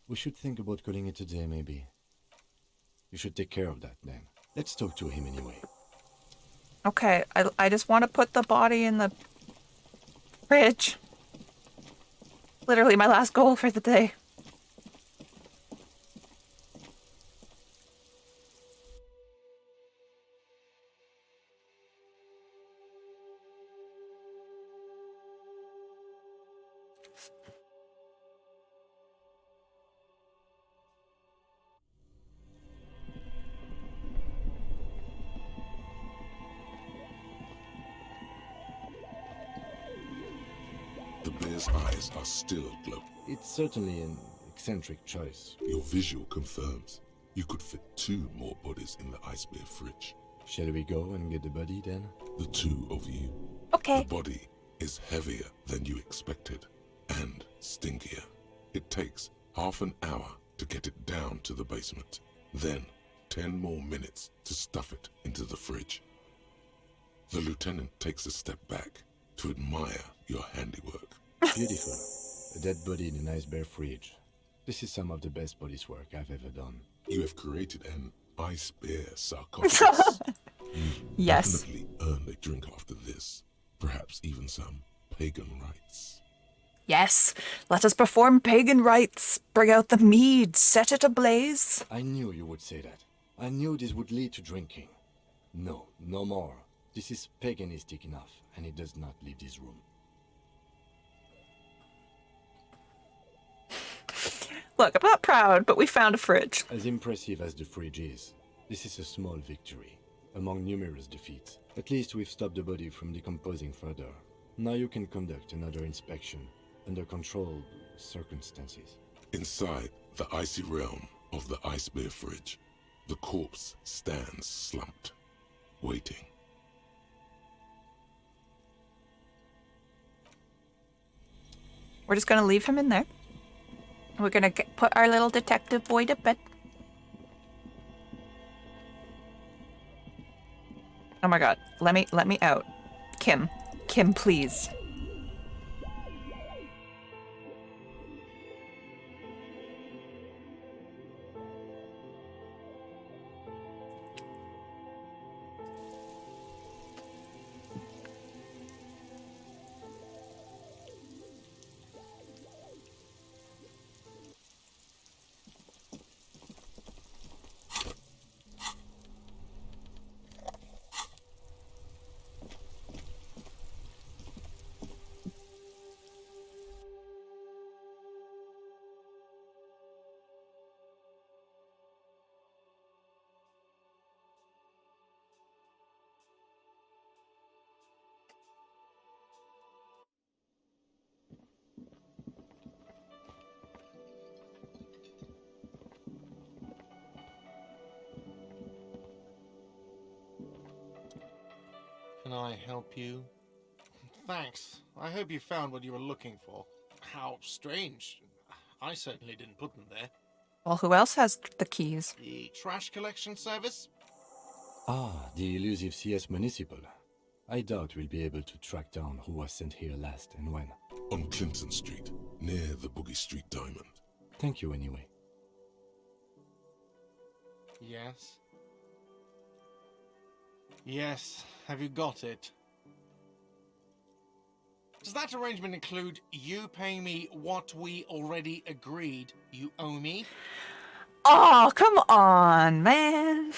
S4: We should think about calling it a day, maybe. You should take care of that, then. Let's talk to him anyway.
S1: Okay, I just want to put the body in the fridge. Literally my last goal for the day.
S2: The bear's eyes are still glowing.
S4: It's certainly an eccentric choice.
S2: Your visual confirms you could fit 2 more bodies in the ice bear fridge.
S4: Shall we go and get the body, then?
S2: The 2 of you.
S1: Okay.
S2: The body is heavier than you expected, and stinkier. It takes half an hour to get it down to the basement. Then 10 more minutes to stuff it into the fridge. The lieutenant takes a step back to admire your handiwork.
S4: Beautiful. A dead body in an ice bear fridge. This is some of the best police work I've ever done.
S2: You have created an ice bear sarcophagus.
S1: Yes.
S2: Definitely earned a drink after this. Perhaps even some pagan rites.
S1: Yes, let us perform pagan rites. Bring out the mead, set it ablaze.
S4: I knew you would say that. I knew this would lead to drinking. No, no more. This is paganistic enough, and it does not leave this room.
S1: Look, I'm not proud, but we found a fridge.
S4: As impressive as the fridge is, this is a small victory, among numerous defeats. At least we've stopped the body from decomposing further. Now you can conduct another inspection, under controlled circumstances.
S2: Inside the icy realm of the ice bear fridge, the corpse stands slumped, waiting.
S1: We're just going to leave him in there. We're going to put our little detective boy to bed. Oh my god. Let me out. Kim, please.
S12: I help you? Thanks. I hope you found what you were looking for. How strange. I certainly didn't put them there.
S1: Well, who else has the keys?
S12: The trash collection service?
S4: Ah, the elusive CS Municipal. I doubt we'll be able to track down who was sent here last and when.
S2: On Clinton Street, near the Boogie Street Diamond.
S4: Thank you anyway.
S12: Yes. Yes, have you got it? Does that arrangement include you paying me what we already agreed you owe me?
S1: Oh, come on, man.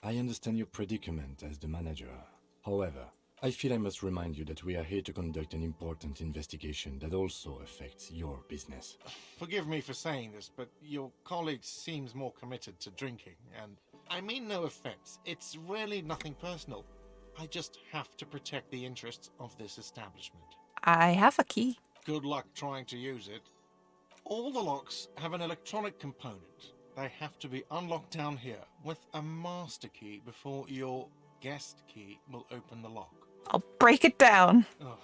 S4: I understand your predicament as the manager. However, I feel I must remind you that we are here to conduct an important investigation that also affects your business.
S12: Forgive me for saying this, but your colleague seems more committed to drinking, and I mean no offense. It's really nothing personal. I just have to protect the interests of this establishment.
S1: I have a key.
S12: Good luck trying to use it. All the locks have an electronic component. They have to be unlocked down here with a master key before your guest key will open the lock.
S1: I'll break it down.
S12: Oh,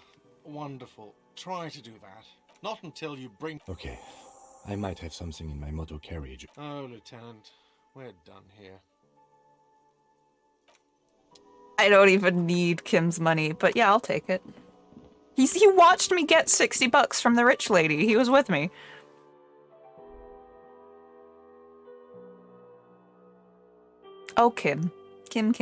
S12: wonderful. Try to do that. Not until you bring...
S4: Okay, I might have something in my motor carriage.
S12: Oh, Lieutenant, we're done here.
S1: I don't even need Kim's money, but yeah, I'll take it. He watched me get $60 from the rich lady. He was with me. Oh, Kim. Kim.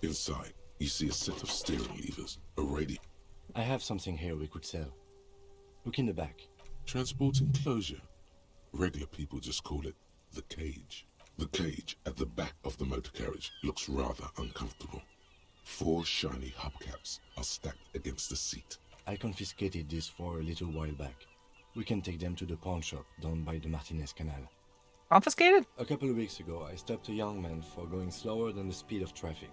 S2: Inside, you see a set of steering levers, a radio.
S4: I have something here we could sell. Look in the back.
S2: Transport enclosure. Regular people just call it the cage. The cage at the back of the motor carriage looks rather uncomfortable. 4 shiny hubcaps are stacked against the seat.
S4: I confiscated this for a little while back. We can take them to the pawn shop down by the Martinez Canal.
S1: Confiscated?
S4: A couple of weeks ago, I stopped a young man for going slower than the speed of traffic.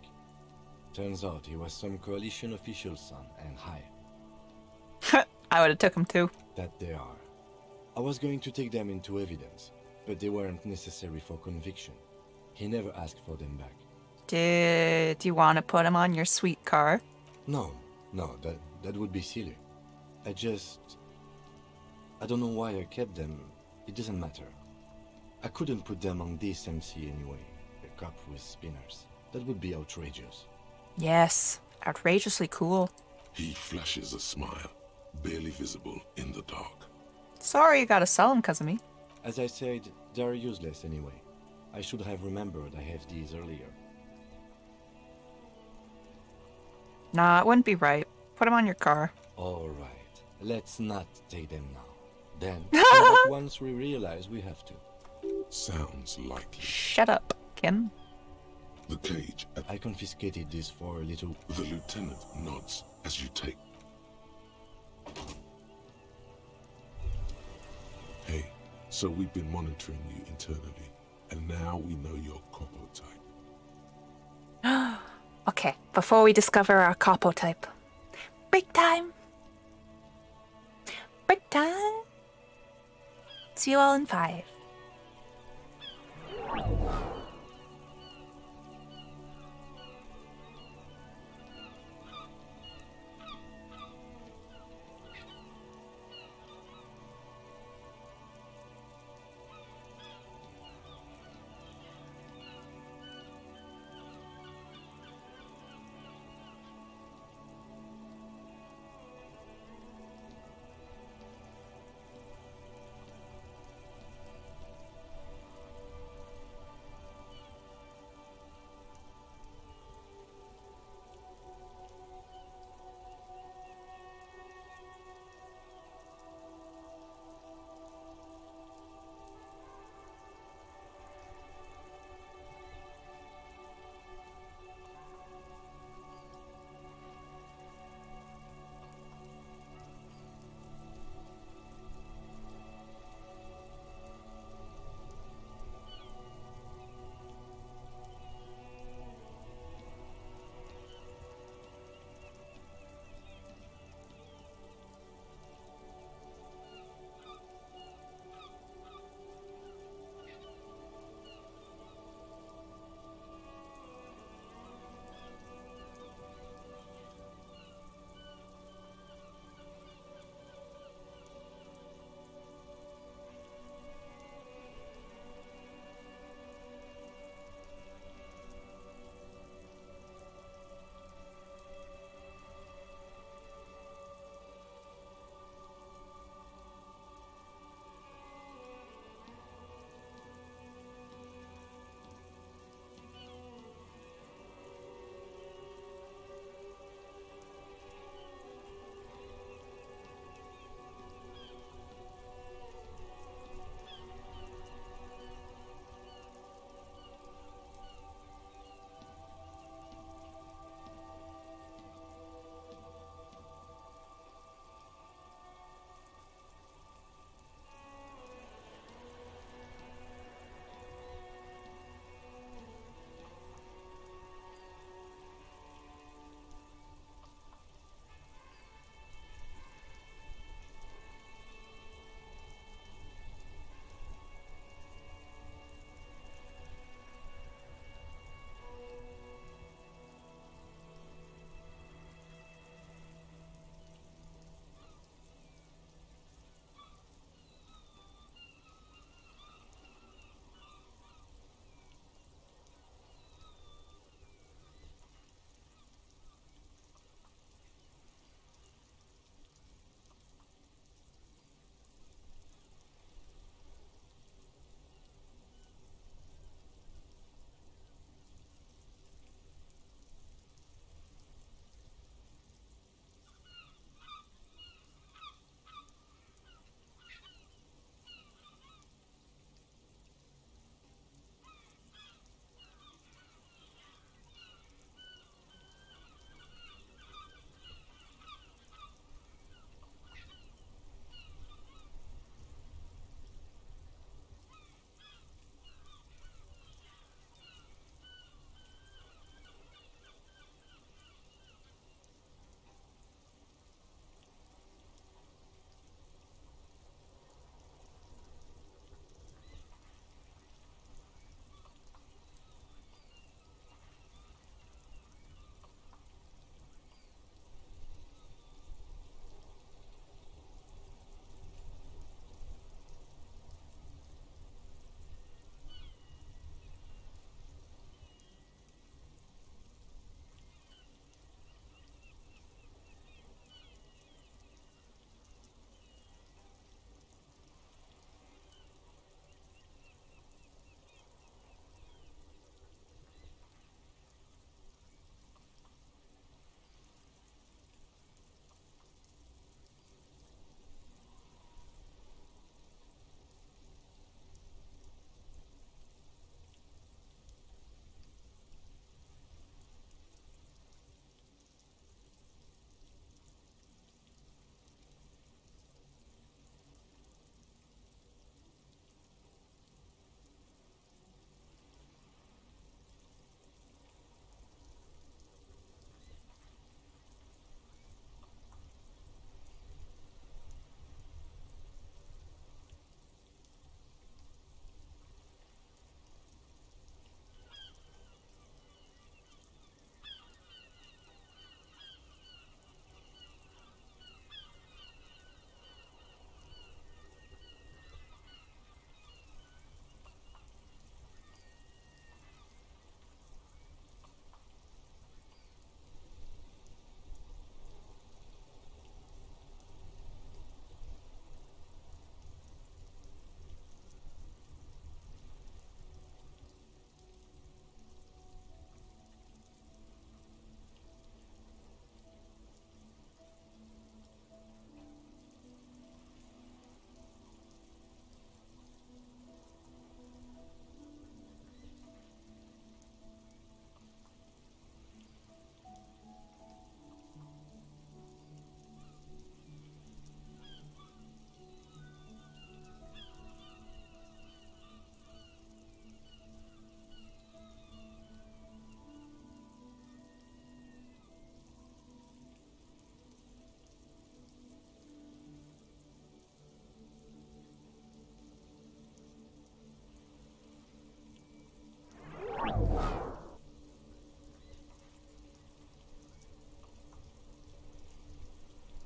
S4: Turns out he was some coalition official's son and high.
S1: I would have took him too.
S4: That they are. I was going to take them into evidence, but they weren't necessary for conviction. He never asked for them back.
S1: Did you want to put him on your sweet car?
S4: No, that would be silly. I don't know why I kept them. It doesn't matter. I couldn't put them on this MC anyway. A cop with spinners. That would be outrageous.
S1: Yes, outrageously cool.
S2: He flashes a smile, barely visible in the dark.
S1: Sorry you gotta sell them because of me.
S4: As I said, they're useless anyway. I should have remembered I have these earlier.
S1: Nah, it wouldn't be right. Put them on your car.
S4: Alright, let's not take them now. Then, come back once we realize we have to.
S2: Sounds likely.
S1: Shut up, Kim.
S2: The cage at...
S4: I confiscated this for a little...
S2: The lieutenant nods as you take... Hey, so we've been monitoring you internally, and now we know your corpo type.
S1: Okay, before we discover our capo type. Break time! Break time! See you all in 5.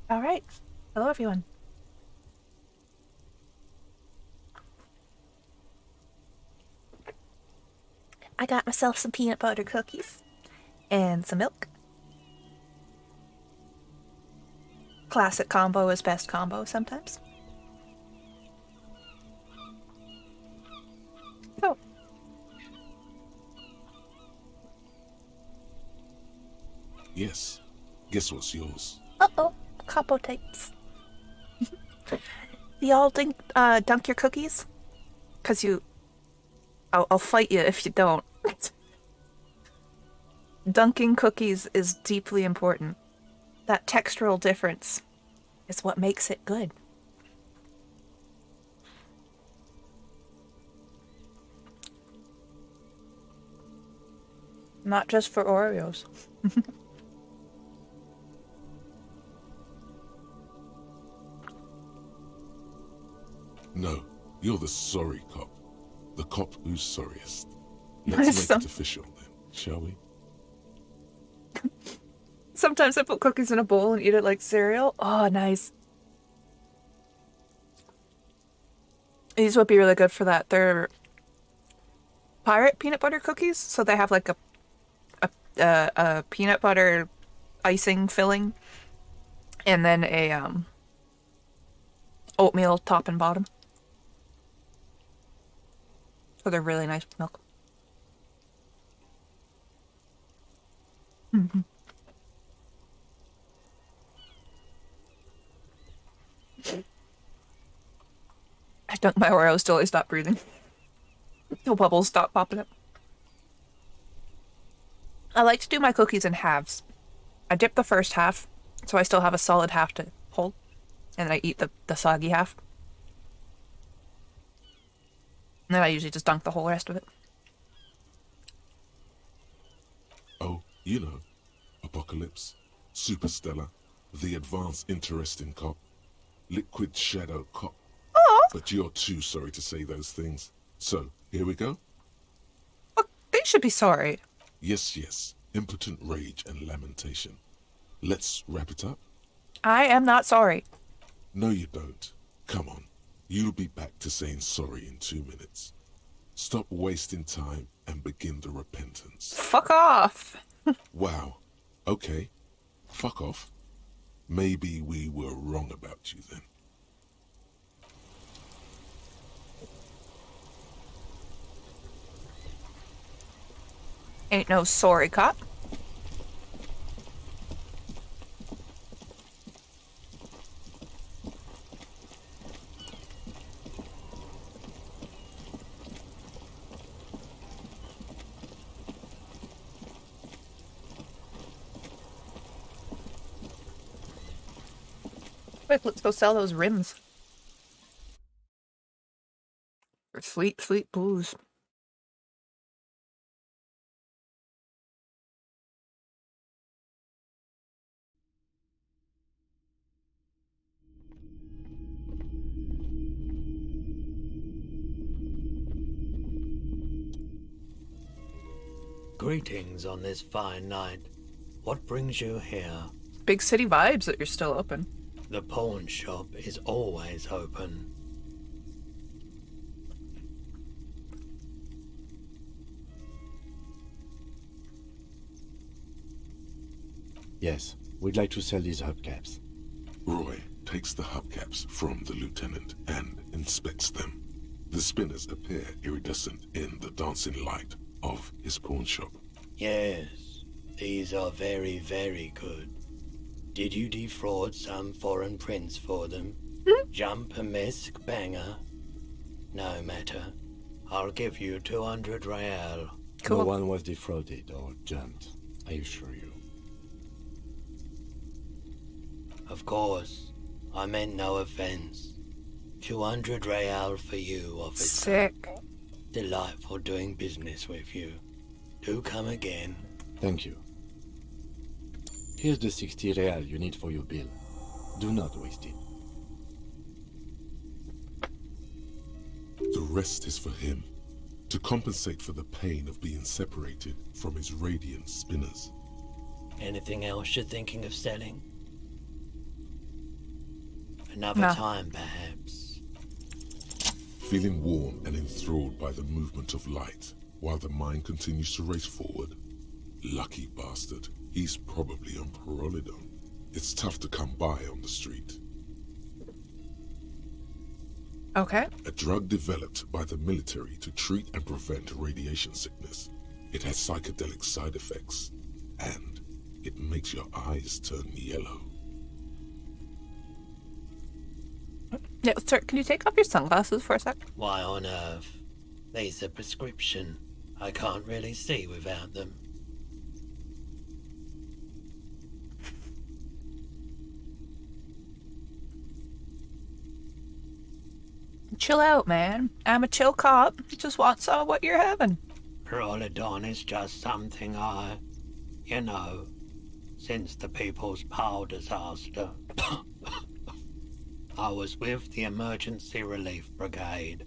S1: All right. Hello, everyone. I got myself some peanut butter cookies and some milk. Classic combo is best combo sometimes. So.
S2: Yes. Guess what's yours?
S1: Uh-oh. Combo types. Y'all dunk your cookies? Because I'll fight you if you don't. Dunking cookies is deeply important. That textural difference is what makes it good. Not just for Oreos.
S2: No, you're the sorry cop. The cop who's sorriest. Let's make it official then, shall we?
S1: Sometimes I put cookies in a bowl and eat it like cereal. Oh, nice. These would be really good for that. They're pirate peanut butter cookies, so they have like a peanut butter icing filling, and then a oatmeal top and bottom. So they're really nice with milk. Mm-hmm. I dunk my Oreos till I stop breathing. Till bubbles stop popping up. I like to do my cookies in halves. I dip the first half, so I still have a solid half to hold. And then I eat the soggy half. And then I usually just dunk the whole rest of it.
S2: Oh, you know. Apocalypse, Superstellar, the advanced interesting cop, liquid shadow cop.
S1: Oh!
S2: But you're too sorry to say those things. So, here we go?
S1: Oh, they should be sorry.
S2: Yes, yes. Impotent rage and lamentation. Let's wrap it up.
S1: I am not sorry.
S2: No, you don't. Come on. You'll be back to saying sorry in 2 minutes. Stop wasting time and begin the repentance.
S1: Fuck off.
S2: Wow. Okay. Fuck off. Maybe we were wrong about you then.
S1: Ain't no sorry cop. Quick, let's go sell those rims. For sweet, sweet booze.
S13: Greetings on this fine night. What brings you here?
S1: Big city vibes that you're still open.
S13: The pawn shop is always open.
S4: Yes, we'd like to sell these hubcaps.
S2: Roy takes the hubcaps from the lieutenant and inspects them. The spinners appear iridescent in the dancing light of his pawn shop.
S13: Yes, these are very, very good. Did you defraud some foreign prince for them? Jump a misc banger? No matter. I'll give you 200 real.
S4: Cool. No one was defrauded or jumped, I assure you.
S13: Of course. I meant no offense. 200 real for you, officer.
S1: Sick.
S13: Delightful doing business with you. Do come again.
S4: Thank you. Here's the 60 real you need for your bill. Do not waste it.
S2: The rest is for him, to compensate for the pain of being separated from his radiant spinners.
S13: Anything else you're thinking of selling? Another
S1: No.
S13: time, perhaps.
S2: Feeling warm and enthralled by the movement of light, while the mind continues to race forward. Lucky bastard. He's probably on Pyrrolidon. It's tough to come by on the street.
S1: Okay.
S2: A drug developed by the military to treat and prevent radiation sickness. It has psychedelic side effects, and it makes your eyes turn yellow.
S1: Yeah, sir, can you take off your sunglasses for a sec?
S13: Why on earth? These are prescription. I can't really see without them.
S1: Chill out, man. I'm a chill cop. Just want some of what you're having.
S13: Pyrrolidon is just something you know, since the People's Power disaster. I was with the Emergency Relief Brigade.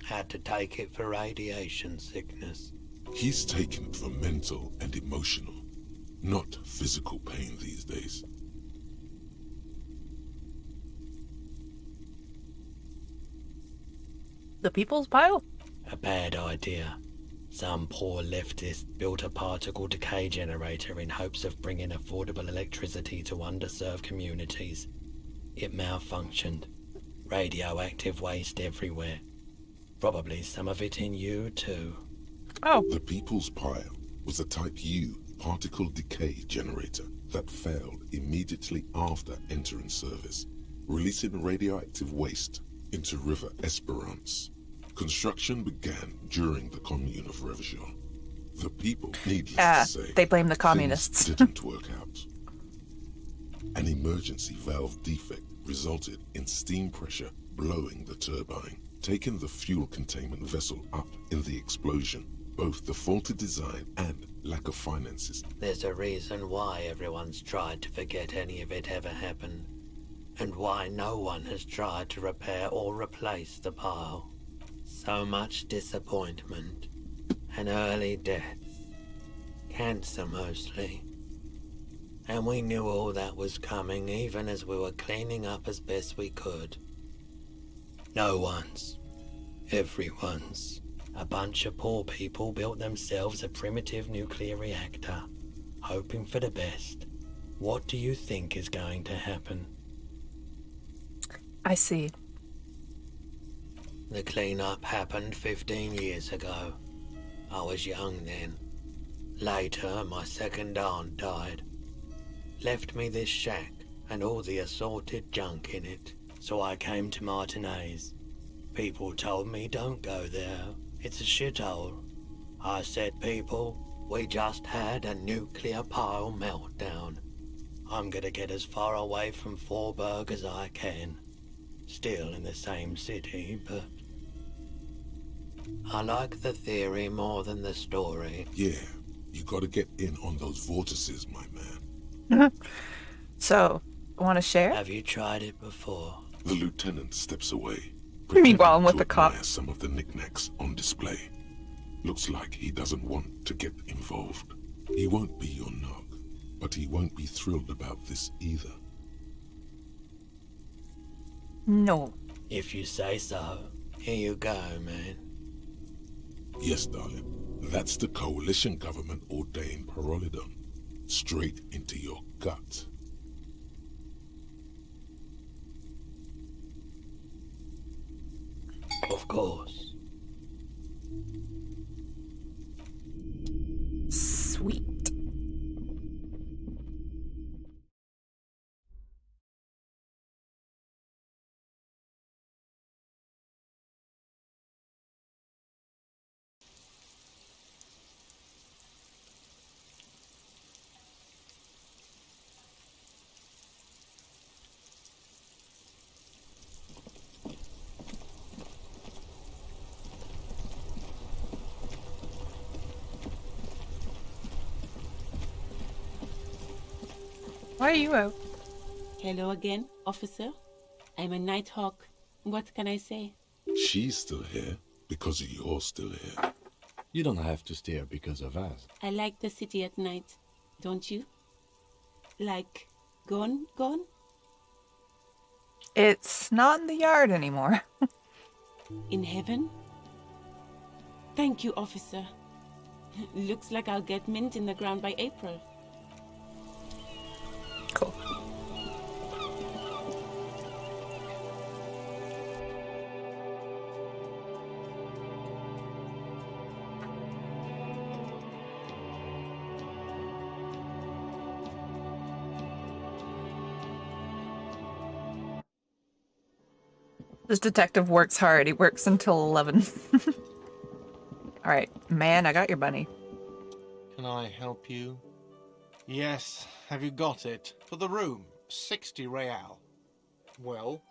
S13: Had to take it for radiation sickness.
S2: He's taking it for mental and emotional, not physical pain these days.
S1: The people's pile?
S13: A bad idea. Some poor leftist built a particle decay generator in hopes of bringing affordable electricity to underserved communities. It malfunctioned. Radioactive waste everywhere. Probably some of it in you too.
S1: Oh.
S2: The People's Pile was a Type U particle decay generator that failed immediately after entering service, releasing radioactive waste into River Esperance. Construction began during the Commune of Revachol. The people, needless to say,
S1: they blame the
S2: things
S1: communists.
S2: didn't work out. An emergency valve defect resulted in steam pressure blowing the turbine, taking the fuel containment vessel up in the explosion. Both the faulty design and lack of finances.
S13: There's a reason why everyone's tried to forget any of it ever happened, and why no one has tried to repair or replace the pile. So much disappointment, and early deaths. Cancer mostly. And we knew all that was coming even as we were cleaning up as best we could. No one's. Everyone's. A bunch of poor people built themselves a primitive nuclear reactor, hoping for the best. What do you think is going to happen?
S1: I see.
S13: The cleanup happened 15 years ago. I was young then. Later, my second aunt died. Left me this shack and all the assorted junk in it. So I came to Martinez. People told me don't go there. It's a shithole. I said, people, we just had a nuclear pile meltdown. I'm gonna get as far away from Forberg as I can. Still in the same city, but I like the theory more than the story.
S2: Yeah, you gotta get in on those vortices, my man.
S1: So, want to share?
S13: Have you tried it before?
S2: The lieutenant steps away.
S1: Meanwhile, I'm with
S2: to
S1: the cop.
S2: admire some of the knickknacks on display. Looks like he doesn't want to get involved. He won't be your nog, but he won't be thrilled about this either.
S1: No.
S13: If you say so. Here you go, man.
S2: Yes, darling. That's the coalition government ordained Pyrrolidon. Straight into your gut.
S13: Of course.
S1: Sweet. Why are you out?
S14: Hello again, officer. I'm a Nighthawk. What can I say?
S2: She's still here because you're still here.
S4: You don't have to stay here because of us.
S14: I like the city at night, don't you? Like, gone?
S1: It's not in the yard anymore.
S14: In heaven? Thank you, officer. Looks like I'll get mint in the ground by April.
S1: Cool. This detective works hard. He works until 11. Alright, man, I got your bunny.
S12: Can I help you? Yes, have you got it? For the room, 60 real. Well?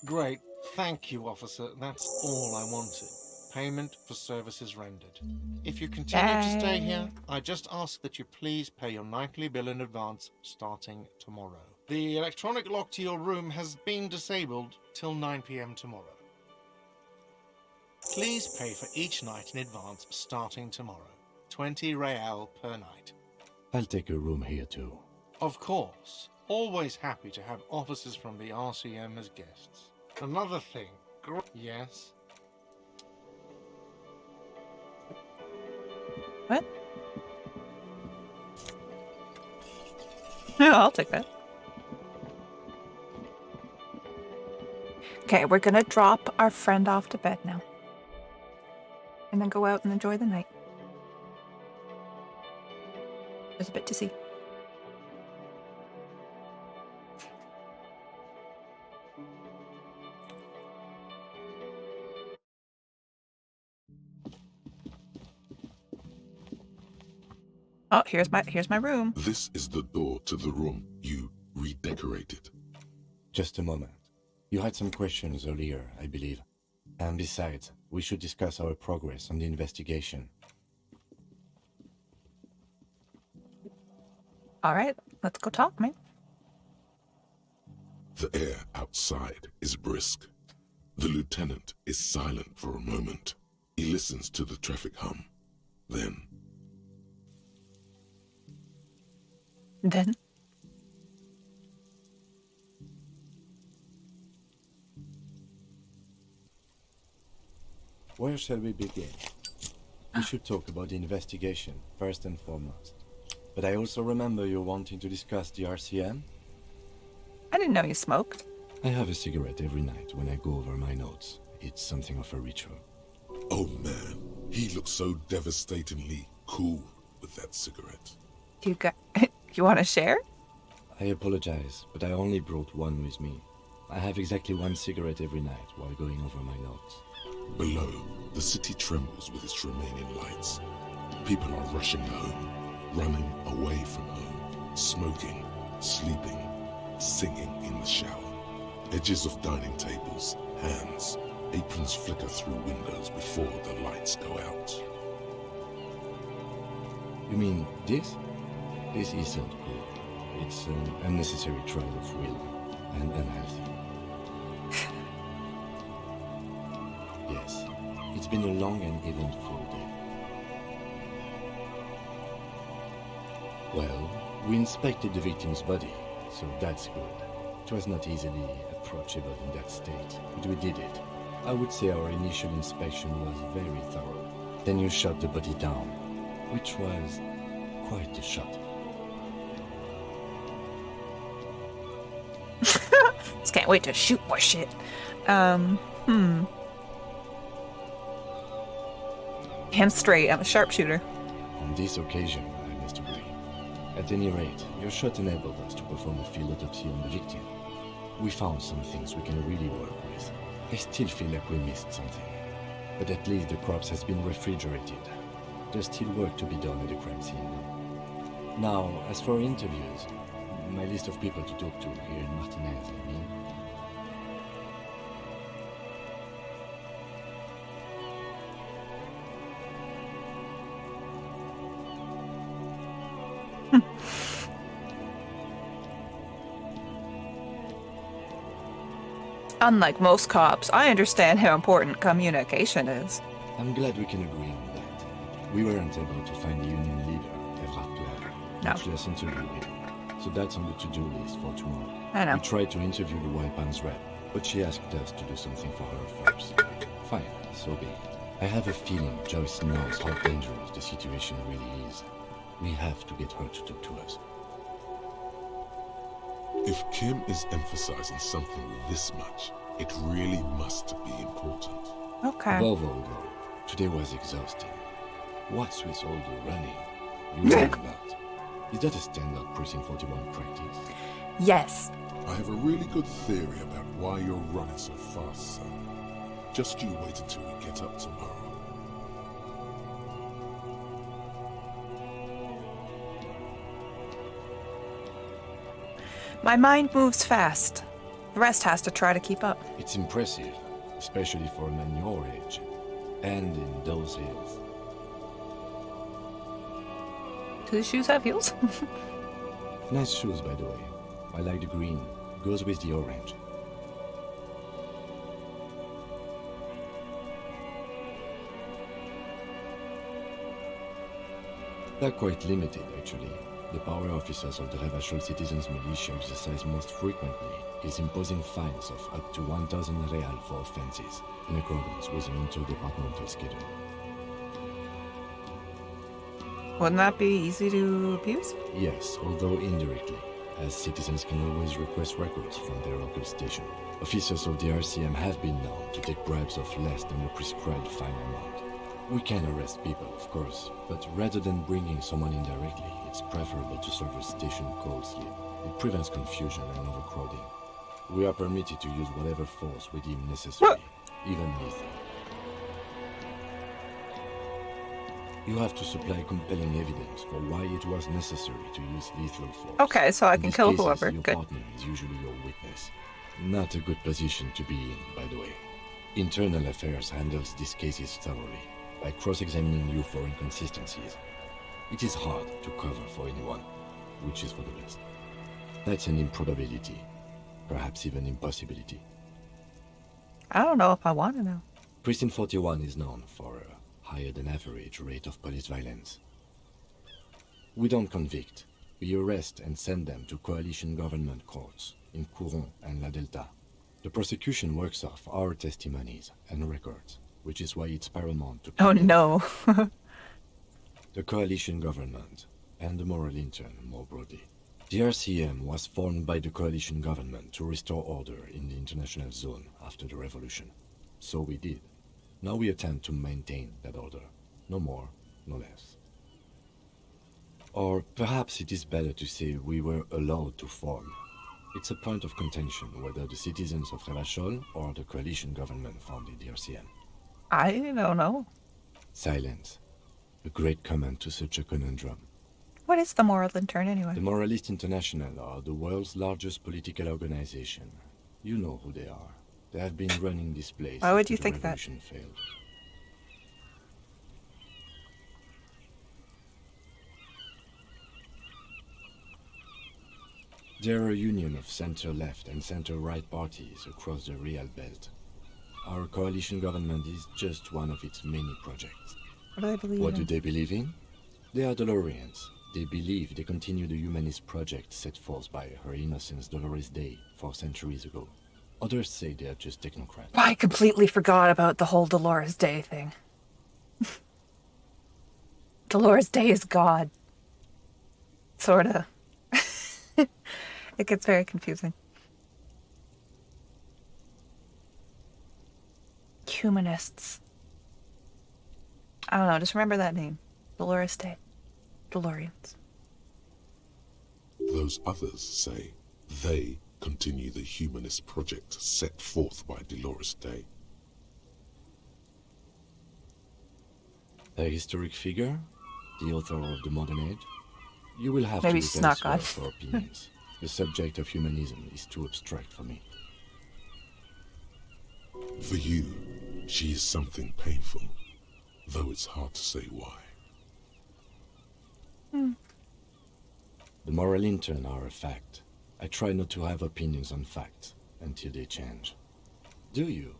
S12: Great, thank you, officer. That's all I wanted. Payment for services rendered. If you continue to stay here, I just ask that you please pay your nightly bill in advance starting tomorrow. The electronic lock to your room has been disabled till 9 PM tomorrow. Please pay for each night in advance starting tomorrow. 20 real per night.
S4: I'll take a room here too.
S12: Of course. Always happy to have officers from the RCM as guests. Another thing. Yes?
S1: What? No, I'll take that. Okay, we're gonna drop our friend off to bed now. And then go out and enjoy the night. There's a bit to see. Oh, here's my room.
S2: This is the door to the room you redecorated.
S4: Just a moment. You had some questions earlier, I believe. And besides, we should discuss our progress on the investigation.
S1: All right, let's go talk, man.
S2: The air outside is brisk. The lieutenant is silent for a moment. He listens to the traffic hum. Then...
S4: Where shall we begin? We should talk about the investigation, first and foremost. But I also remember you wanting to discuss the RCM?
S1: I didn't know you smoked.
S4: I have a cigarette every night when I go over my notes. It's something of a ritual.
S2: Oh man, he looks so devastatingly cool with that cigarette.
S1: You want to share?
S4: I apologize, but I only brought one with me. I have exactly one cigarette every night while going over my notes.
S2: Below, the city trembles with its remaining lights. People are rushing home, running away from home, smoking, sleeping, singing in the shower. Edges of dining tables, hands, aprons flicker through windows before the lights go out.
S4: You mean this? This isn't cool. It's an unnecessary trial of will and unhealthy. Yes, it's been a long and eventful day. Well, we inspected the victim's body, so that's good. It was not easily approachable in that state, but we did it. I would say our initial inspection was very thorough. Then you shot the body down, which was quite a shot.
S1: Just can't wait to shoot more shit. Hands straight, I'm a sharpshooter.
S4: On this occasion, I must agree. At any rate, your shot enabled us to perform a field autopsy on the victim. We found some things we can really work with. I still feel like we missed something. But at least the corpse has been refrigerated. There's still work to be done at the crime scene. Now, as for interviews, my list of people to talk to here in Martinez, I mean.
S1: Unlike most cops, I understand how important communication is.
S4: I'm glad we can agree on that. We weren't able to find the union leader,
S1: No.
S4: much less interview him. So that's on the to-do list for tomorrow.
S1: I know.
S4: We tried to interview the Waipan's rep, but she asked us to do something for her first. Fine, so be it. I have a feeling Joyce knows how dangerous the situation really is. We have to get her to talk to us.
S2: If Kim is emphasizing something this much, it really must be important.
S1: Okay.
S4: Above all, though, today was exhausting. What's with all the running? You know about? Is that a standard Precinct 41 practice?
S1: Yes.
S2: I have a really good theory about why you're running so fast, son. Just you wait until we get up tomorrow.
S1: My mind moves fast. The rest has to try to keep up.
S4: It's impressive, especially for a man your age. And in those hills.
S1: Do the shoes have heels?
S4: Nice shoes, by the way. I like the green. Goes with the orange. They're quite limited, actually. The power officers of the Revachol Citizens Militia exercise most frequently is imposing fines of up to 1,000 real for offenses, in accordance with an interdepartmental schedule.
S1: Wouldn't that be easy to abuse?
S4: Yes, although indirectly, as citizens can always request records from their local station. Officers of the RCM have been known to take bribes of less than the prescribed fine amount. We can arrest people, of course, but rather than bringing someone in directly, it's preferable to serve a station call slip. It prevents confusion and overcrowding. We are permitted to use whatever force we deem necessary, even lethal. You have to supply compelling evidence for why it was necessary to use lethal force.
S1: Okay, so I
S4: In
S1: can
S4: these
S1: kill
S4: cases,
S1: whoever.
S4: Your
S1: Good.
S4: partner is usually your witness. Not a good position to be in, by the way. Internal Affairs handles these cases thoroughly, by cross-examining you for inconsistencies. It is hard to cover for anyone, which is for the best. That's an improbability, perhaps even impossibility.
S1: I don't know if I want to know.
S4: Precinct 41 is known for a higher-than-average rate of police violence. We don't convict. We arrest and send them to coalition government courts in Couron and La Delta. The prosecution works off our testimonies and records, which is why it's paramount to...
S1: Oh no.
S4: The coalition government, and the moral intern more broadly. The RCM was formed by the coalition government to restore order in the international zone after the revolution. So we did. Now we attempt to maintain that order. No more, no less. Or perhaps it is better to say we were allowed to form. It's a point of contention whether the citizens of Revachol or the coalition government founded the RCM.
S1: I don't know.
S4: Silence. A great comment to such a conundrum.
S1: What is the moral intern anyway?
S4: The Moralist International are the world's largest political organization. You know who they are. They have been running this place.
S1: Why would you
S4: after the
S1: think that?
S4: revolution failed. They're a union of center-left and center-right parties across the Real Belt. Our coalition government is just one of its many projects.
S1: What do they believe
S4: What
S1: in?
S4: do they believe in? They are Dolorians. They believe they continue the humanist project set forth by Her Innocence Dolores Day 4 centuries ago. Others say they are just technocrats.
S1: I completely forgot about the whole Dolores Day thing. Dolores Day is God. Sorta. It gets very confusing. Humanists. I don't know, just remember that name. Dolores Day. DeLoreans.
S2: Those others say they continue the humanist project set forth by Dolores Day.
S4: A historic figure? The author of the modern age? You will have
S1: Maybe
S4: to
S1: she's
S4: look
S1: not
S4: elsewhere
S1: God.
S4: for opinions. The subject of humanism is too abstract for me.
S2: For you, she is something painful, though it's hard to say why.
S4: The moral intern are a fact. I try not to have opinions on facts until they change. Do you?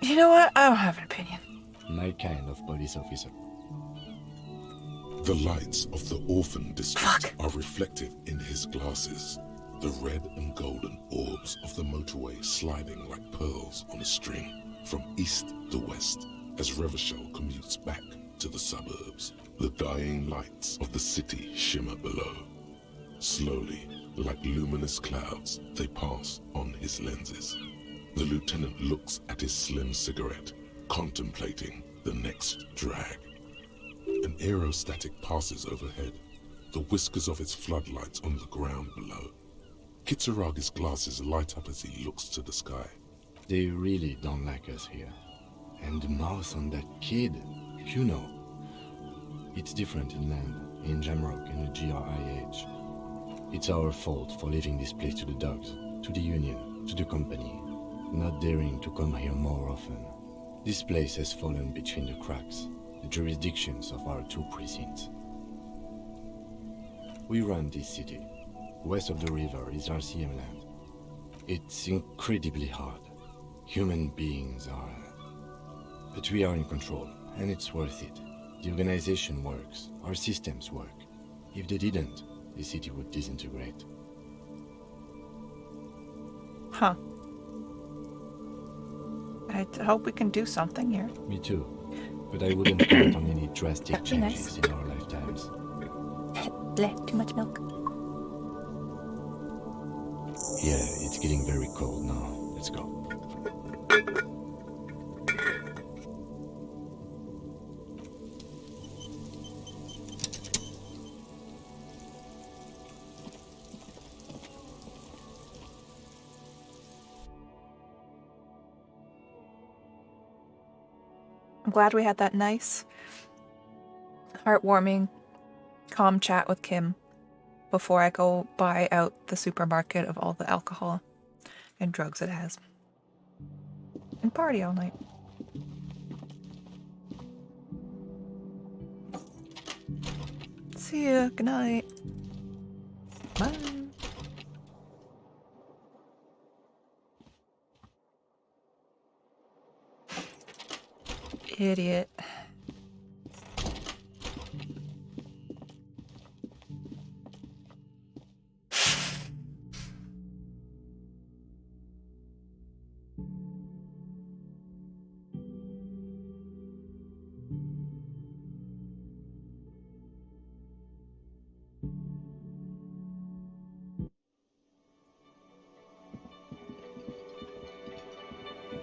S1: You know what? I don't have an opinion.
S4: My kind of police officer.
S2: The lights of the orphan district are reflected in his glasses. The red and golden orbs of the motorway sliding like pearls on a string from east to west as Revachol commutes back to the suburbs. The dying lights of the city shimmer below. Slowly, like luminous clouds, they pass on his lenses. The lieutenant looks at his slim cigarette, contemplating the next drag. An aerostatic passes overhead, the whiskers of its floodlights on the ground below. Kitsuragi's glasses light up as he looks to the sky.
S4: They really don't like us here. And the mouth on that kid, you know. It's different inland, in Jamrock and the GRIH. It's our fault for leaving this place to the dogs, to the Union, to the company, not daring to come here more often. This place has fallen between the cracks, the jurisdictions of our two precincts. We run this city. West of the river is RCM land. It's incredibly hard. Human beings are... But we are in control, and it's worth it. The organization works, our systems work. If they didn't, the city would disintegrate.
S1: Huh. I hope we can do something here.
S4: Me too. But I wouldn't count on any drastic changes in our lifetimes.
S1: Bleh, too much milk.
S4: Yeah, it's getting very cold now. Let's go.
S1: I'm glad we had that nice, heartwarming, calm chat with Kim before I go buy out the supermarket of all the alcohol and drugs it has. And party all night. See ya. Good night. Bye. Idiot.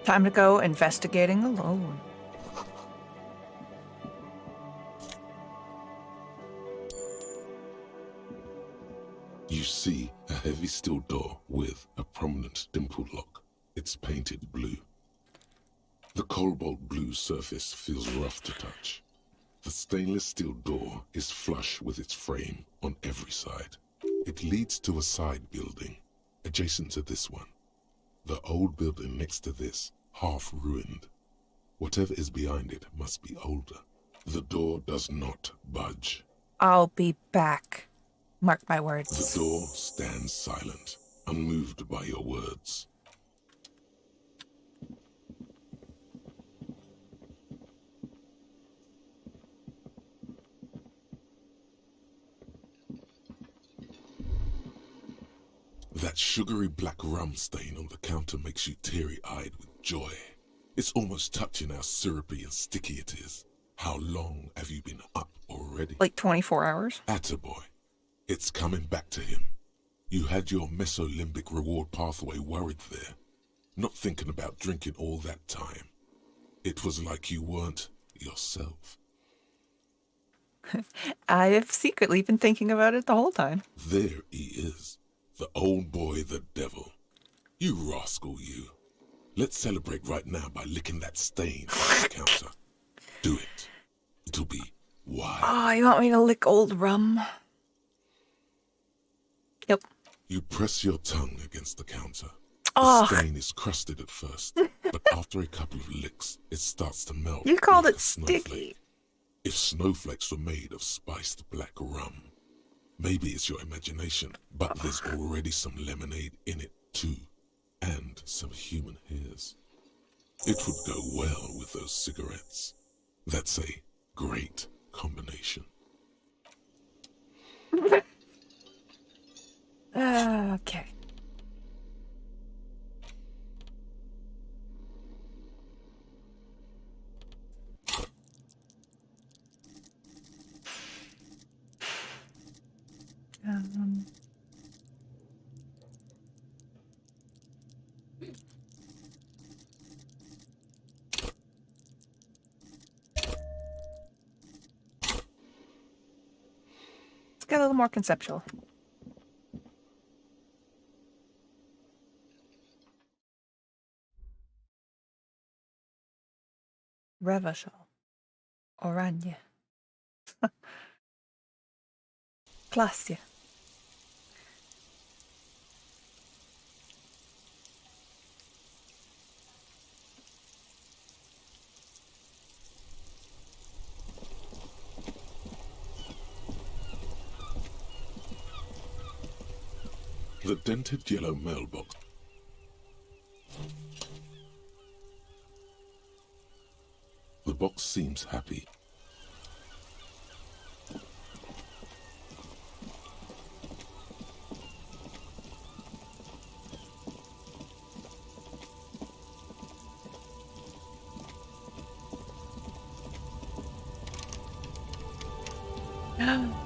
S1: Time to go investigating alone.
S2: You see a heavy steel door with a prominent dimple lock. It's painted blue. The cobalt blue surface feels rough to touch. The stainless steel door is flush with its frame on every side. It leads to a side building, adjacent to this one. The old building next to this, half ruined. Whatever is behind it must be older. The door does not budge.
S1: I'll be back. Mark my words.
S2: The door stands silent, unmoved by your words. That sugary black rum stain on the counter makes you teary-eyed with joy. It's almost touching how syrupy and sticky it is. How long have you been up already?
S1: Like 24 hours?
S2: Attaboy. It's coming back to him. You had your mesolimbic reward pathway worried there, not thinking about drinking all that time. It was like you weren't yourself.
S1: I have secretly been thinking about it the whole time.
S2: There he is, the old boy, the devil. You rascal, you. Let's celebrate right now by licking that stain on the counter. Do it. It'll be wild.
S1: Oh, you want me to lick old rum? Yep.
S2: You press your tongue against the counter.
S1: Oh.
S2: The stain is crusted at first, but after a couple of licks, it starts to melt.
S1: You called
S2: like
S1: it
S2: a snowflake.
S1: sticky.
S2: If snowflakes were made of spiced black rum, maybe it's your imagination, but there's already some lemonade in it too, and some human hairs. It would go well with those cigarettes. That's a great combination.
S1: Okay. Let's get a little more conceptual. Revachol. Oranje. Klasje.
S2: The dented yellow mailbox. The box seems happy.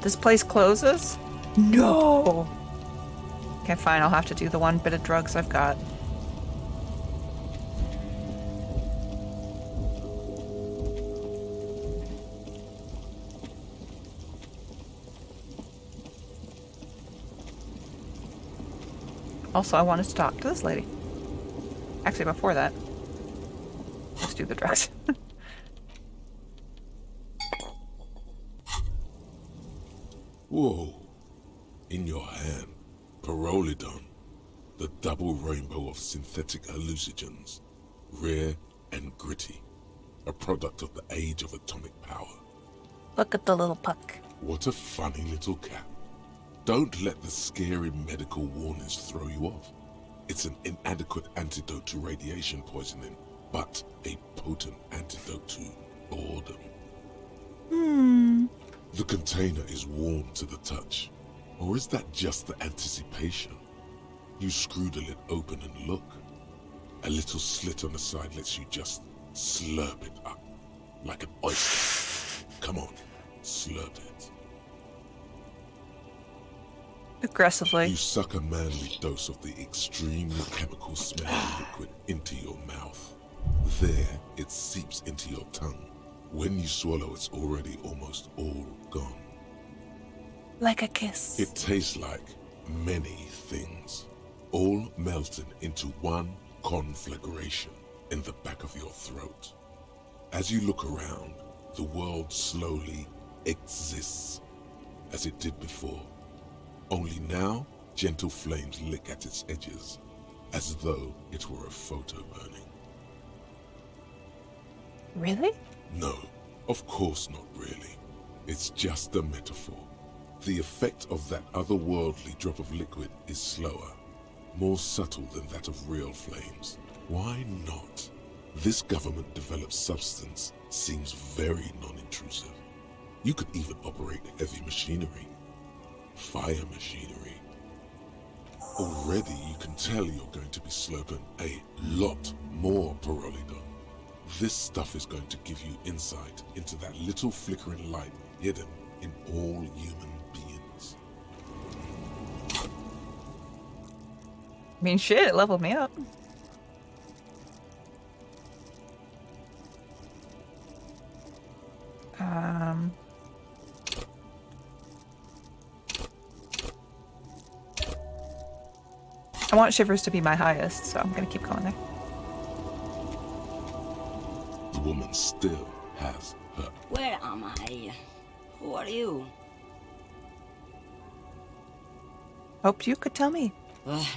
S1: This place closes? No! Okay, fine, I'll have to do the one bit of drugs I've got. Also, I wanted to talk to this lady. Actually, before that, let's do the drugs.
S2: Whoa. In your hand, Pyrrolidon, the double rainbow of synthetic hallucinogens, rare and gritty, a product of the age of atomic power.
S1: Look at the little puck.
S2: What a funny little cat. Don't let the scary medical warnings throw you off. It's an inadequate antidote to radiation poisoning, but a potent antidote to boredom. The container is warm to the touch. Or is that just the anticipation? You screw the lid open and look. A little slit on the side lets you just slurp it up. Like an oyster. Come on, slurp it.
S1: Aggressively.
S2: You suck a manly dose of the extremely chemical smelling liquid into your mouth. There, it seeps into your tongue. When you swallow, it's already almost all gone.
S1: Like a kiss.
S2: It tastes like many things, all melted into one conflagration in the back of your throat. As you look around, the world slowly exists as it did before. Only now, gentle flames lick at its edges, as though it were a photo burning.
S1: Really?
S2: No, of course not really. It's just a metaphor. The effect of that otherworldly drop of liquid is slower, more subtle than that of real flames. Why not? This government-developed substance seems very non-intrusive. You could even operate heavy machinery, fire machinery. Already you can tell you're going to be slurping a lot more Pyrrolidon. This stuff is going to give you insight into that little flickering light hidden in all human beings.
S1: I mean, shit, it leveled me up. I want Shivers to be my highest, so I'm gonna keep going there.
S2: The woman still has her.
S15: Where am I? Who are you?
S1: Hoped you could tell me.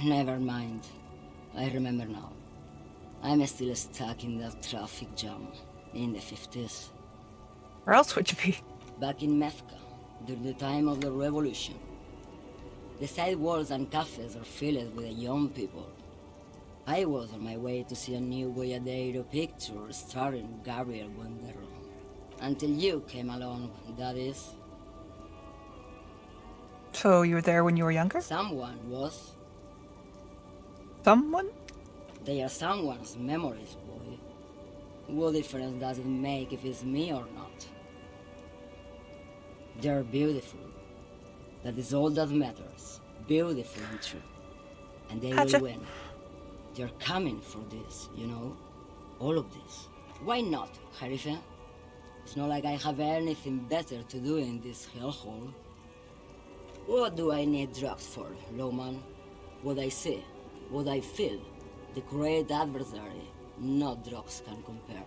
S15: Never mind. I remember now. I'm still stuck in that traffic jam in the 50s.
S1: Where else would you be?
S15: Back in Mefka, during the time of the revolution. The sidewalks and cafes are filled with the young people. I was on my way to see a new Boyadero picture starring Gabriel Buendero. Until you came along, that is.
S1: So you were there when you were younger?
S15: Someone was.
S1: Someone?
S15: They are someone's memories, boy. What difference does it make if it's me or not? They're beautiful. That is all that matters. Beautiful and true. And they will win. They're coming for this, you know? All of this. Why not, Harife? It's not like I have anything better to do in this hellhole. What do I need drugs for, Lowman? What I see, what I feel. The great adversary, no drugs can compare.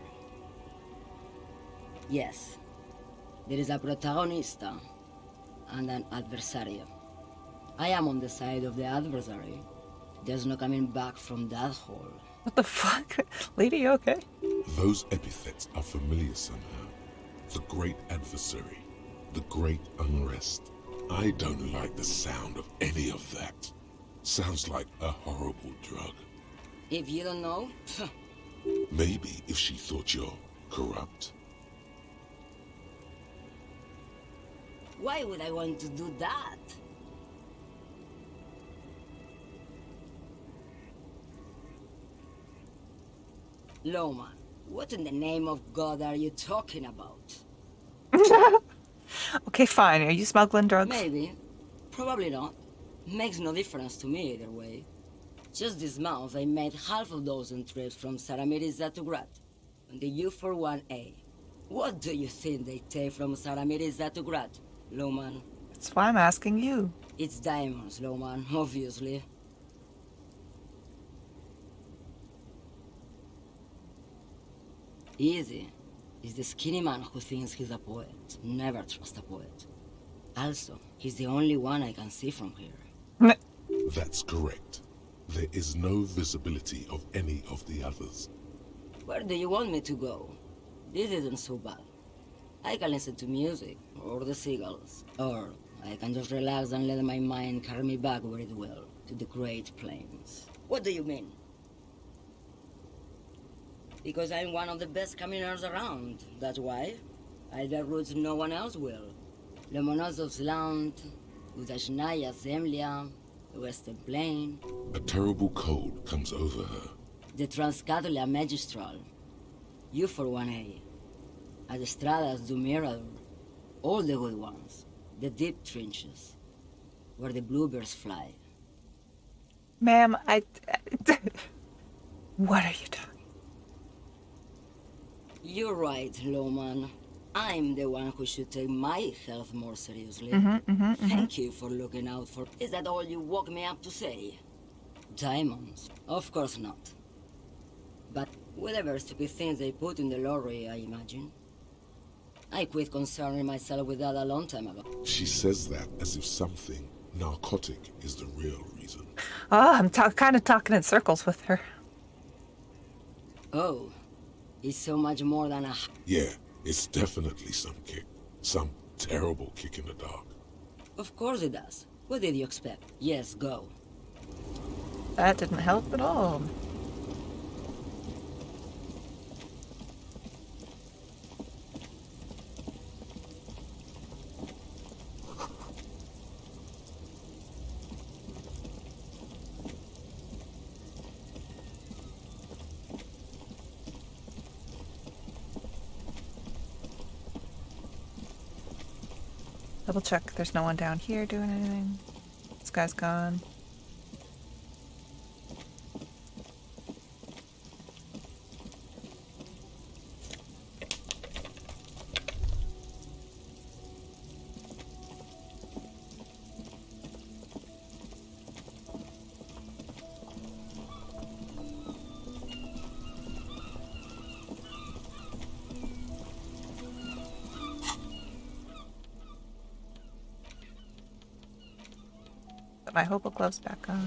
S15: Yes, there is a protagonista and an adversario. I am on the side of the adversary. There's no coming back from that hole.
S1: What the fuck? Lady, you okay?
S2: Those epithets are familiar somehow. The great adversary, the great unrest. I don't like the sound of any of that. Sounds like a horrible drug.
S15: If you don't know...
S2: Maybe if she thought you're corrupt.
S15: Why would I want to do that? Loma, what in the name of God are you talking about?
S1: Okay, fine. Are you smuggling drugs?
S15: Maybe. Probably not. Makes no difference to me either way. Just this month I made half a dozen trips from Saramiris to Grad on the U41A. What do you think they take from Saramiris to Grad, Loman?
S1: That's why I'm asking you.
S15: It's diamonds, Loman, obviously. Easy. He's the skinny man who thinks he's a poet. Never trust a poet. Also, he's the only one I can see from here.
S2: That's correct. There is no visibility of any of the others.
S15: Where do you want me to go? This isn't so bad. I can listen to music, or the seagulls. Or I can just relax and let my mind carry me back where it will, to the Great Plains. What do you mean? Because I'm one of the best caminers around, that's why. I'll get routes no one else will. Lomonosov's Land, Udashnaya Zemlya, the Western Plain.
S2: A terrible cold comes over her.
S15: The Transcatolia Magistral, U41A, Adestradas du Mirador, all the good ones, the deep trenches, where the bluebirds fly.
S1: Ma'am, what are you talking?
S15: You're right, Loman. I'm the one who should take my health more seriously. Thank you for looking out for... Is that all you woke me up to say? Diamonds? Of course not. But whatever stupid things they put in the lorry, I imagine. I quit concerning myself with that a long time ago.
S2: She says that as if something narcotic is the real reason.
S1: Oh, I'm kind of talking in circles with her.
S15: Oh, it's so much more than a...
S2: Yeah, it's definitely some kick. Some terrible kick in the dark.
S15: Of course it does. What did you expect? Yes, go.
S1: That didn't help at all. Double check. There's no one down here doing anything. This guy's gone. Put my hobo gloves back on.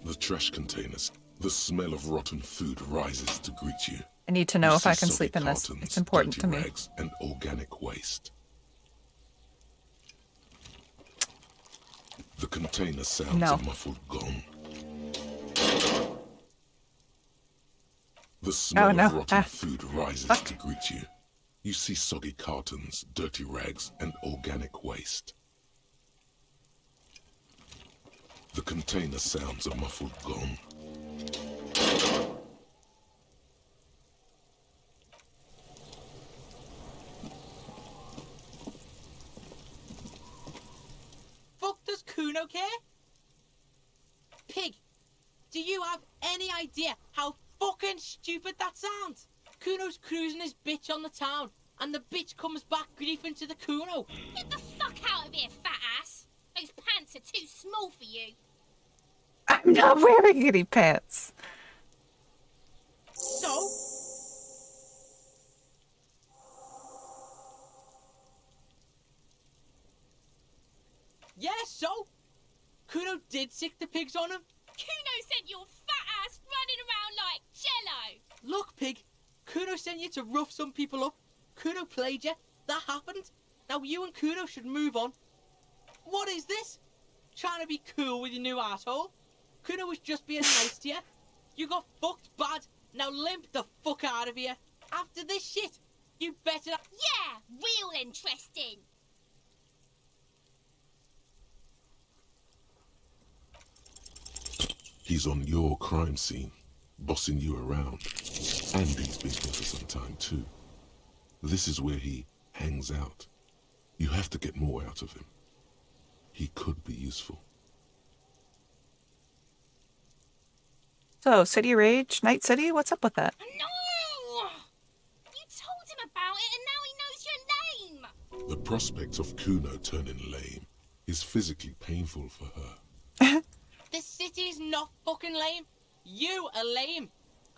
S2: The trash containers, the smell of rotten food rises to greet you.
S1: I need to know if I can sleep in this.
S2: Cartons,
S1: It's important
S2: dirty
S1: to me.
S2: rags, and organic waste. The container sounds a muffled gong. The smell of rotten food rises to greet you. You see soggy cartons, dirty rags, and organic waste. The container sounds a muffled gong.
S10: Fuck does Kuno care? Pig, do you have any idea how fucking stupid that sounds? Kuno's cruising his bitch on the town, and the bitch comes back griefing to the Kuno.
S6: Get the fuck out of here, fat ass! Those pants are too small for you.
S1: I'm not wearing any pants.
S10: So? Yeah, so? Kuno did sick the pigs on him.
S6: Kuno sent your fat ass running around like jello.
S10: Look, Pig, Kuno sent you to rough some people up. Kuno played you. That happened. Now you and Kuno should move on. What is this? Trying to be cool with your new asshole? Kuno was just being nice to you. You got fucked bad. Now limp the fuck out of here. After this shit, you better...
S6: Yeah, real interesting.
S2: He's on your crime scene, bossing you around. And he's been here for some time too. This is where he hangs out. You have to get more out of him. He could be useful.
S1: So, City Rage, Night City, what's up with that?
S6: No! You told him about it and now he knows your name.
S2: The prospect of Kuno turning lame is physically painful for her.
S10: This city is not fucking lame. You are lame.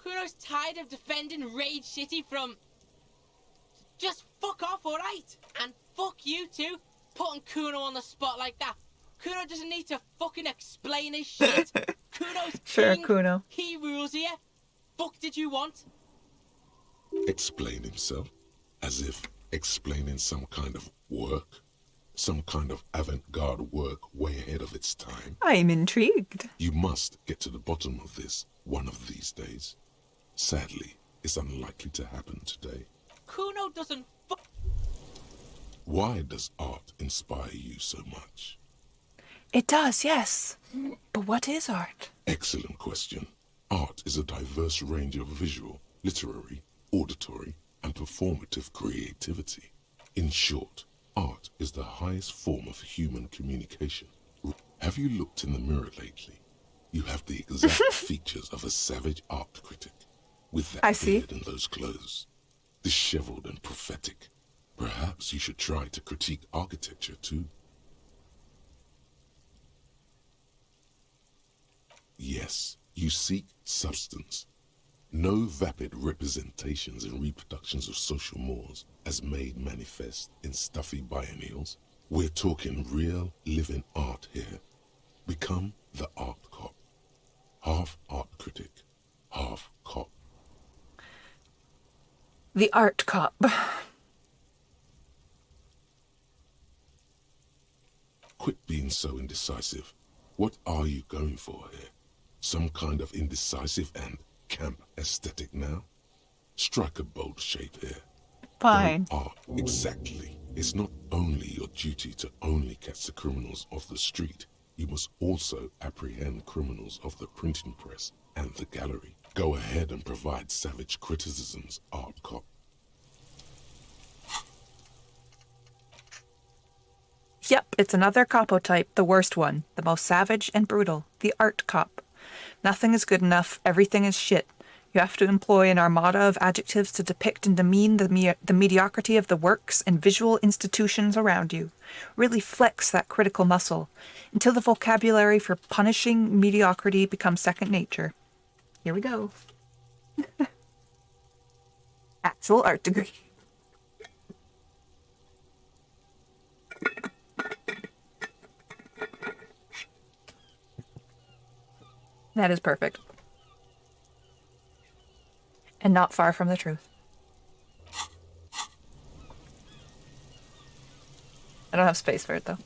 S10: Kuno's tired of defending Rage City from... Just fuck off, alright? And fuck you too, putting Kuno on the spot like that. Kuno doesn't need to fucking explain his shit. Kuno's
S1: Sure,
S10: king.
S1: Kuno.
S10: He rules here. Fuck did you want?
S2: Explain himself? As if explaining some kind of work? Some kind of avant-garde work way ahead of its time?
S1: I'm intrigued.
S2: You must get to the bottom of this one of these days. Sadly, it's unlikely to happen today.
S10: Kuno doesn't
S2: Why does art inspire you so much?
S1: It does, yes. But what is art?
S2: Excellent question. Art is a diverse range of visual, literary, auditory, and performative creativity. In short, art is the highest form of human communication. Have you looked in the mirror lately? You have the exact features of a savage art critic. With that beard and those clothes. Disheveled and prophetic. Perhaps you should try to critique architecture too. Yes, you seek substance. No vapid representations and reproductions of social mores as made manifest in stuffy biennials. We're talking real, living art here. Become the art cop. Half art critic, half cop.
S1: The art cop.
S2: Quit being so indecisive. What are you going for here? Some kind of indecisive and camp aesthetic now? Strike a bold shape here.
S1: Fine.
S2: Art, exactly. It's not only your duty to only catch the criminals off the street. You must also apprehend criminals of the printing press and the gallery. Go ahead and provide savage criticisms, art cop.
S1: Yep, it's another capo type, the worst one, the most savage and brutal, the art cop. Nothing is good enough, everything is shit. You have to employ an armada of adjectives to depict and demean the mediocrity of the works and visual institutions around you. Really flex that critical muscle, until the vocabulary for punishing mediocrity becomes second nature. Here we go. Actual art degree. That is perfect. And not far from the truth. I don't have space for it, though.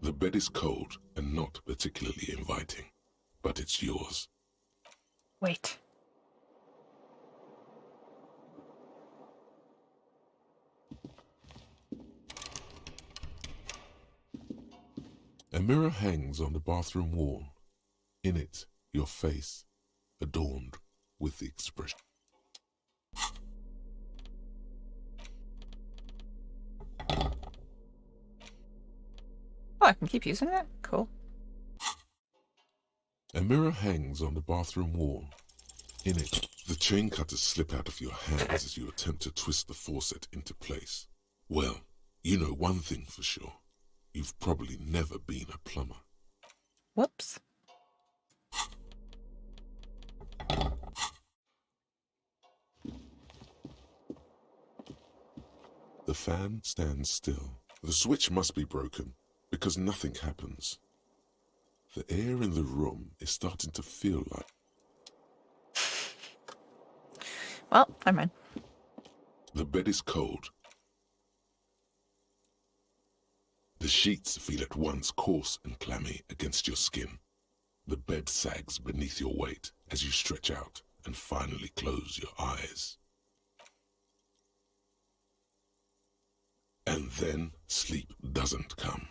S2: The bed is cold and not particularly inviting, but it's yours.
S1: Wait.
S2: A mirror hangs on the bathroom wall. In it, your face, adorned with the expression.
S1: Oh, I can keep using that? Cool.
S2: A mirror hangs on the bathroom wall. In it, the chain cutters slip out of your hands as you attempt to twist the faucet into place. Well, you know one thing for sure. You've probably never been a plumber.
S1: Whoops.
S2: The fan stands still. The switch must be broken, because nothing happens. The air in the room is starting to feel like...
S1: Well, never mind.
S2: The bed is cold. The sheets feel at once coarse and clammy against your skin. The bed sags beneath your weight as you stretch out and finally close your eyes. And then sleep doesn't come.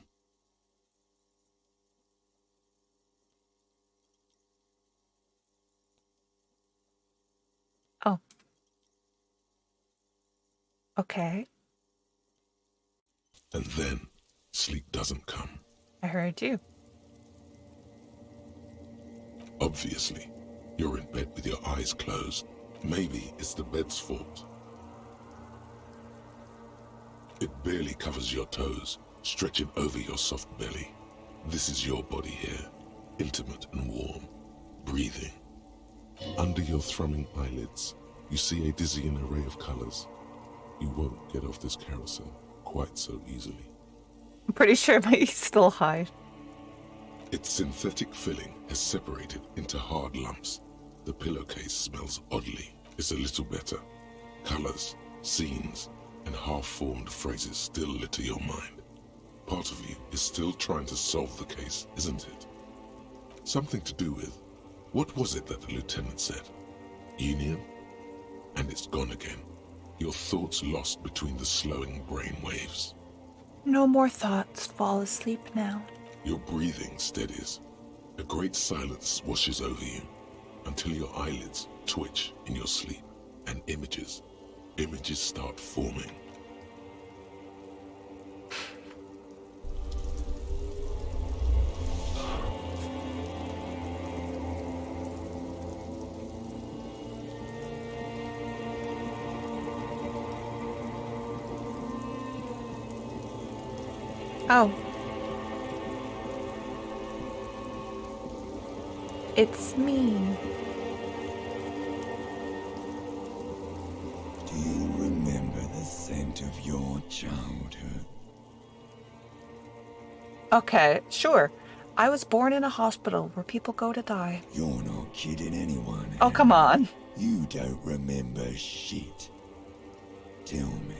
S1: Oh. Okay.
S2: And then sleep doesn't come.
S1: I heard you.
S2: Obviously, you're in bed with your eyes closed. Maybe it's the bed's fault. It barely covers your toes, stretching over your soft belly. This is your body here, intimate and warm, breathing. Under your thrumming eyelids, you see a dizzying array of colors. You won't get off this carousel quite so easily.
S1: I'm pretty sure my still high.
S2: Its synthetic filling has separated into hard lumps. The pillowcase smells oddly. It's a little better. Colors, scenes, and half-formed phrases still litter your mind. Part of you is still trying to solve the case, isn't it? Something to do with, what was it that the lieutenant said? Union? And it's gone again. Your thoughts lost between the slowing brain waves.
S1: No more thoughts. Fall asleep now.
S2: Your breathing steadies. A great silence washes over you until your eyelids twitch in your sleep and images start forming.
S1: Oh. It's me.
S11: Do you remember the scent of your childhood?
S1: Okay, sure. I was born in a hospital where people go to die.
S11: You're not kidding anyone.
S1: Oh, come on.
S11: You don't remember shit. Tell me,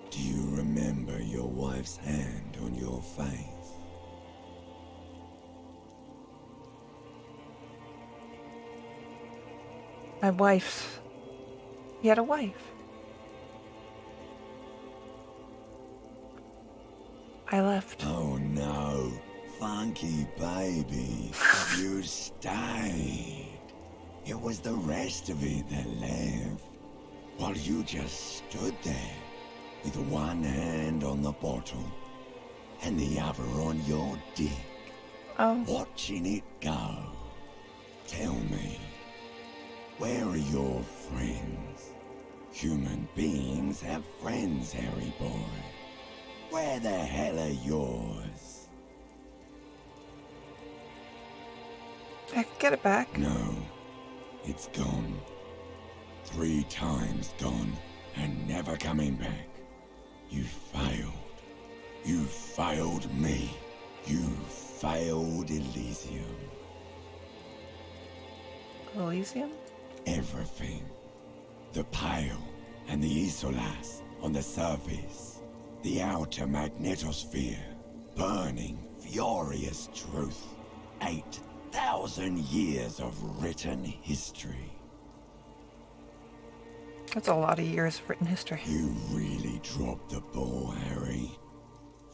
S11: do you remember your wife's hand on your face?
S1: My wife. He had a wife. I left.
S11: Oh no, funky baby, you stayed. It was the rest of it that left, while you just stood there, with one hand on the bottle, and the other on your dick, watching it go. Tell me, where are your friends? Human beings have friends, Harry boy. Where the hell are yours?
S1: I can get it back.
S11: No, it's gone. 3 times gone, and never coming back. You failed. You failed me. You failed Elysium.
S1: Elysium?
S11: Everything. The Pale and the Isolas on the surface. The outer magnetosphere. Burning, furious truth. 8,000 years of written history.
S1: That's a lot of years of written history.
S11: You really dropped the ball, Harry.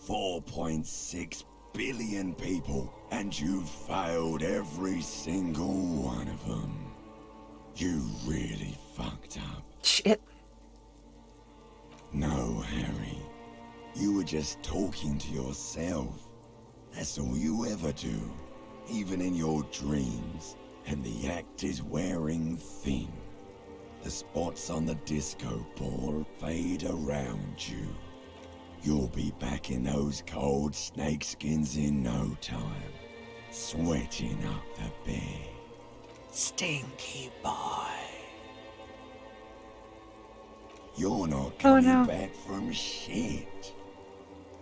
S11: 4.6 billion people, and you failed every single one of them. You really fucked up.
S1: Shit.
S11: No, Harry. You were just talking to yourself. That's all you ever do, even in your dreams. And the act is wearing thin. The spots on the disco ball fade around you. You'll be back in those cold snakeskins in no time, sweating up the bed. Stinky boy. You're not coming back from shit.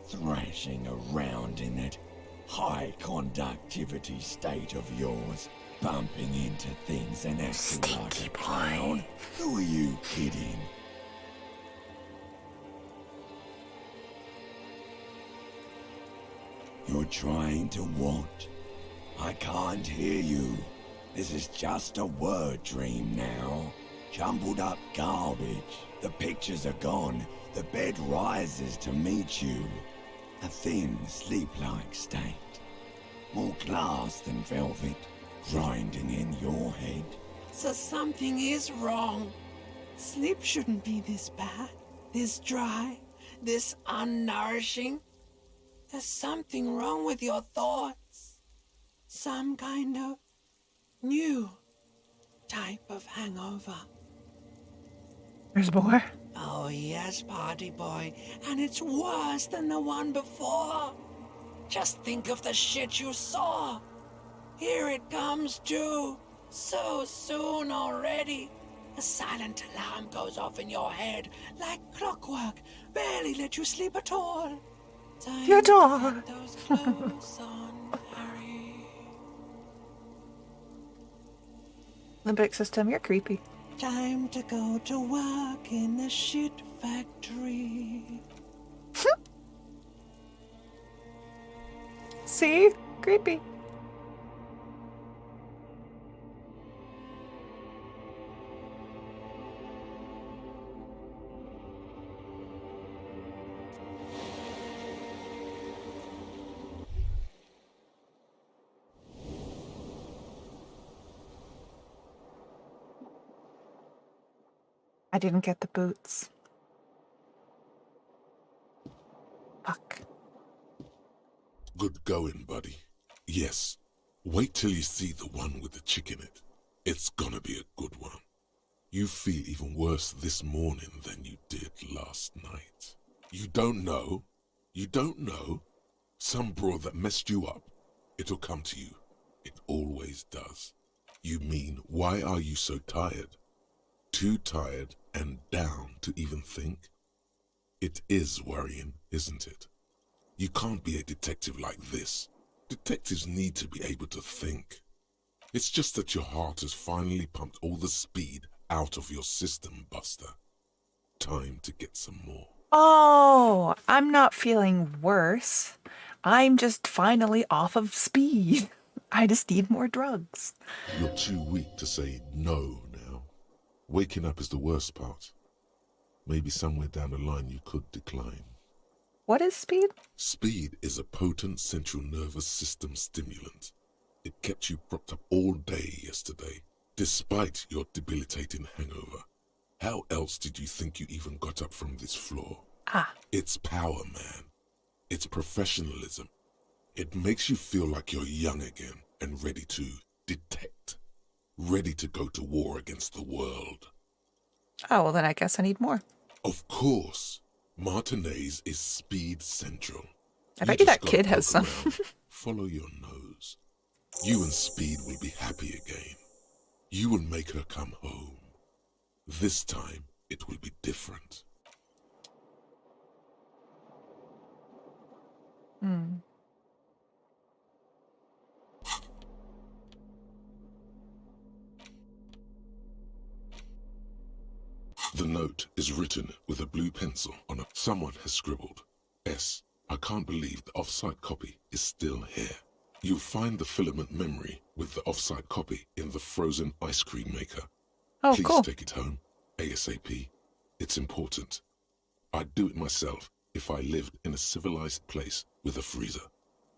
S11: Thrashing around in that high conductivity state of yours, bumping into things and acting like a clown. Who are you kidding? You're trying to what? I can't hear you. This is just a word dream now. Jumbled up garbage. The pictures are gone. The bed rises to meet you. A thin, sleep-like state. More glass than velvet, grinding in your head.
S16: So something is wrong. Sleep shouldn't be this bad, this dry, this unnourishing. There's something wrong with your thoughts. Some kind of new type of hangover.
S1: There's more?
S16: Oh yes, party boy. And it's worse than the one before. Just think of the shit you saw. Here it comes too. So soon already. A silent alarm goes off in your head like clockwork. Barely let you sleep at all. Time
S1: Your
S16: to
S1: dog.
S16: get those clothes on, Harry.
S1: Limbic system, you're creepy.
S16: Time to go to work in the shit factory.
S1: See? Creepy. I didn't get the boots. Fuck.
S2: Good going, buddy. Yes. Wait till you see the one with the chick in it. It's gonna be a good one. You feel even worse this morning than you did last night. You don't know? You don't know? Some broad that messed you up. It'll come to you. It always does. You mean, why are you so tired? Too tired and down to even think? It is worrying, isn't it? You can't be a detective like this. Detectives need to be able to think. It's just that your heart has finally pumped all the speed out of your system, Buster. Time to get some more.
S1: Oh, I'm not feeling worse. I'm just finally off of speed. I just need more drugs.
S2: You're too weak to say no now. Waking up is the worst part. Maybe somewhere down the line you could decline.
S1: What is speed?
S2: Speed is a potent central nervous system stimulant. It kept you propped up all day yesterday, despite your debilitating hangover. How else did you think you even got up from this floor? It's power, man. It's professionalism. It makes you feel like you're young again and ready to detect. Ready to go to war against the world.
S1: Oh, well then I guess I need more.
S2: Of course. Martinez is Speed Central.
S1: I bet you that kid has some.
S2: Follow your nose. You and Speed will be happy again. You will make her come home. This time, it will be different. The note is written with a blue pencil on it. Someone has scribbled, S. I can't believe the off-site copy is still here. You'll find the filament memory with the off-site copy in the frozen ice cream maker.
S1: Oh,
S2: Please
S1: cool.
S2: take it home, ASAP. It's important. I'd do it myself if I lived in a civilized place with a freezer.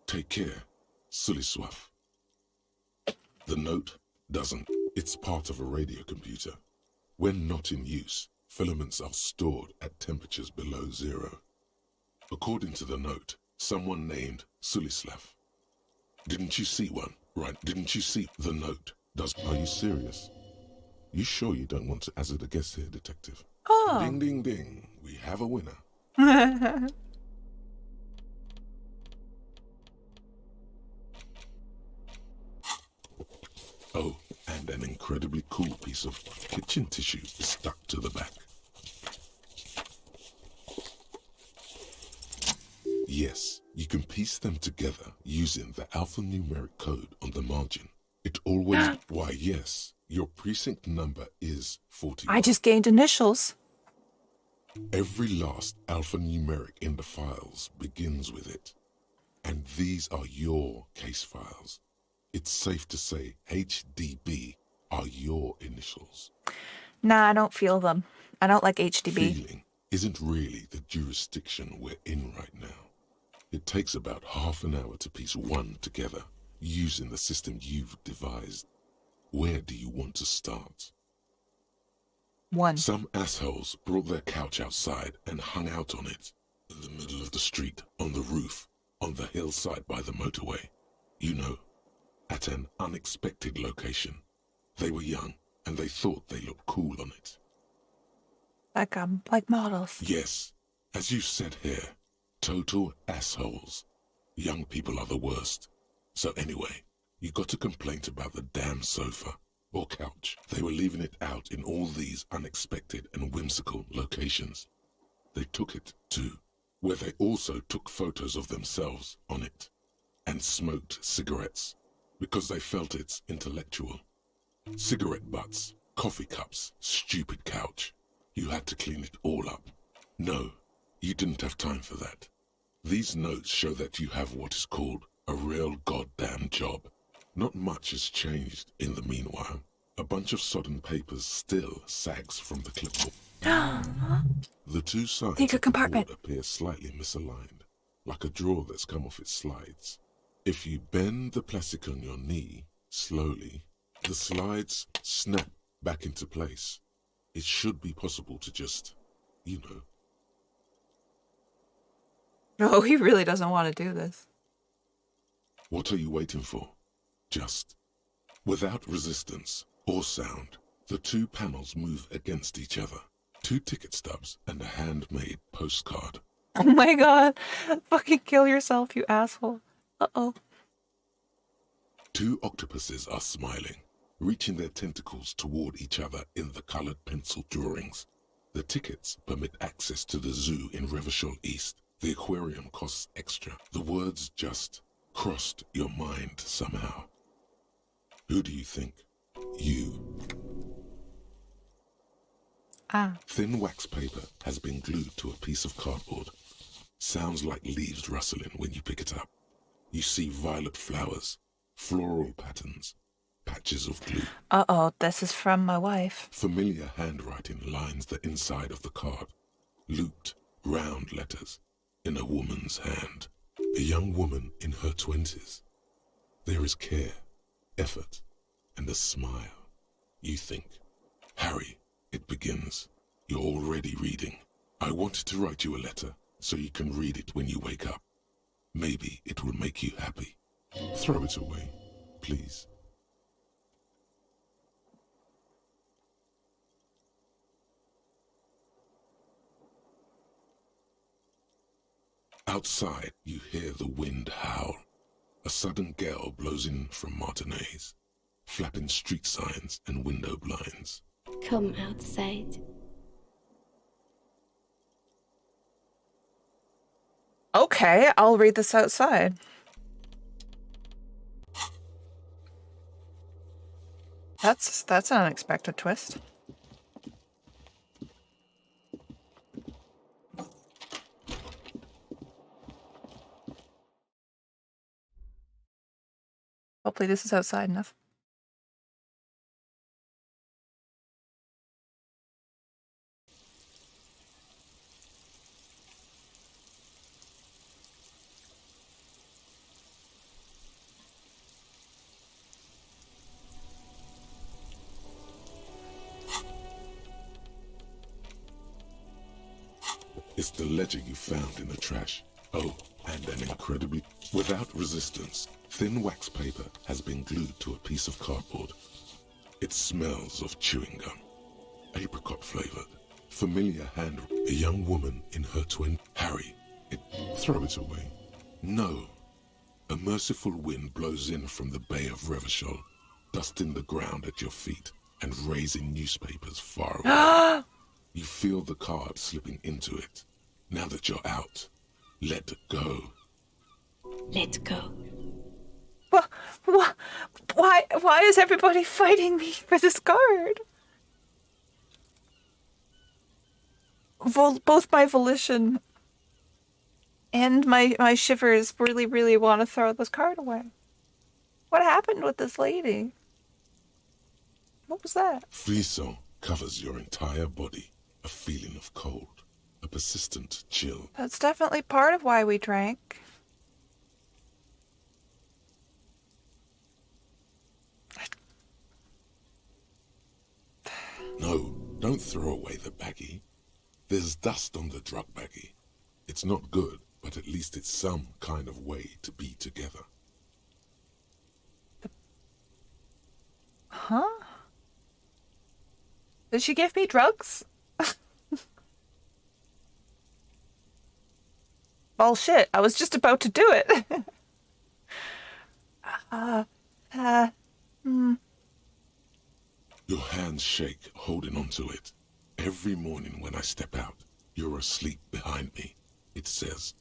S2: Take care, Suliswaf. The note doesn't. It's part of a radio computer. When not in use, filaments are stored at temperatures below zero. According to the note, someone named Sulislav. Didn't you see one? Right, didn't you see the note? Are you serious? You sure you don't want to hazard a guess here, detective?
S1: Oh.
S2: Ding, ding, ding. We have a winner. Oh, and an incredibly cool piece of kitchen tissue is stuck to the back. Yes, you can piece them together using the alphanumeric code on the margin. It always... Why, yes, your precinct number is 41.
S1: I just gained initials.
S2: Every last alphanumeric in the files begins with it. And these are your case files. It's safe to say HDB are your initials.
S1: Nah, I don't feel them. I don't like HDB.
S2: Feeling isn't really the jurisdiction we're in right now. It takes about half an hour to piece one together using the system you've devised. Where do you want to start?
S1: 1.
S2: Some assholes brought their couch outside and hung out on it. In the middle of the street, on the roof, on the hillside by the motorway. You know, at an unexpected location. They were young, and they thought they looked cool on it.
S1: Like models.
S2: Yes, as you said here, total assholes. Young people are the worst. So anyway, you got a complaint about the damn sofa, or couch. They were leaving it out in all these unexpected and whimsical locations. They took it to, where they also took photos of themselves on it, and smoked cigarettes. Because they felt it's intellectual. Cigarette butts, coffee cups, stupid couch. You had to clean it all up. No, you didn't have time for that. These notes show that you have what is called a real goddamn job. Not much has changed in the meanwhile. A bunch of sodden papers still sags from the clipboard. The two sides of the board appear slightly misaligned, like a drawer that's come off its slides. If you bend the plastic on your knee, slowly, the slides snap back into place. It should be possible to just, you know.
S1: Oh, he really doesn't want to do this.
S2: What are you waiting for? Just. Without resistance or sound, the two panels move against each other. 2 ticket stubs and a handmade postcard.
S1: Oh my god. Fucking kill yourself, you asshole. Uh-oh.
S2: 2 octopuses are smiling, reaching their tentacles toward each other in the colored pencil drawings. The tickets permit access to the zoo in Revachol East. The aquarium costs extra. The words just crossed your mind somehow. Who do you think? You. Thin wax paper has been glued to a piece of cardboard. Sounds like leaves rustling when you pick it up. You see violet flowers, floral patterns, patches of glue.
S1: Uh-oh, this is from my wife.
S2: Familiar handwriting lines the inside of the card. Looped, round letters in a woman's hand. A young woman in her 20s. There is care, effort, and a smile. You think, Harry, it begins. You're already reading. I wanted to write you a letter so you can read it when you wake up. Maybe it will make you happy. Throw it away, please. Outside, you hear the wind howl. A sudden gale blows in from Martinez, flapping street signs and window blinds.
S17: Come outside.
S1: Okay, I'll read this outside. That's an unexpected twist. Hopefully this is outside enough.
S2: It's the ledger you found in the trash. Oh, and an incredibly... Without resistance, thin wax paper has been glued to a piece of cardboard. It smells of chewing gum. Apricot flavored. Familiar hand... A young woman in her Harry, throw it away. No. A merciful wind blows in from the Bay of Revachol, dusting the ground at your feet and raising newspapers far away. You feel the card slipping into it. Now that you're out, let go.
S17: Let go.
S1: Why is everybody fighting me for this card? Both my volition and my shivers really want to throw this card away. What happened with this lady? What was that?
S2: Frisson covers your entire body. A feeling of cold. A persistent chill.
S1: That's definitely part of why we drank.
S2: No, don't throw away the baggie. There's dust on the drug baggie. It's not good, but at least it's some kind of way to be together.
S1: Huh? Did she give me drugs? Bullshit, I was just about to do it.
S2: Your hands shake, holding onto it. Every morning when I step out, you're asleep behind me. It says,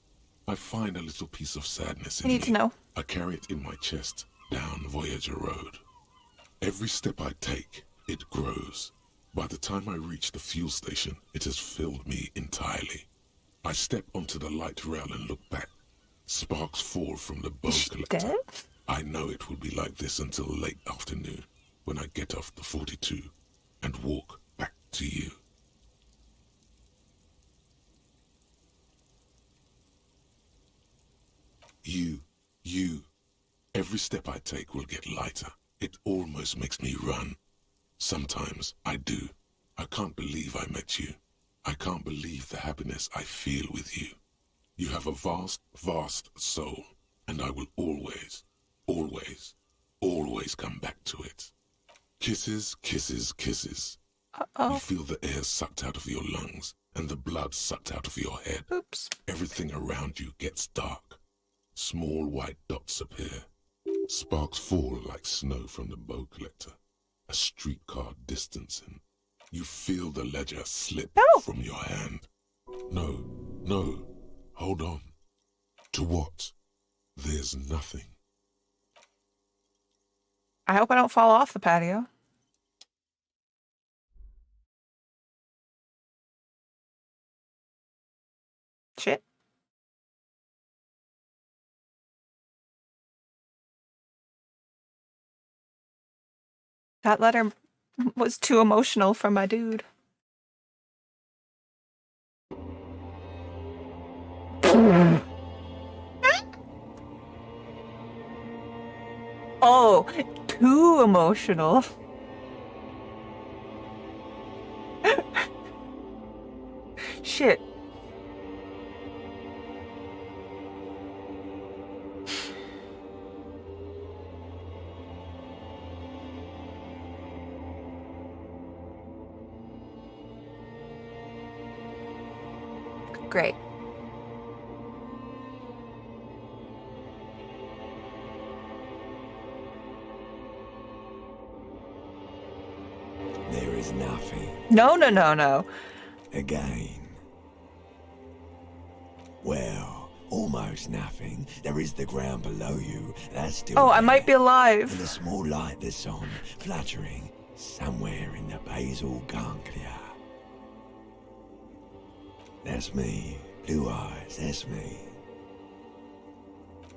S2: I find a little piece of sadness in me.
S1: I need to know.
S2: I carry it in my chest, down Voyager Road. Every step I take, it grows. By the time I reach the fuel station, it has filled me entirely. I step onto the light rail and look back. Sparks fall from the bow collector.
S1: Dead?
S2: I know it will be like this until late afternoon, when I get off the 42 and walk back to you. You. Every step I take will get lighter. It almost makes me run. Sometimes I do. I can't believe I met you. I can't believe the happiness I feel with you. You have a vast, vast soul, and I will always, always, always come back to it. Kisses, kisses, kisses.
S1: Uh-oh.
S2: You feel the air sucked out of your lungs and the blood sucked out of your head.
S1: Oops.
S2: Everything around you gets dark. Small white dots appear. Sparks fall like snow from the bow collector. A streetcar distancing. You feel the ledger slip from your hand. No. Hold on. To what? There's nothing.
S1: I hope I don't fall off the patio. Shit. That letter was too emotional for my dude. Oh, too emotional. Shit. Great.
S11: There is nothing.
S1: No, no, no, no.
S11: Again. Well, almost nothing. There is the ground below you. That's still
S1: Oh,
S11: there.
S1: I might be alive.
S11: And a small light that's on, fluttering, somewhere in the basal ganglia. That's me. Blue eyes, that's me.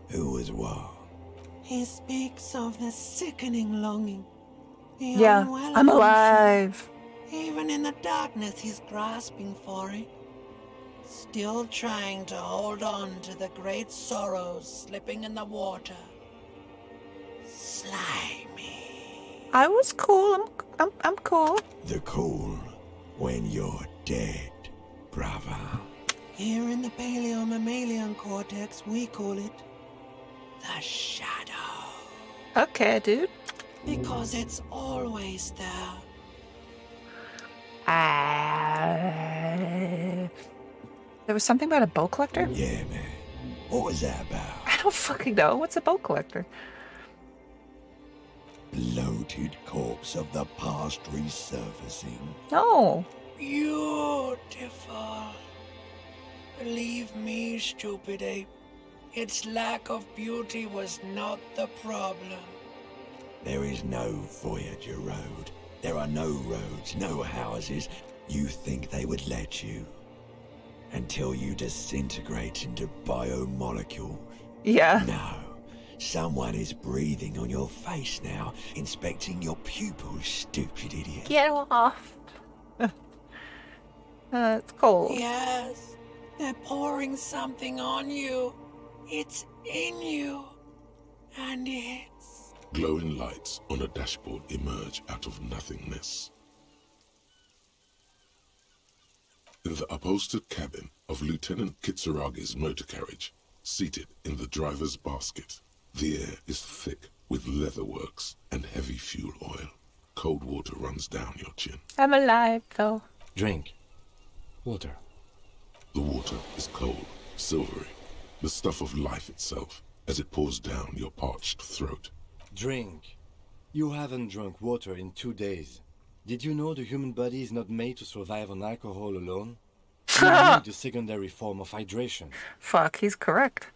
S11: Who was what?
S16: He speaks of the sickening longing. The
S1: Yeah,
S16: unwell
S1: I'm
S16: emotion.
S1: alive.
S16: Even in the darkness, he's grasping for it. Still trying to hold on to the great sorrows slipping in the water. Slimy.
S1: I was cool. I'm cool.
S11: The cool when you're dead, brother.
S16: Here in the paleo-mammalian cortex, we call it the shadow.
S1: Okay, dude.
S16: Because it's always there.
S1: There was something about a bow collector?
S11: Yeah, man. What was that about?
S1: I don't fucking know. What's a bow collector?
S11: Bloated corpse of the past resurfacing.
S1: No.
S16: Beautiful. Believe me, stupid ape, its lack of beauty was not the problem.
S11: There is no Voyager Road. There are no roads, no houses. You think they would let you? Until you disintegrate into biomolecules.
S1: Yeah.
S11: No. Someone is breathing on your face now, inspecting your pupils, stupid idiot.
S1: Get off. It's cold.
S16: Yes, they're pouring something on you. It's in you. And it's...
S2: Glowing lights on a dashboard emerge out of nothingness. In the upholstered cabin of Lieutenant Kitsuragi's motor carriage, seated in the driver's basket, the air is thick with leatherworks and heavy fuel oil. Cold water runs down your chin.
S1: I'm alive, though.
S4: Drink. Water.
S2: The water is cold, silvery, the stuff of life itself, as it pours down your parched throat.
S4: Drink. You haven't drunk water in 2 days. Did you know the human body is not made to survive on alcohol alone? You need a secondary form of hydration.
S1: Fuck, he's correct.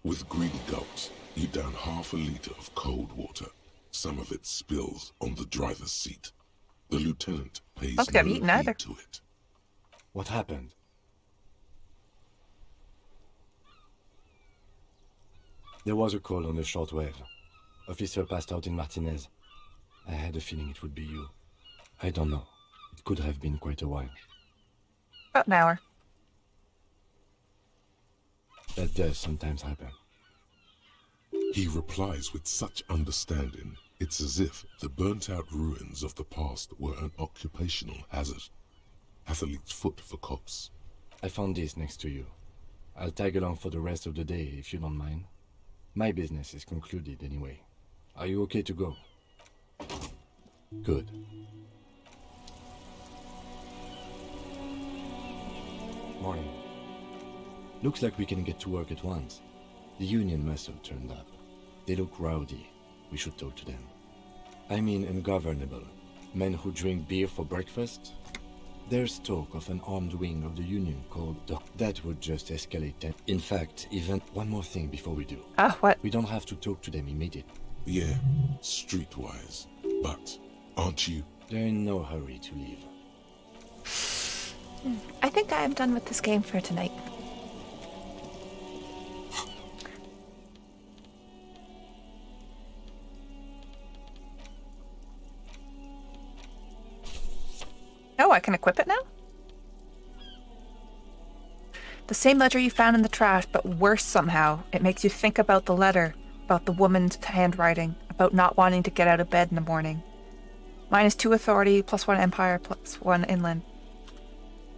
S2: With greedy gulps, you down half a liter of cold water. Some of it spills on the driver's seat. The lieutenant pays
S1: Don't think I've
S2: no
S1: eaten
S2: heed
S1: either.
S2: to it.
S4: What happened? There was a call on the shortwave. Officer passed out in Martinez. I had a feeling it would be you. I don't know. It could have been quite a while.
S1: About an hour.
S4: That does sometimes happen.
S2: He replies with such understanding, it's as if the burnt-out ruins of the past were an occupational hazard. Athlete's foot for cops.
S4: I found this next to you. I'll tag along for the rest of the day, if you don't mind. My business is concluded anyway. Are you okay to go? Good. Morning. Looks like we can get to work at once. The Union must have turned up. They look rowdy. We should talk to them. I mean ungovernable. Men who drink beer for breakfast? There's talk of an armed wing of the Union called the... That would just escalate them. In fact, even one more thing before we do.
S1: Ah, what?
S4: We don't have to talk to them immediately.
S2: Yeah, streetwise. But aren't you?
S4: They're in no hurry to leave.
S1: I think I am done with this game for tonight. Oh, I can equip it now? The same ledger you found in the trash, but worse somehow. It makes you think about the letter, about the woman's handwriting, about not wanting to get out of bed in the morning. -2 authority, +1 empire, +1 inland.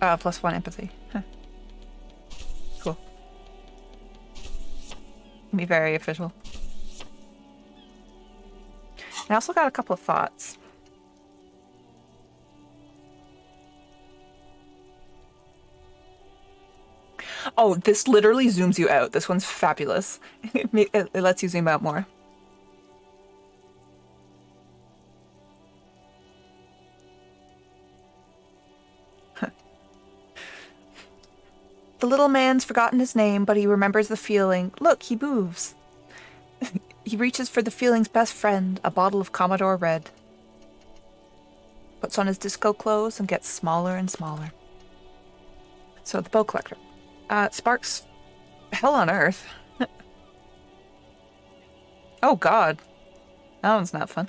S1: +1 empathy. Huh. Cool. Be very official. I also got a couple of thoughts. Oh, this literally zooms you out. This one's fabulous. It lets you zoom out more. The little man's forgotten his name, but he remembers the feeling. Look, he moves. He reaches for the feeling's best friend, a bottle of Commodore Red. Puts on his disco clothes and gets smaller and smaller. So the bow collector. Sparks hell on earth. Oh god. That one's not fun.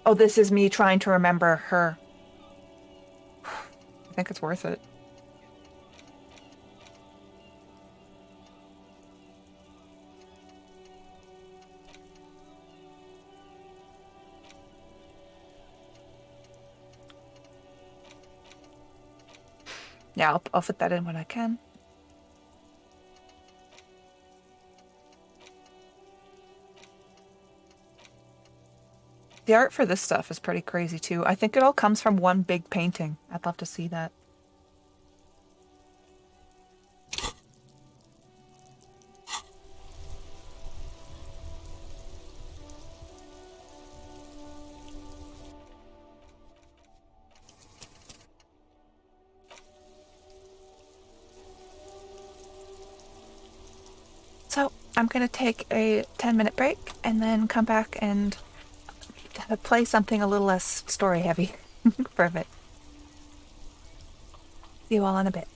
S1: Oh, this is me trying to remember her. I think it's worth it. Yeah, I'll fit that in when I can. The art for this stuff is pretty crazy too. I think it all comes from one big painting. I'd love to see that. So I'm going to take a 10-minute break and then come back and play something a little less story heavy for a bit. See you all in a bit.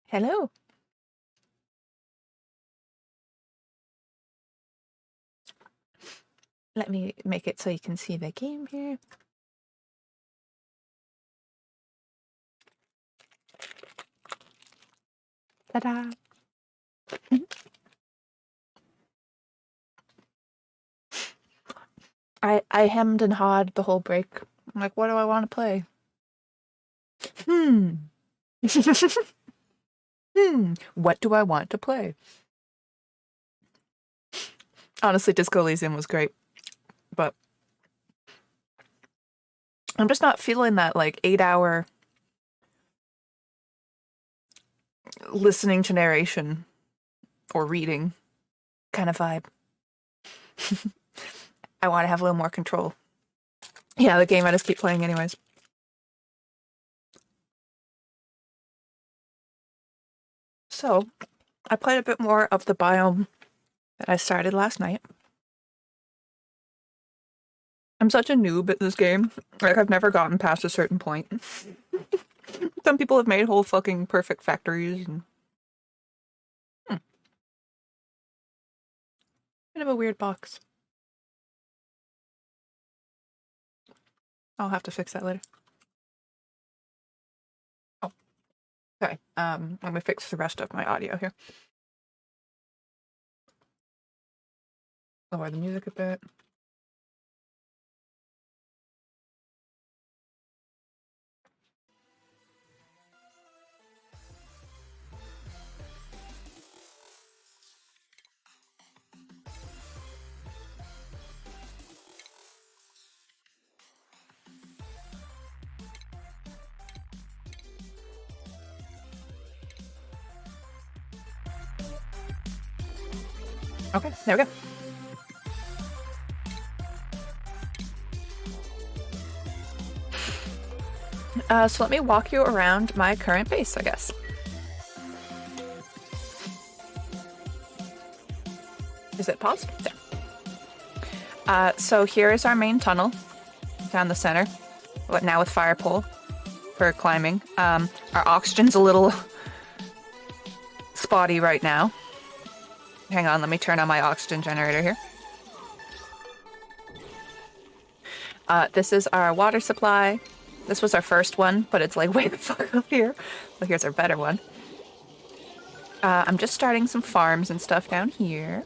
S1: Hello. Let me make it so you can see the game here. Ta-da! I hemmed and hawed the whole break. I'm like, what do I want to play? What do I want to play? Honestly, Disco Elysium was great, but I'm just not feeling that like 8-hour listening to narration or reading kind of vibe. I want to have a little more control. Yeah, the game I just keep playing anyways. So, I played a bit more of the biome that I started last night. I'm such a noob at this game. Like, I've never gotten past a certain point. Some people have made whole fucking perfect factories. And... Bit of a weird box. I'll have to fix that later. Oh, okay. Let me fix the rest of my audio here. Lower the music a bit. Okay, there we go. So let me walk you around my current base, I guess. Is it paused? There. So here is our main tunnel down the center, now with fire pole for climbing. Our oxygen's a little spotty right now. Hang on, let me turn on my oxygen generator here. This is our water supply. This was our first one, but it's like way the fuck up here. So here's our better one. I'm just starting some farms and stuff down here.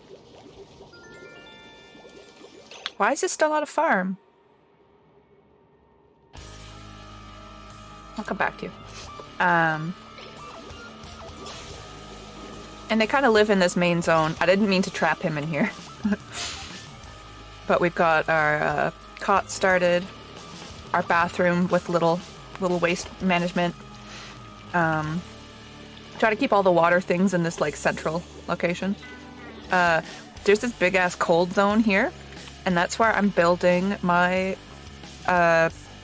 S1: Why is this still not a farm? I'll come back to you. And they kind of live in this main zone. I didn't mean to trap him in here. But we've got our cot started. Our bathroom with little waste management. Try to keep all the water things in this like central location. There's this big ass cold zone here, and that's where I'm building my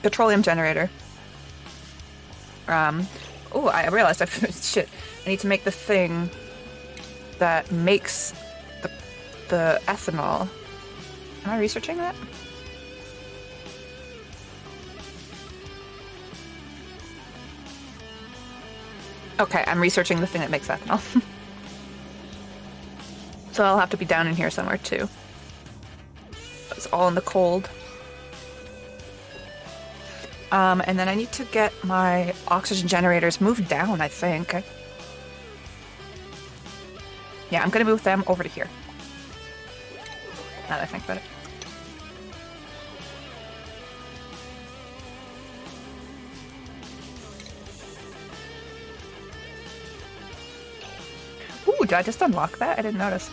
S1: petroleum generator. Oh, I realized shit. I need to make the thing that makes the ethanol. Am I researching that? Okay, I'm researching the thing that makes ethanol. So I'll have to be down in here somewhere too. It's all in the cold. And then I need to get my oxygen generators moved down, I think. Yeah, I'm gonna move them over to here. Now that I think about it. Ooh, did I just unlock that? I didn't notice.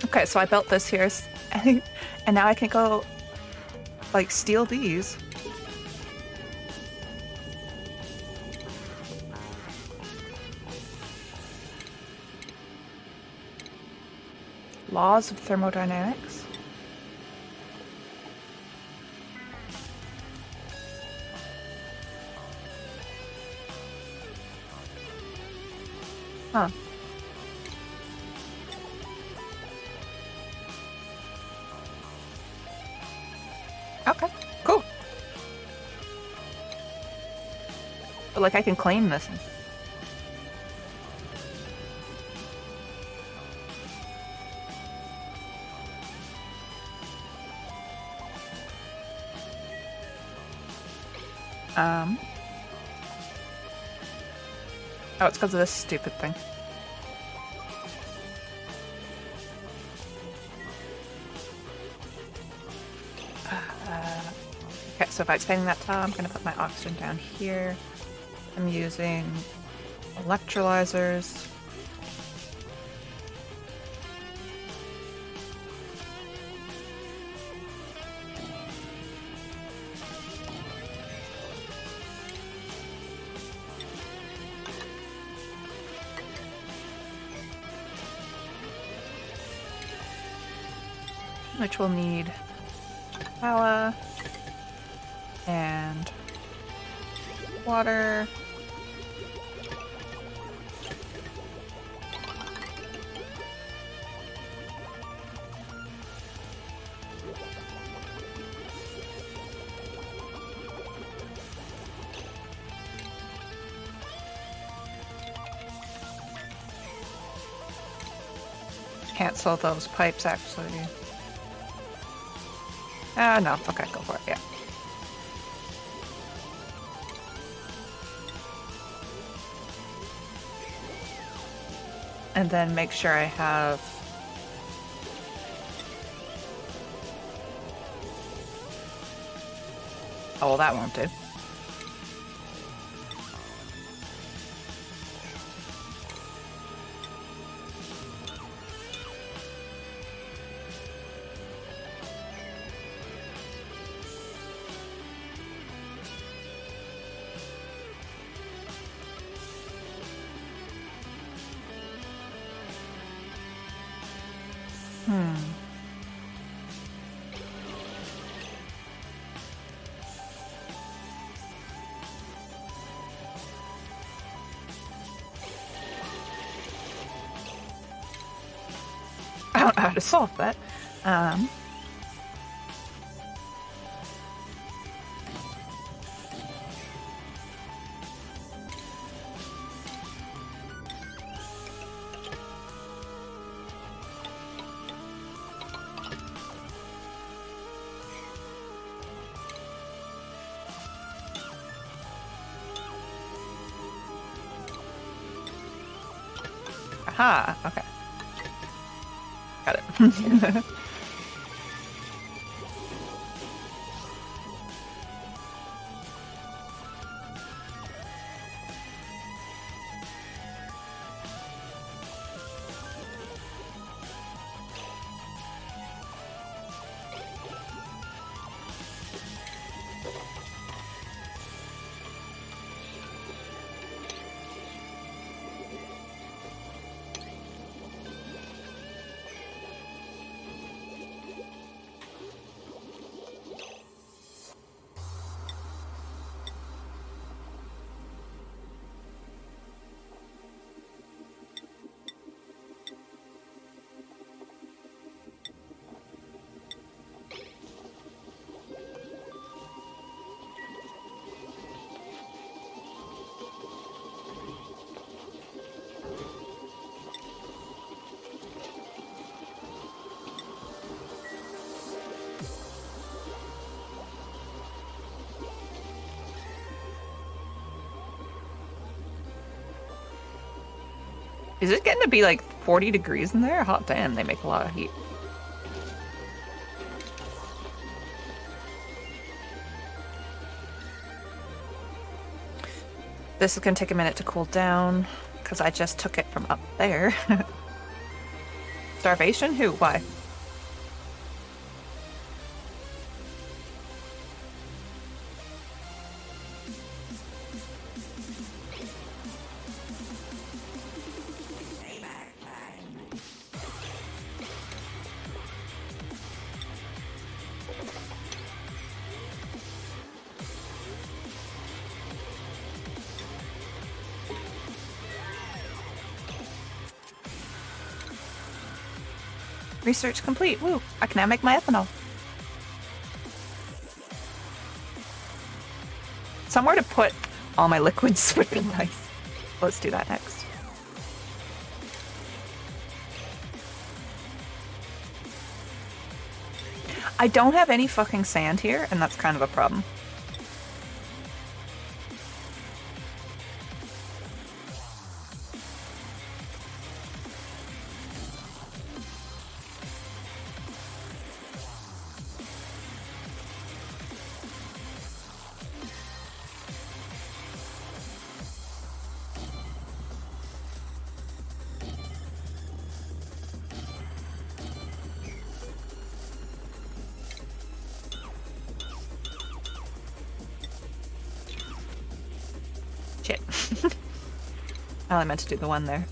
S1: Okay, so I built this here, and now I can go, like, steal these. Laws of thermodynamics. Huh. Okay, cool. But, like, I can claim this. Oh, it's because of this stupid thing. Okay, so by expanding that tile, I'm going to put my oxygen down here. I'm using electrolyzers. Which will need power and water. Cancel those pipes actually. No. Okay, go for it, yeah. And then make sure I have... Oh, well, that won't do. I don't know how to solve that. Aha, okay. Got it. Is it getting to be like 40 degrees in there? Hot damn, they make a lot of heat. This is going to take a minute to cool down, because I just took it from up there. Starvation? Who? Why? Research complete. Woo! I can now make my ethanol. Somewhere to put all my liquids would be nice. Let's do that next. I don't have any fucking sand here, and that's kind of a problem. Shit. I only meant to do the one there.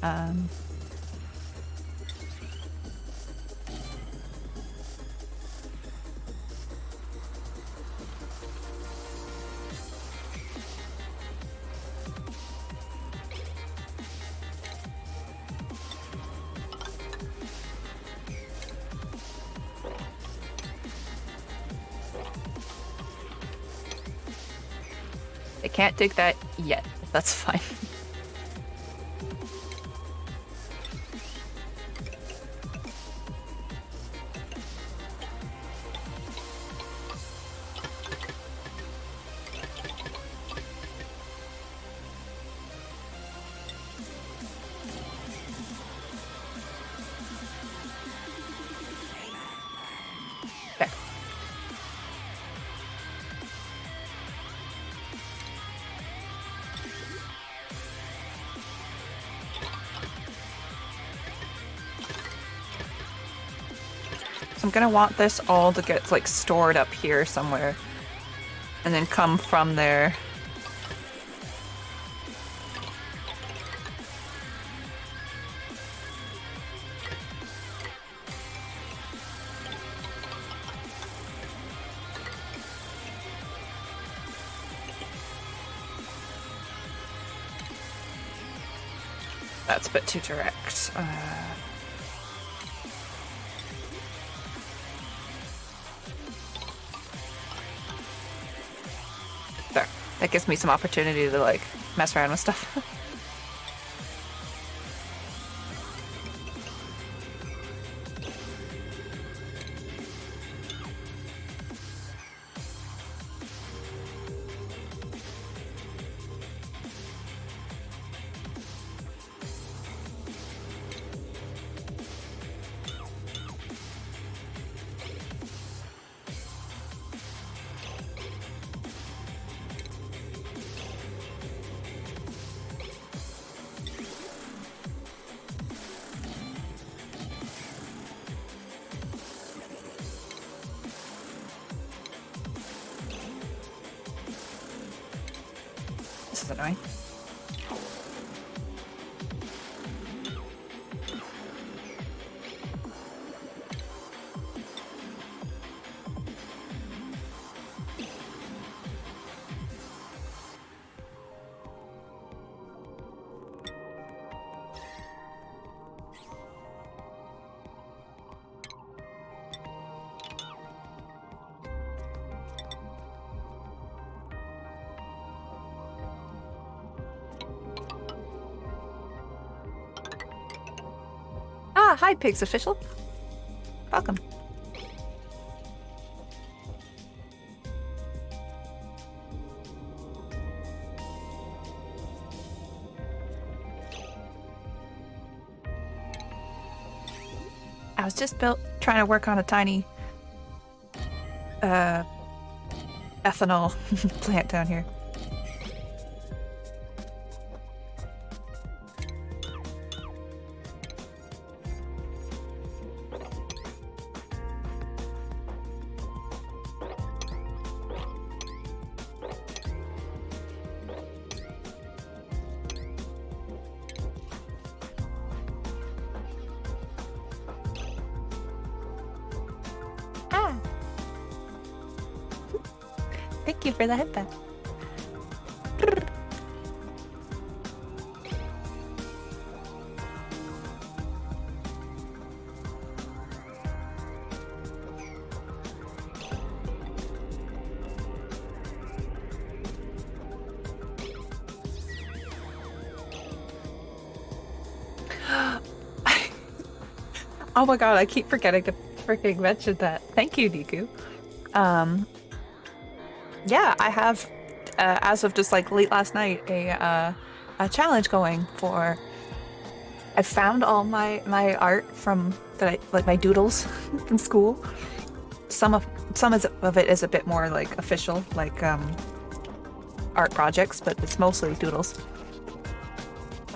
S1: I can't dig that yet. That's fine. There. I'm gonna want this all to get like stored up here somewhere and then come from there. That's a bit too direct. There. That gives me some opportunity to like mess around with stuff. This is annoying. Hi, Pigs Official. Welcome. I was just trying to work on a tiny ethanol plant down here. Thank you for the headband. Oh my god, I keep forgetting to freaking mention that. Thank you, Niku. Yeah, I have, as of just like late last night, a challenge going for. I found all my art from that I like my doodles from school. Some of it is a bit more like official, like art projects, but it's mostly doodles.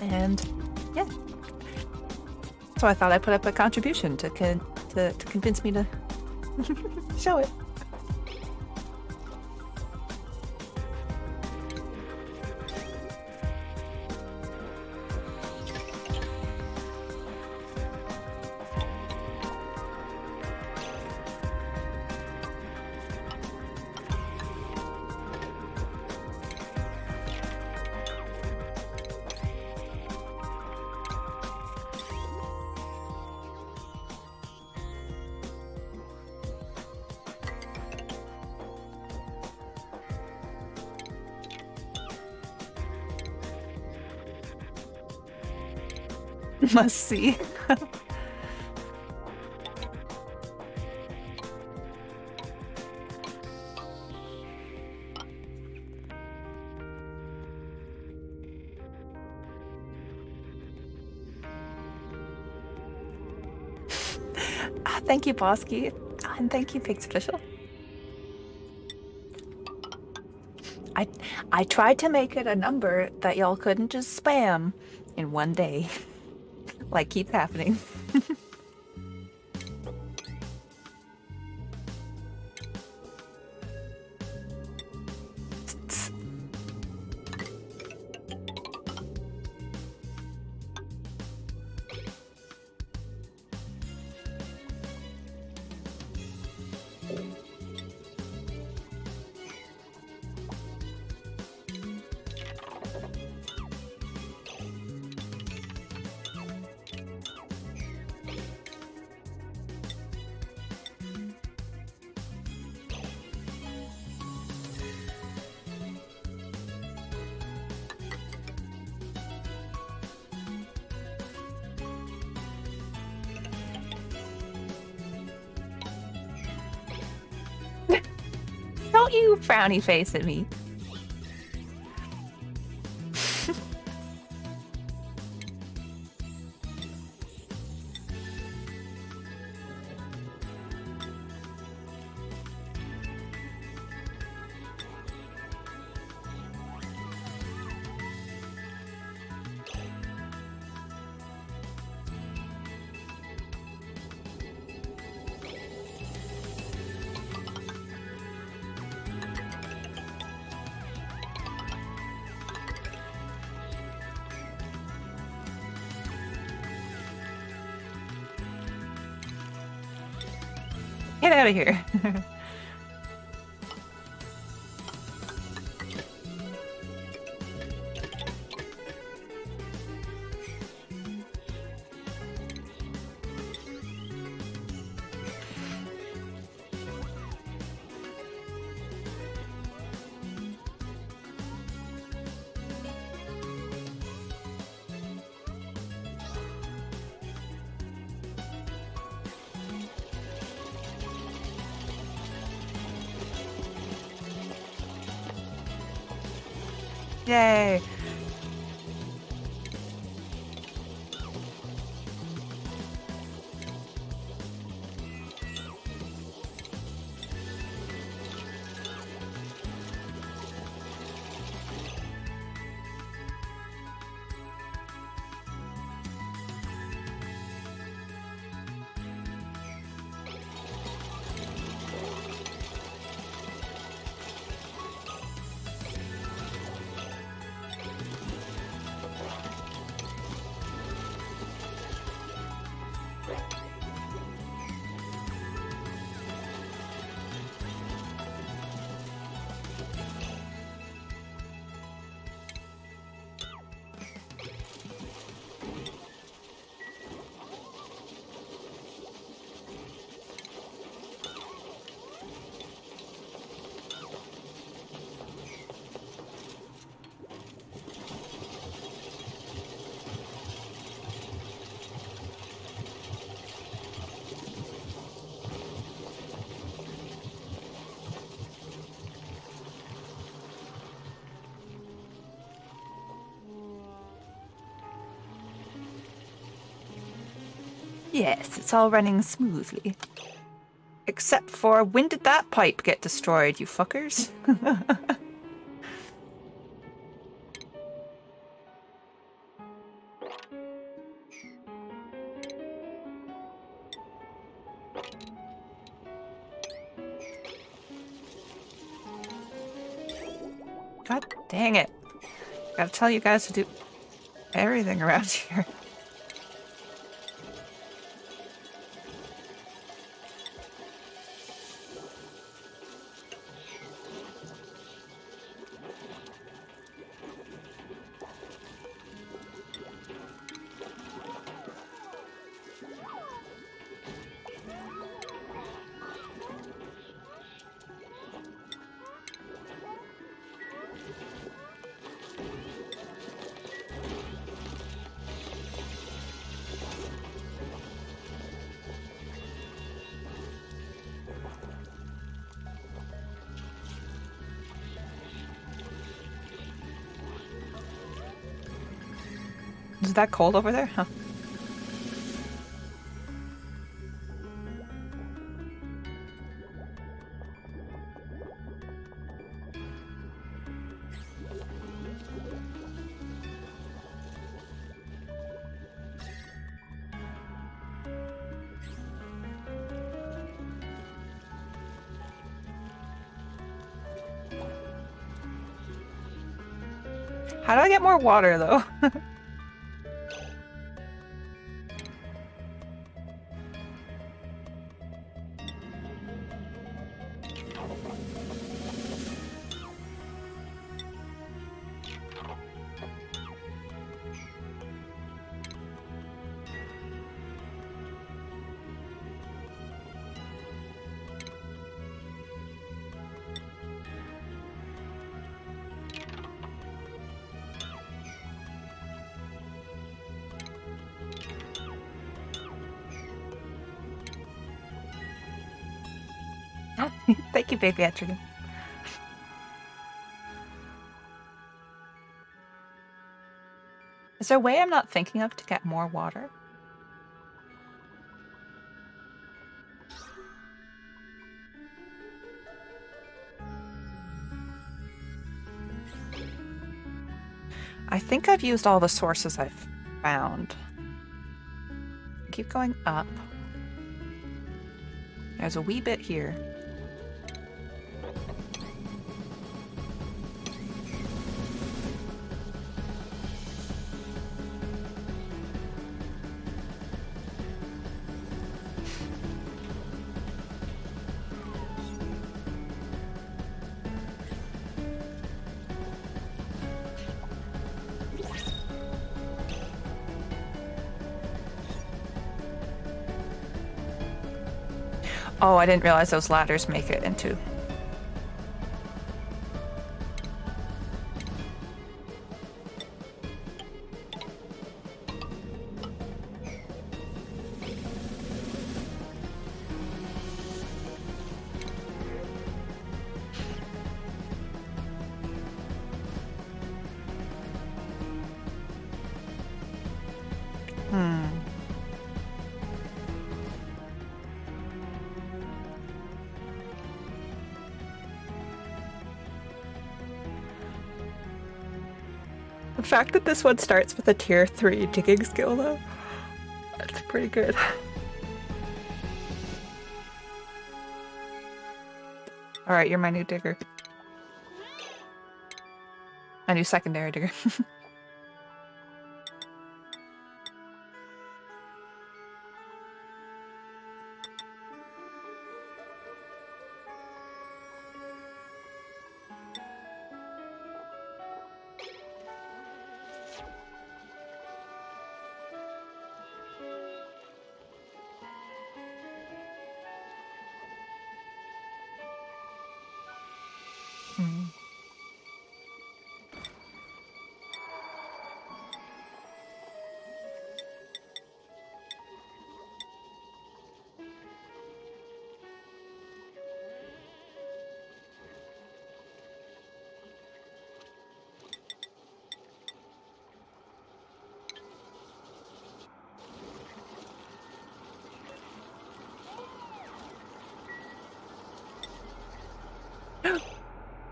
S1: And yeah, so I thought I'd put up a contribution to convince me to show it. Must see. Thank you, Bosky. And thank you, Pigs Official. I tried to make it a number that y'all couldn't just spam in one day. Like keeps happening. Don't you frowny face at me. Get out of here. Yay! Yes, it's all running smoothly. Except for, when did that pipe get destroyed, you fuckers? God dang it. Gotta tell you guys to do everything around here. Is that cold over there? Huh. How do I get more water, though? Thank you, baby Etrigan. Is there a way I'm not thinking of to get more water? I think I've used all the sources I've found. Keep going up. There's a wee bit here. Oh, I didn't realize those ladders make it into... The fact that this one starts with a tier 3 digging skill, though, that's pretty good. Alright, you're my new digger. My new secondary digger.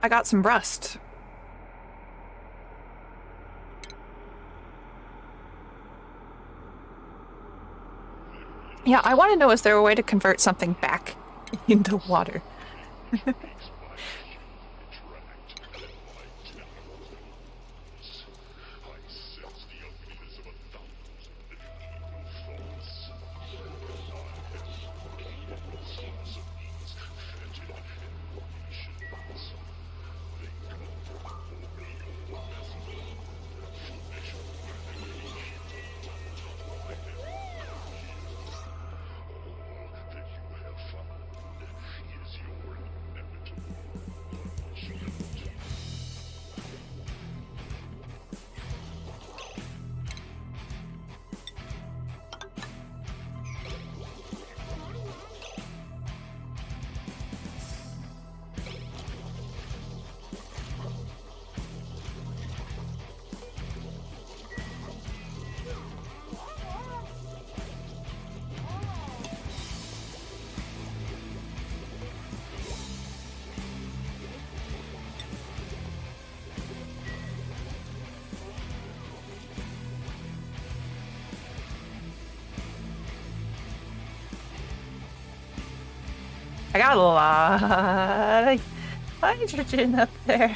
S1: I got some rust. Yeah, I want to know, is there a way to convert something back into water? I got a lot of hydrogen up there.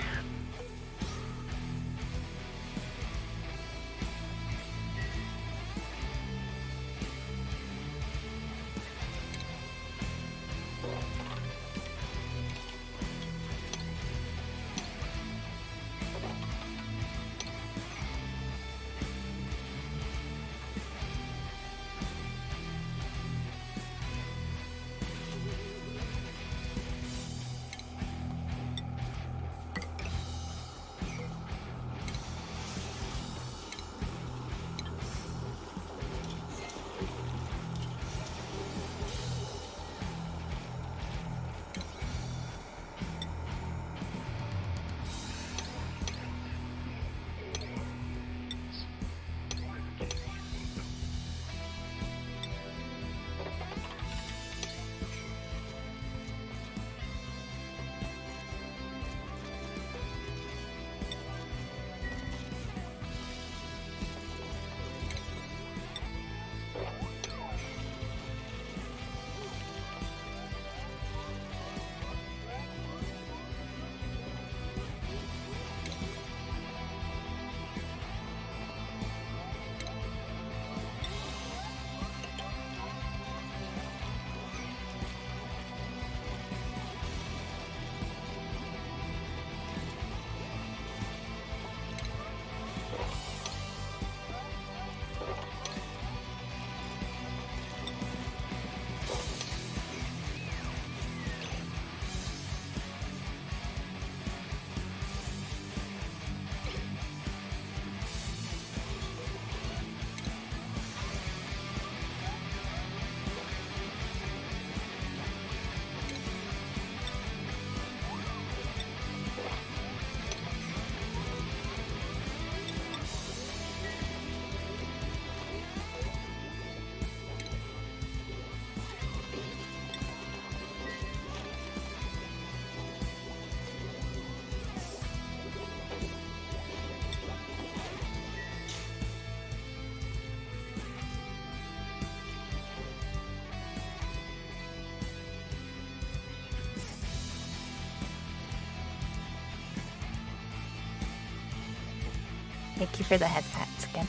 S1: Thank you for the head pats again.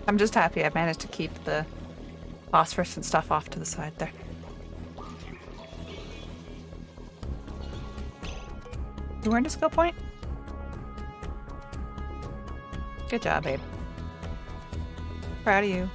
S1: I'm just happy I managed to keep the phosphorus and stuff off to the side there. You earned a skill point? Good job, babe. Proud of you.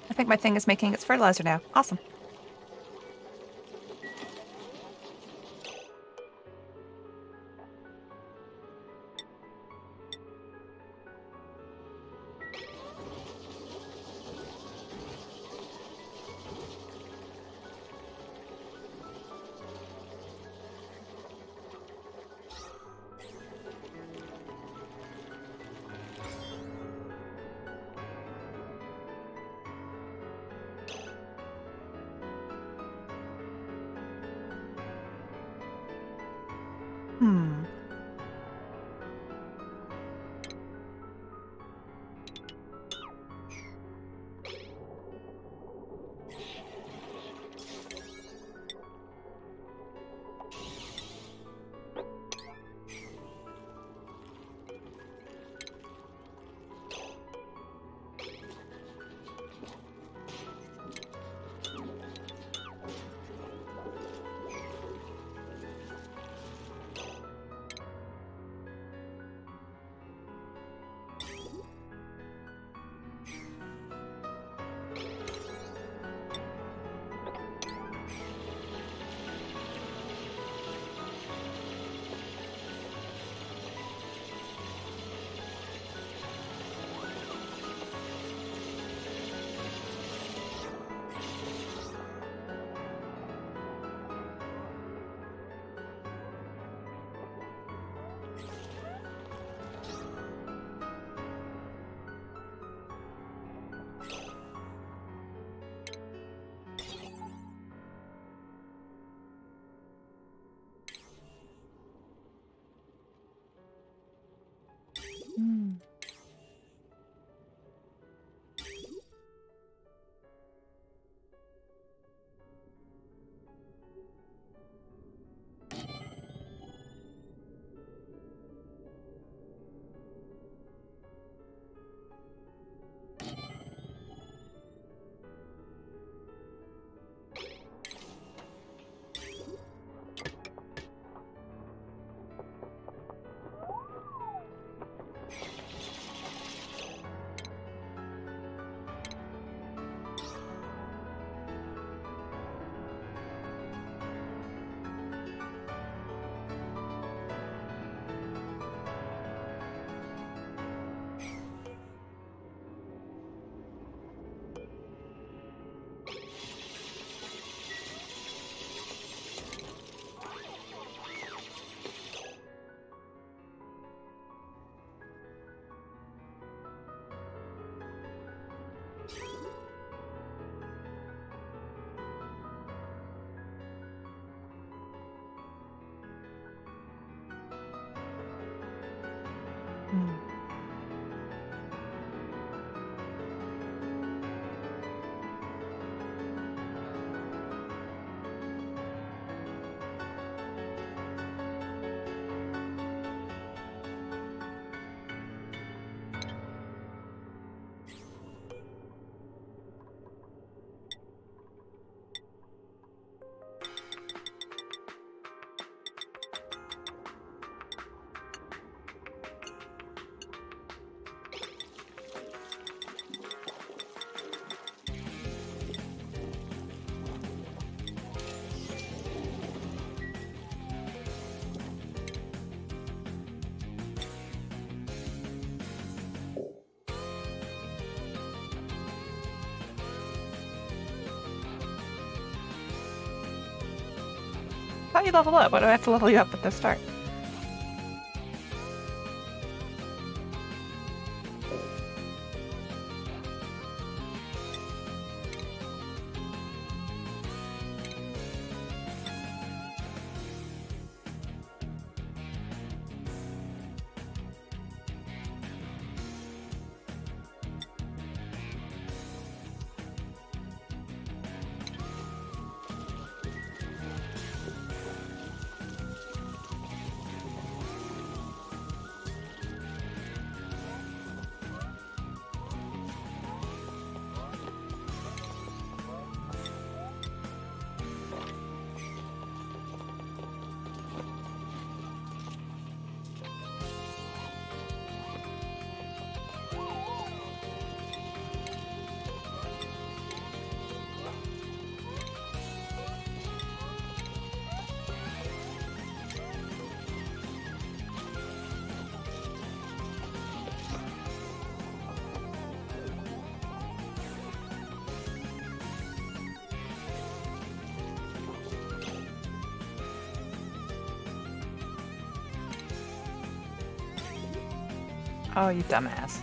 S1: I think my thing is making its fertilizer now. Awesome. How do you level up? Why do I have to level you up at the start? Oh, you dumbass.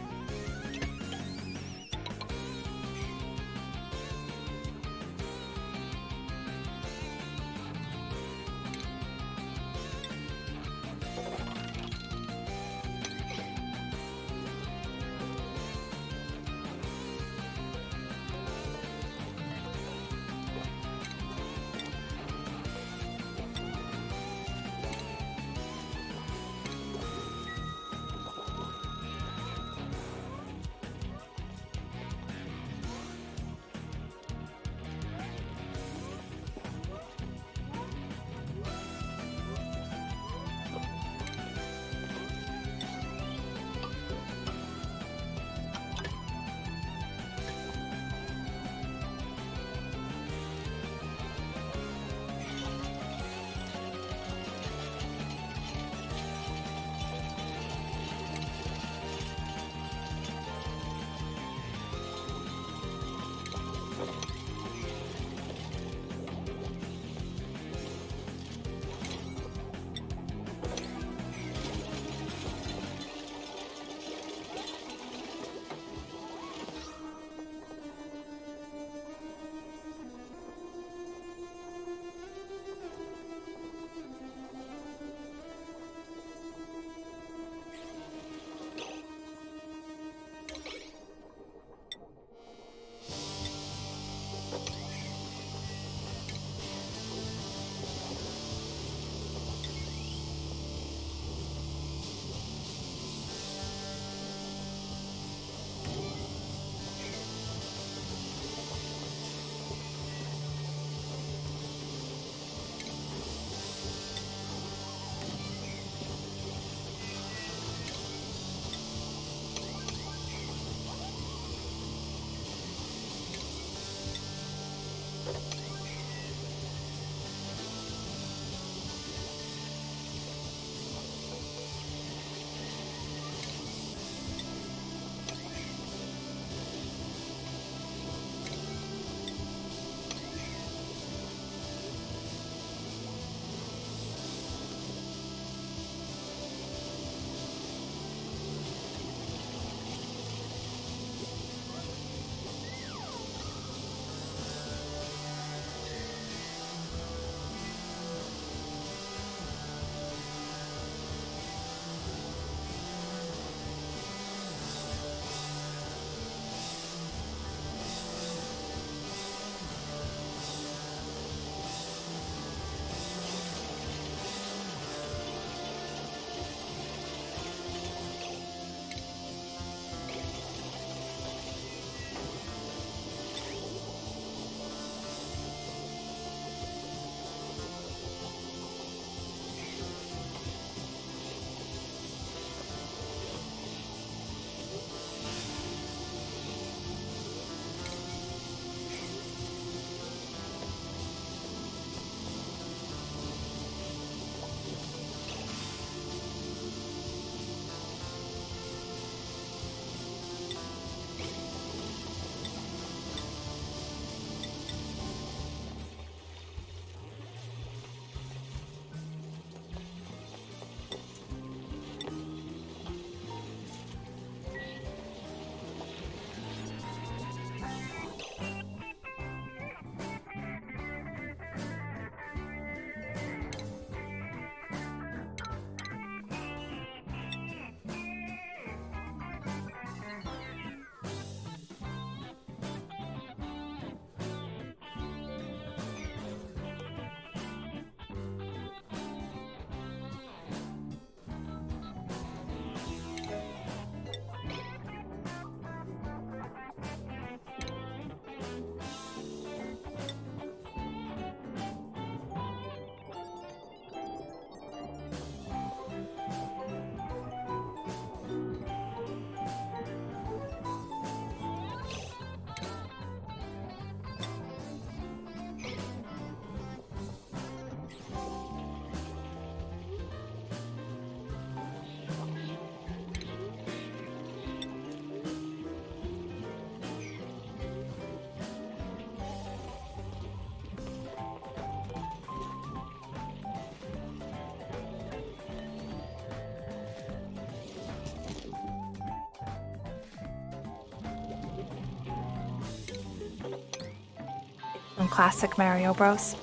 S1: Some classic Mario Bros.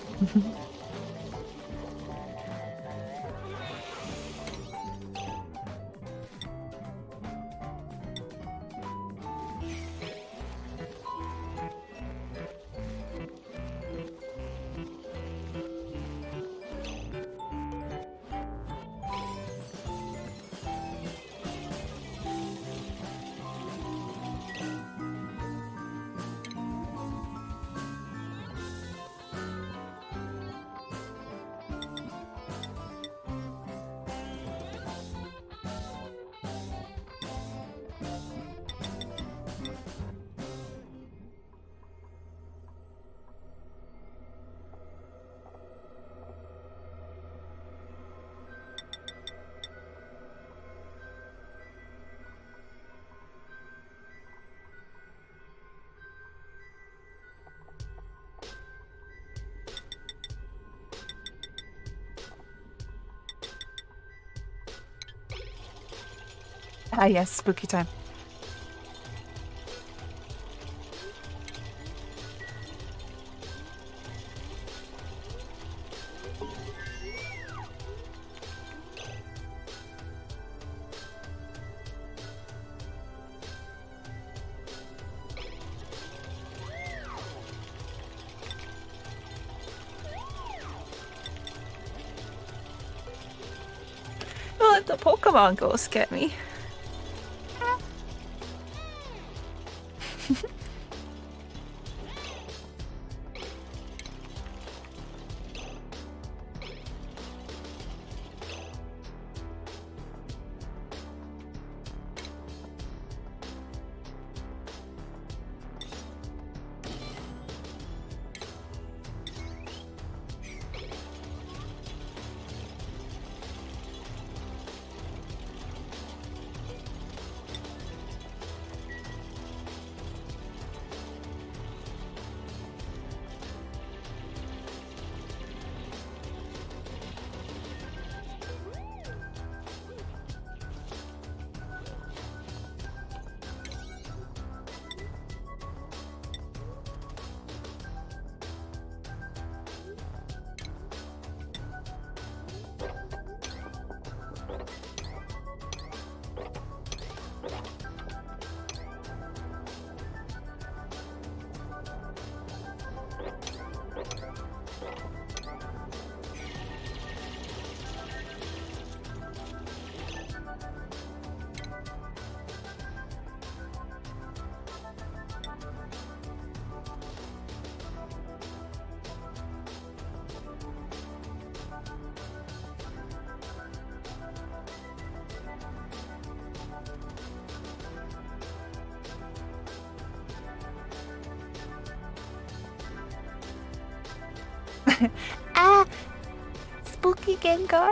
S1: Ah, yes, spooky time. Don't let the Pokemon ghost get me. Ah! Spooky Gengar?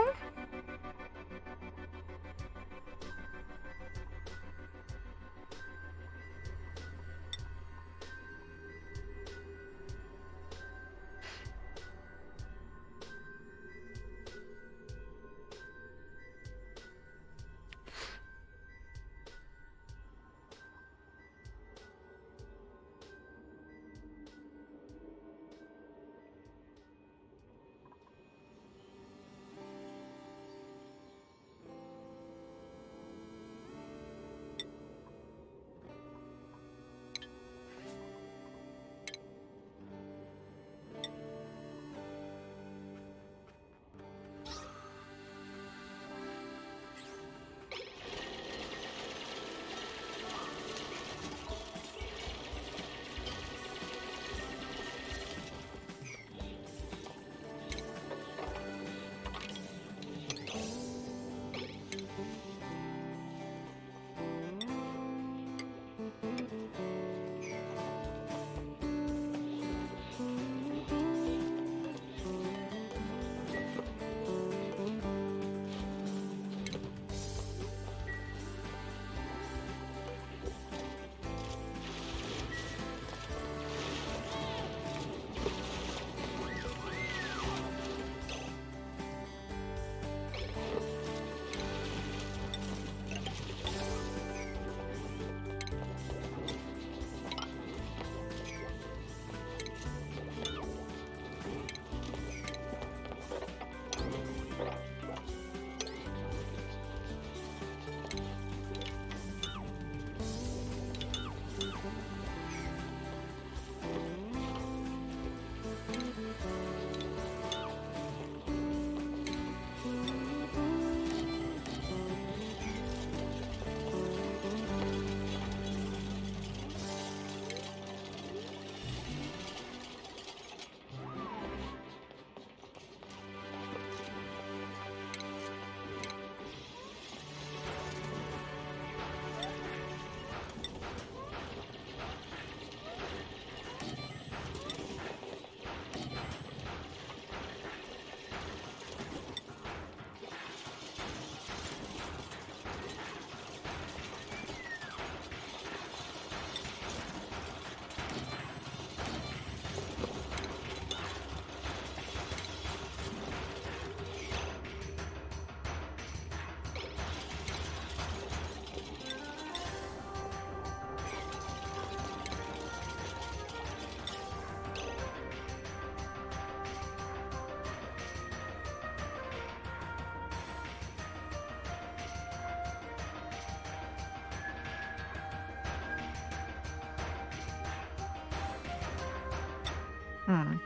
S1: Hmm.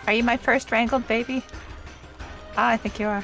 S1: Are you my first wrangled baby? Ah, I think you are.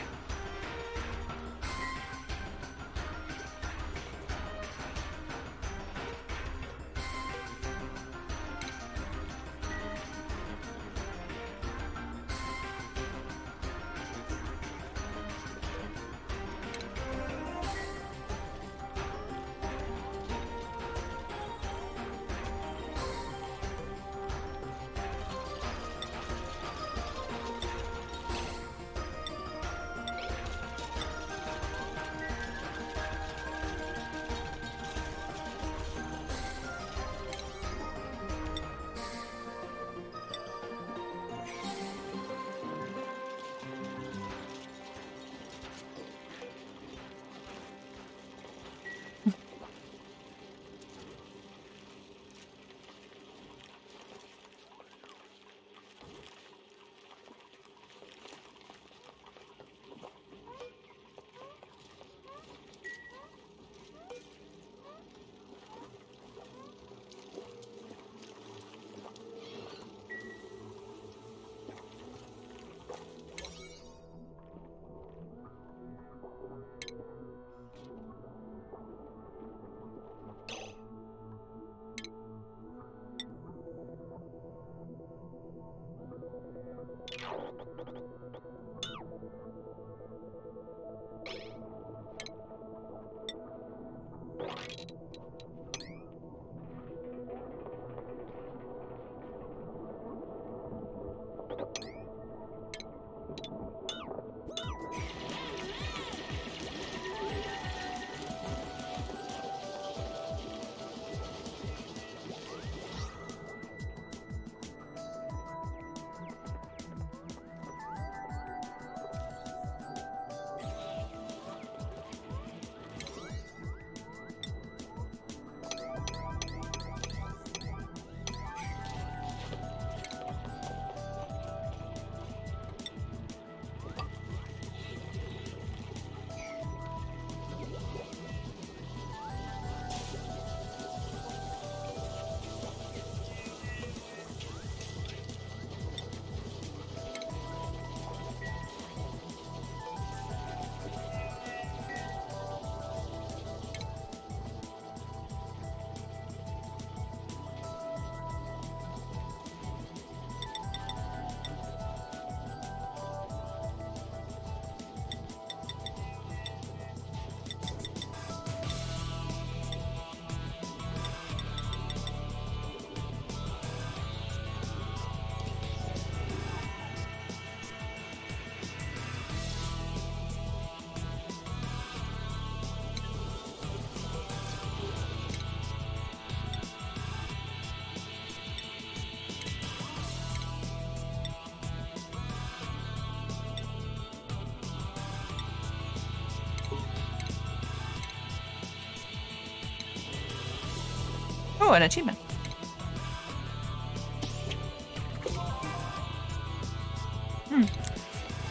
S1: Oh, an achievement.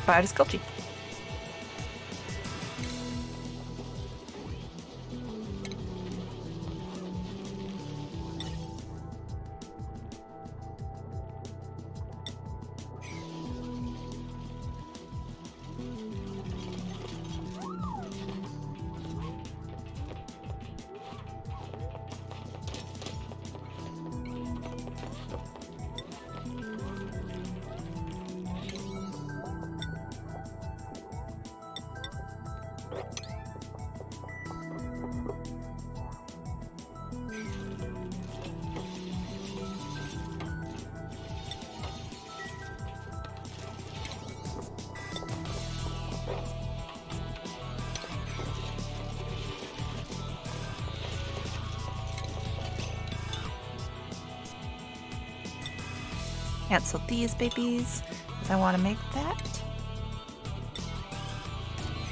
S1: Buy the sculpture. Cancel these babies, because I want to make that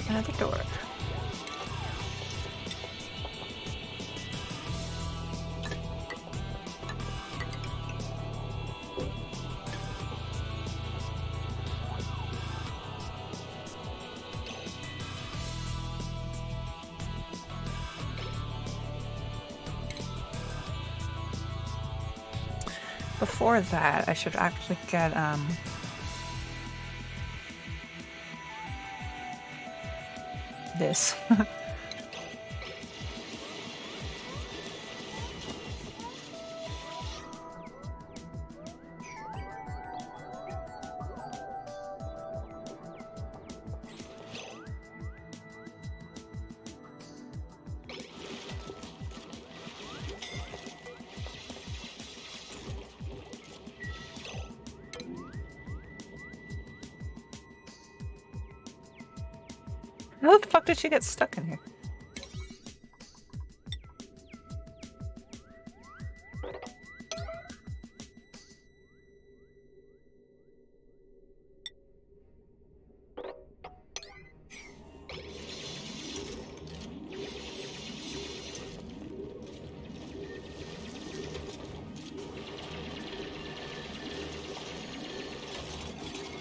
S1: another door. Before that, I should actually get this. How the fuck did she get stuck in here?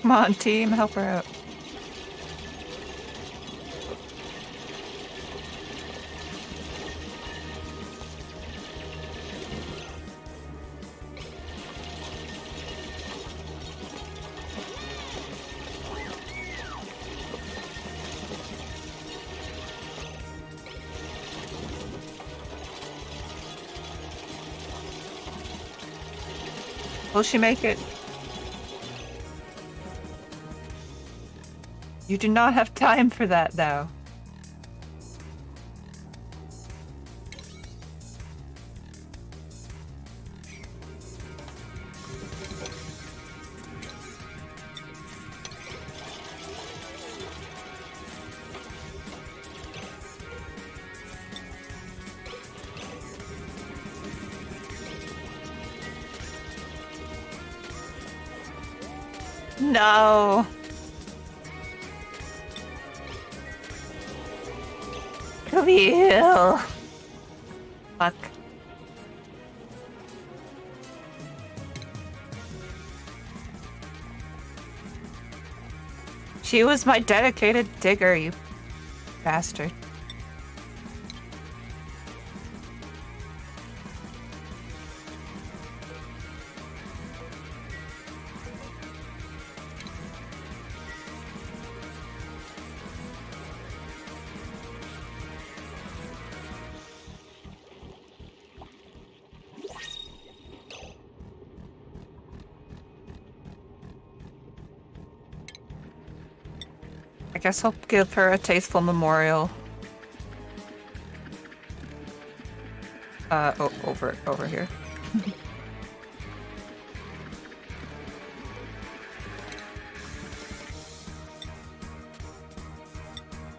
S1: Come on, team, help her out. Will she make it? You do not have time for that now. No. Camille. Fuck. She was my dedicated digger, you bastard. I guess I'll give her a tasteful memorial. Over here.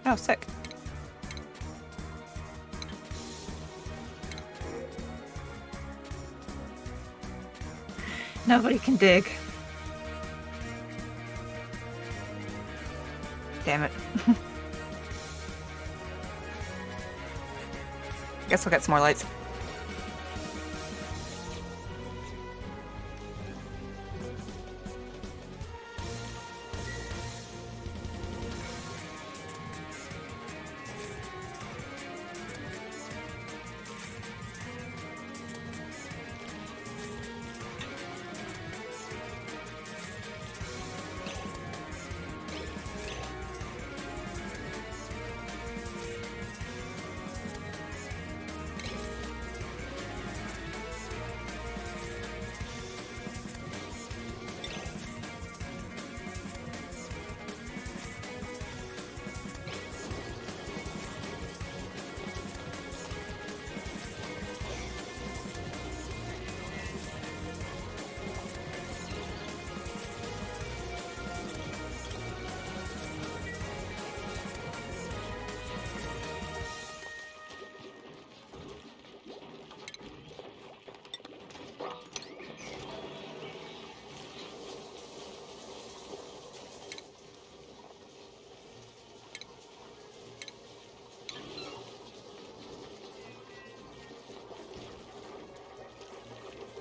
S1: Oh, sick. Nobody can dig. Damn it. Guess we'll get some more lights.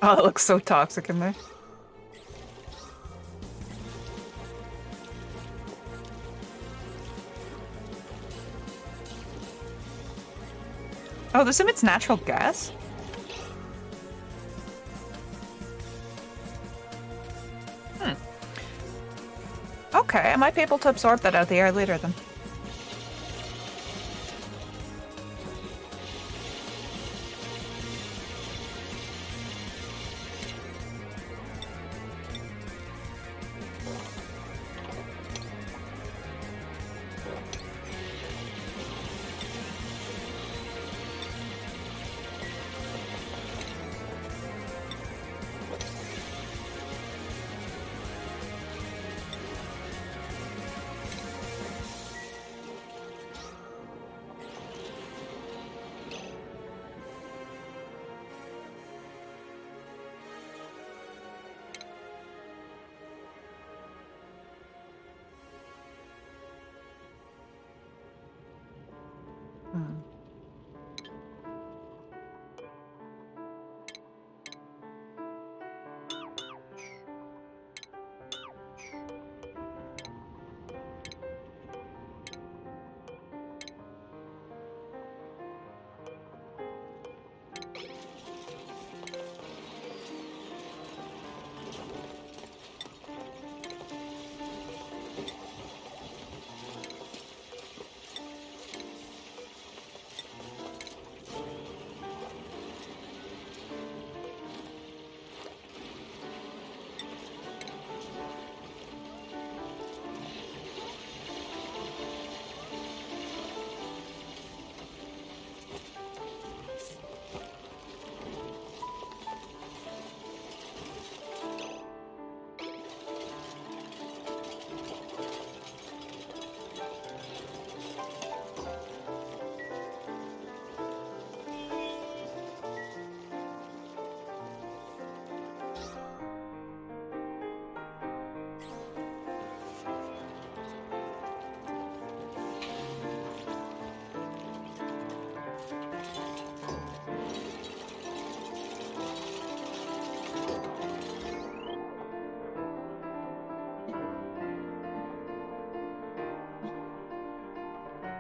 S1: Oh, it looks so toxic in there. Oh, this emits natural gas? Okay, I might be able to absorb that out of the air later then.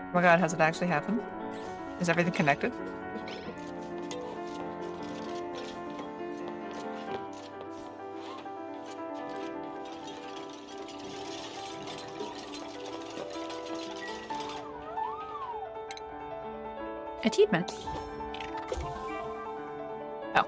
S1: Oh my god, has it actually happened? Is everything connected? Achievement. Oh.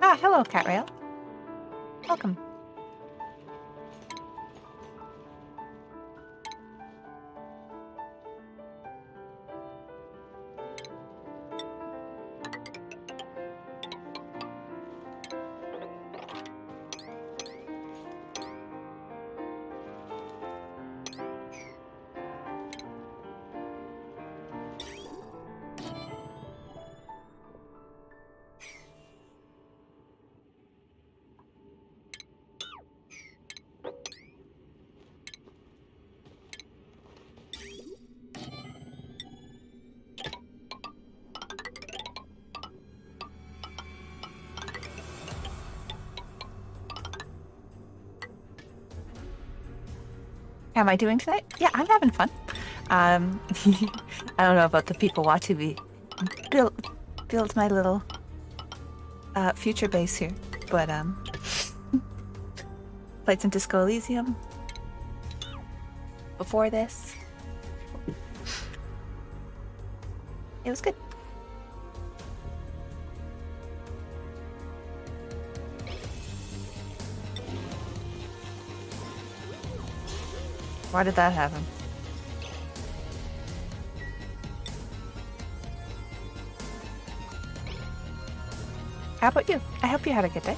S1: Ah, hello, Catrail. Welcome. How am I doing tonight? Yeah, I'm having fun. I don't know about the people watching me build my little future base here, but played some Disco Elysium before this. It was good. Why did that happen? How about you? I hope you had a good day.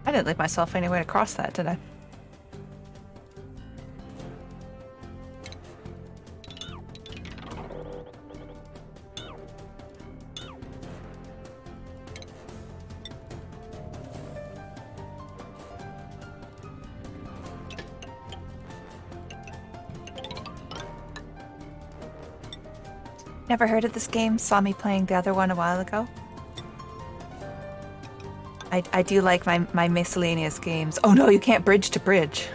S1: I didn't leave myself any way to cross that, did I? Never heard of this game, saw me playing the other one a while ago. I do like my miscellaneous games. Oh no, you can't bridge to bridge.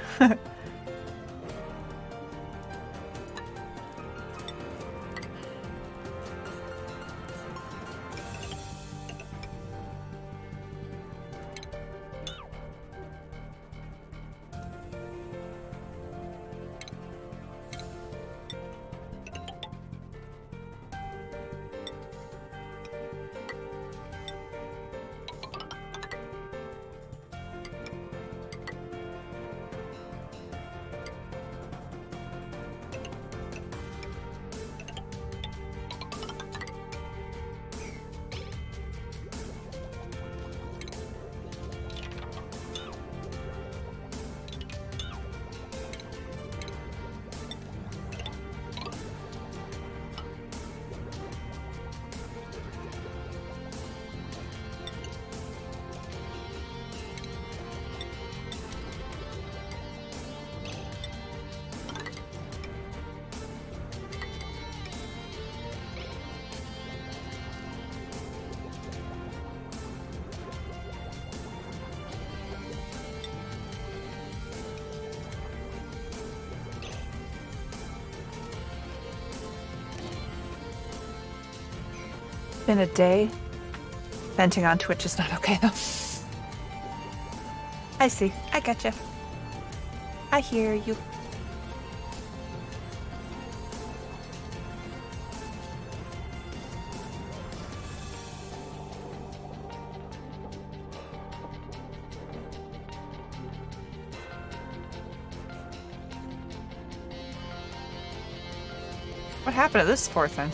S1: Been a day. Venting on Twitch is not okay though. I see. I gotcha. I hear you. What happened to this poor thing?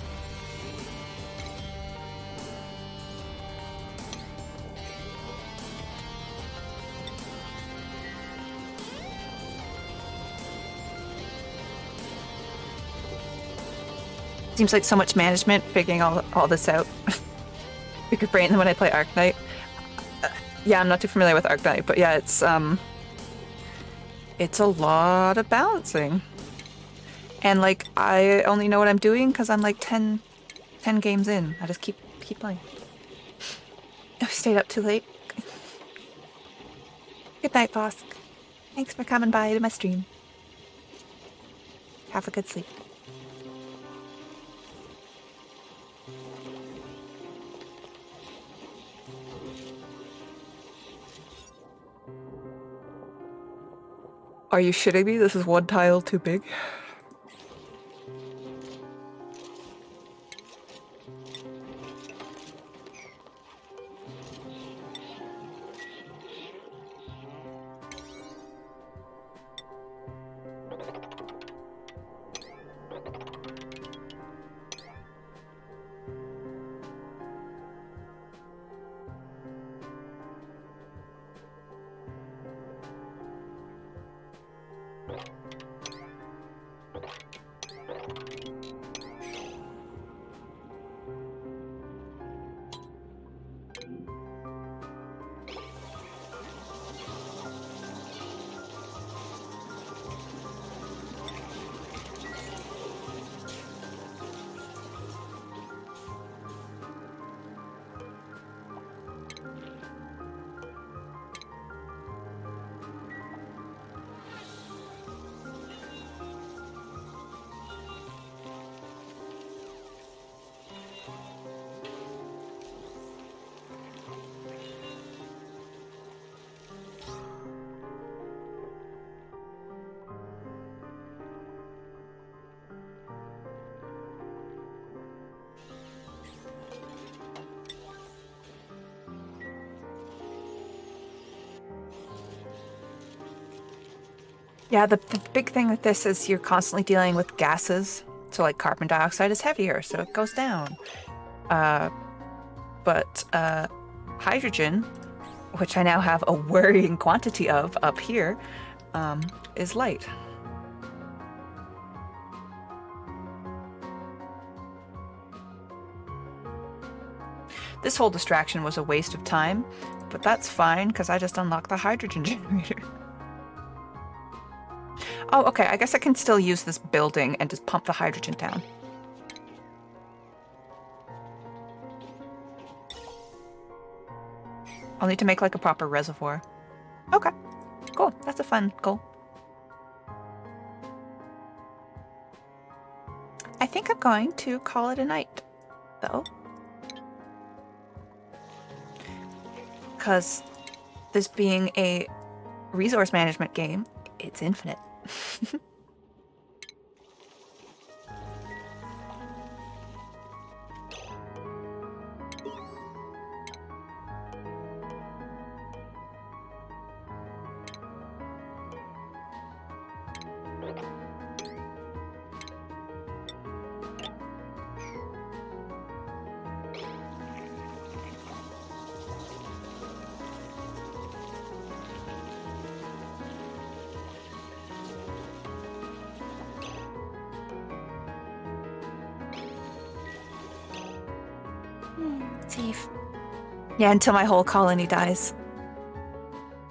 S1: Seems like so much management figuring all this out. Bigger brain than when I play Arknight. Yeah, I'm not too familiar with Arknight, but yeah, it's a lot of balancing. And like I only know what I'm doing because I'm like 10 games in. I just keep playing. I stayed up too late. Good night, boss. Thanks for coming by to my stream. Have a good sleep. Are you shitting me? This is one tile too big. Yeah, the big thing with this is you're constantly dealing with gases. So like carbon dioxide is heavier, so it goes down. But hydrogen, which I now have a worrying quantity of up here, is light. This whole distraction was a waste of time, but that's fine because I just unlocked the hydrogen generator. Oh, okay, I guess I can still use this building and just pump the hydrogen down. I'll need to make like a proper reservoir. Okay, cool, that's a fun goal. I think I'm going to call it a night, though. Because this being a resource management game, it's infinite. Yeah, until my whole colony dies.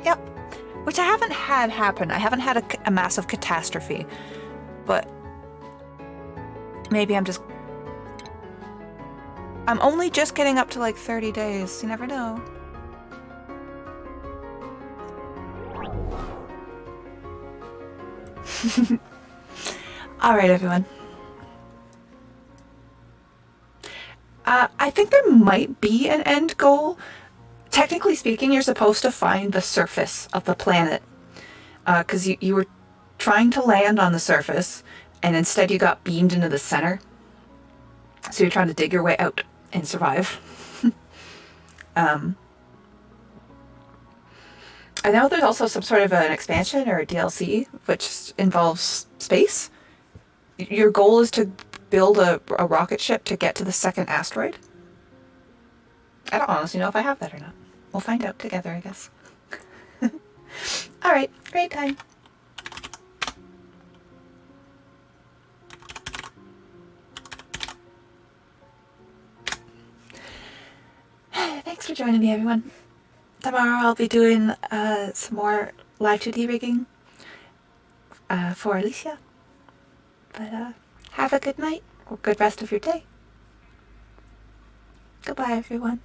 S1: Yep. Which I haven't had happen. I haven't had a massive catastrophe. But maybe I'm only just getting up to like 30 days. You never know. Alright, everyone. I think there might be an end goal. Technically speaking, you're supposed to find the surface of the planet. Because you were trying to land on the surface, and instead you got beamed into the center. So you're trying to dig your way out and survive. I know there's also some sort of an expansion or a DLC, which involves space. Your goal is to build a rocket ship to get to the second asteroid. I don't honestly know if I have that or not. We'll find out together, I guess. Alright, great time. Thanks for joining me, everyone. Tomorrow I'll be doing some more Live2D rigging for Alicia. But have a good night or good rest of your day. Goodbye, everyone.